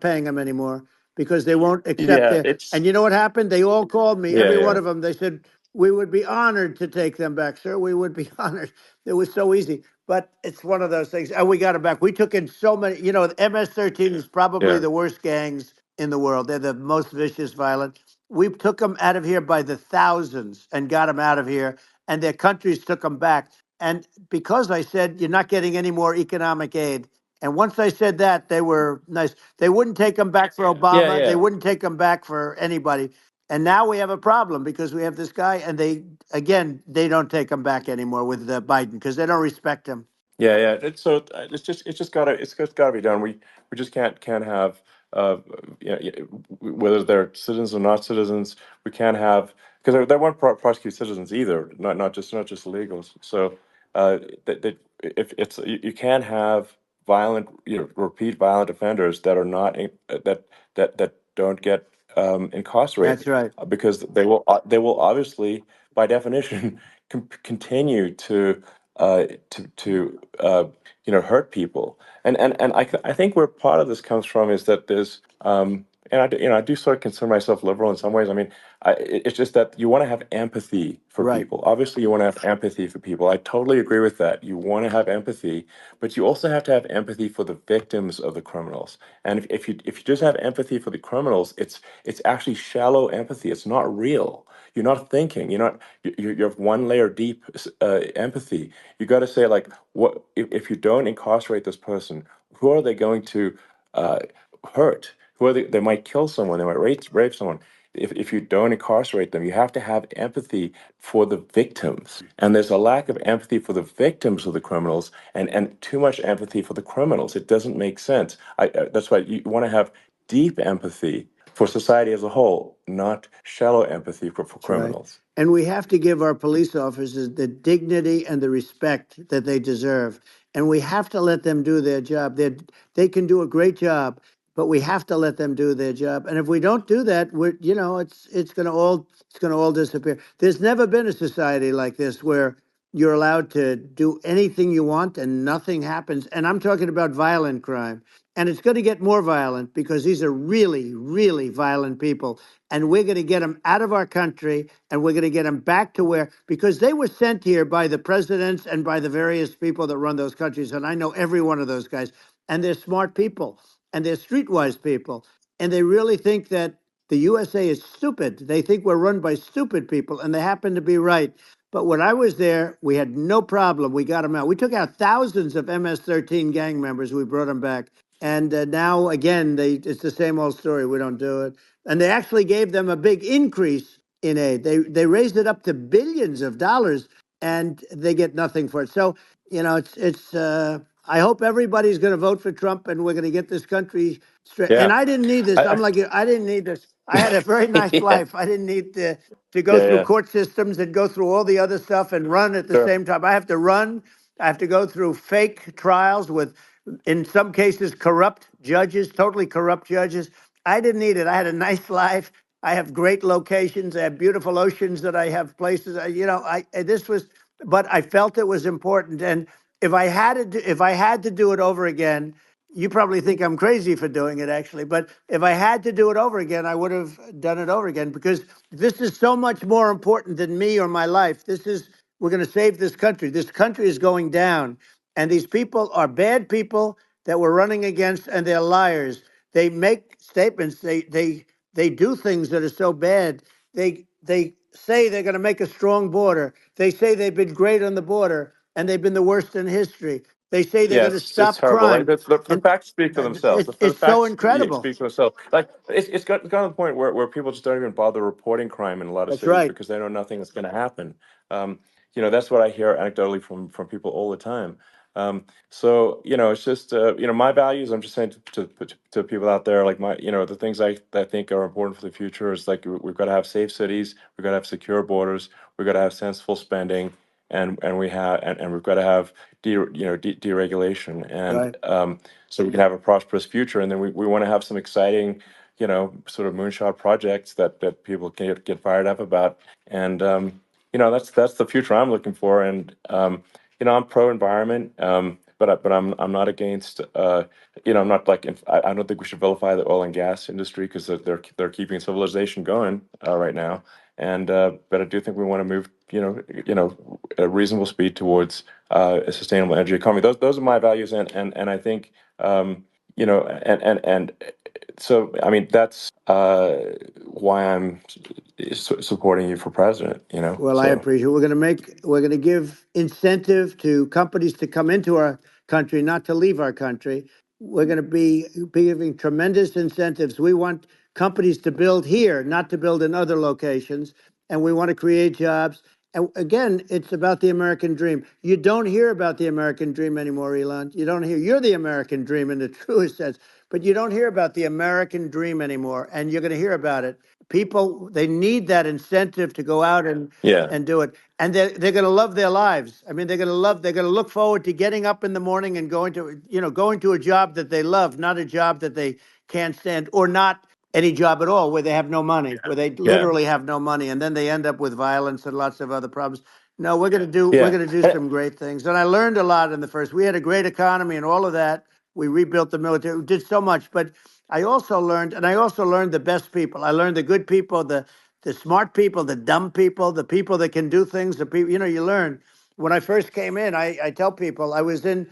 paying them anymore because they won't accept yeah, their. it's And you know what happened? They all called me, yeah, every one yeah, of them. They said, we would be honored to take them back, sir. We would be honored. It was so easy. But it's one of those things. And we got it back. We took in so many, the MS-13 is probably yeah, the worst gangs in the world. They're the most vicious, violent. We took them out of here by the thousands and got them out of here. And their countries took them back. And because I said, you're not getting any more economic aid. And once I said that, they were nice. They wouldn't take them back for yeah, Obama. They yeah. wouldn't take them back for anybody. And now we have a problem because we have this guy, and they don't take him back anymore with Biden because they don't respect him. Yeah, yeah. It's just gotta be done. We just can't have uh, you know, whether they're citizens or not citizens. We can't have, because they won't prosecute citizens either, not just illegals. So that if it's you can't have violent, repeat violent offenders that are not that don't get That's incarcerated, right. because they will obviously, by definition, continue to hurt people. And I think where part of this comes from is that there's and I do sort of consider myself liberal in some ways. I mean, it's just that you want to have empathy for Right. people. Obviously, you want to have empathy for people. I totally agree with that. You want to have empathy, but you also have to have empathy for the victims of the criminals. And if you just have empathy for the criminals, it's actually shallow empathy. It's not real. You're not thinking. You're one layer deep empathy. You got to say, like, what if you don't incarcerate this person? Who are they going to uh, hurt? Who are they might kill someone. They might rape someone. If you don't incarcerate them, you have to have empathy for the victims. And there's a lack of empathy for the victims of the criminals, and too much empathy for the criminals. It doesn't make sense. That's why you want to have deep empathy for society as a whole, not shallow empathy for That's right. criminals. And we have to give our police officers the dignity and the respect that they deserve. And we have to let them do their job. They can do a great job, but we have to let them do their job. And if we don't do that, it's going to all disappear. There's never been a society like this where you're allowed to do anything you want and nothing happens. And I'm talking about violent crime. And it's going to get more violent because these are really, really violent people, and we're going to get them out of our country, and we're going to get them back to where, because they were sent here by the presidents and by the various people that run those countries, and I know every one of those guys, and they're smart people, and they're streetwise people, and they really think that the USA is stupid. They think we're run by stupid people, and they happen to be right. But when I was there, we had no problem. We got them out. We took out thousands of MS-13 gang members. We brought them back. And now, again, it's the same old story. We don't do it. And they actually gave them a big increase in aid. They raised it up to billions of dollars, and they get nothing for it. So it's. I hope everybody's going to vote for Trump, and we're going to get this country straight. And Yeah. I didn't need this. I, I'm I, like you. I didn't need this. I had a very nice yeah. life. I didn't need to go Yeah. through Yeah. court systems and go through all the other stuff and run at the Sure. same time. I have to run. I have to go through fake trials with, in some cases, corrupt judges, totally corrupt judges. I didn't need it. I had a nice life. I have great locations. I have beautiful oceans that I have places. This was, but I felt it was important. And if I had to do it over again, you probably think I'm crazy for doing it, actually. But if I had to do it over again, I would have done it over again, because this is so much more important than me or my life. We're going to save this country. This country is going down. And these people are bad people that we're running against, and they're liars. They make statements. They do things that are so bad. They say they're going to make a strong border. They say they've been great on the border, and they've been the worst in history. They say they're Yeah, going to it's stop horrible. Like crime, the and facts speak for themselves. The it's so facts incredible. speak for themselves. Like it's gotten to the point where people just don't even bother reporting crime in a lot of That's cities right. because they know nothing is going to happen. Um, that's what I hear anecdotally from people all the time. So it's just my values. I'm just saying to people out there, like the things I think are important for the future is, like, we've got to have safe cities, we've got to have secure borders, we've got to have sensible spending, and we've got to have deregulation, and Right. so we can have a prosperous future. And then we want to have some exciting, sort of moonshot projects that people can get fired up about. And that's the future I'm looking for. And I'm pro environment, but I'm not against. I'm not like I don't think we should vilify the oil and gas industry, because they're keeping civilization going right now. And but I do think we want to move, at a reasonable speed towards a sustainable energy economy. Those are my values, and I think, and so, I mean, that's why I'm supporting you for president. Well, I So appreciate it. We're going to give incentive to companies to come into our country, not to leave our country. We're going to be giving tremendous incentives. We want companies to build here, not to build in other locations. And we want to create jobs. And again, it's about the American dream. You don't hear about the American dream anymore, Elon. You don't hear. You're the American dream in the truest sense. but you don't hear about the American dream anymore, and you're going to hear about it. People, they need that incentive to go out Yeah. and do it, and they're going to love their lives. I mean, they're going to look forward to getting up in the morning and going to a job that they love, not a job that they can't stand, or not any job at all where they have no money, where they Yeah. literally have no money, and then they end up with violence and lots of other problems. No, we're Yeah. going to do some great things, and I learned a lot in the first. We had a great economy and all of that. We rebuilt the military. We did so much, but I also learned, and I also learned the best people. I learned the good people, the smart people, the dumb people, the people that can do things. The people, you learn. When I first came in, I tell people I was in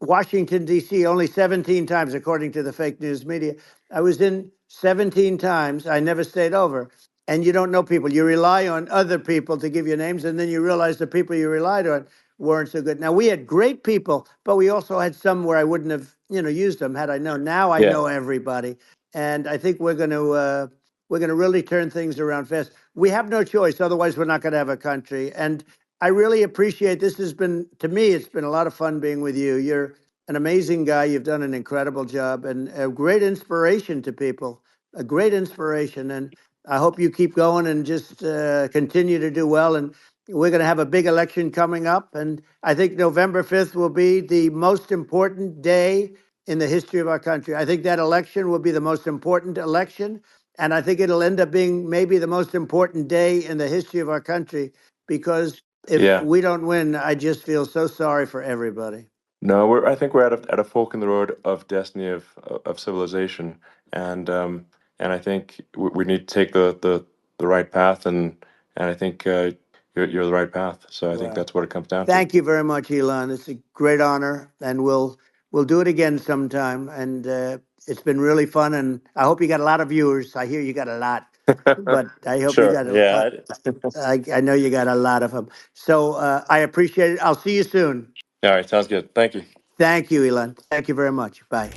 Washington D.C. only 17 times, according to the fake news media. I was in 17 times. I never stayed over. And you don't know people. You rely on other people to give you names, and then you realize the people you relied on weren't so good. Now we had great people, but we also had some where I wouldn't have, used them had I known. Now I Yeah. know everybody, and I think we're going to really turn things around fast. We have no choice, otherwise we're not going to have a country. And I really appreciate this. Has been, to me, it's been a lot of fun being with you. You're an amazing guy. You've done an incredible job and a great inspiration to people. A great inspiration, and I hope you keep going and just continue to do well. And we're going to have a big election coming up, and I think November 5th will be the most important day in the history of our country. I think that election will be the most important election, and I think it'll end up being maybe the most important day in the history of our country, because if Yeah. we don't win, I just feel so sorry for everybody. No, I think we're at a fork in the road of destiny of civilization, and I think we need to take the right path, and I think you're the right path. So I think Well, that's what it comes down to. thank you very much, Elon. It's a great honor, and we'll do it again sometime. And it's been really fun, and I hope you got a lot of viewers. I hear you got a lot, but I hope you Sure. got Yeah. I know you got a lot of them. So I appreciate it. I'll see you soon. All right. Sounds good. Thank you. Thank you, Elon. Thank you very much. Bye.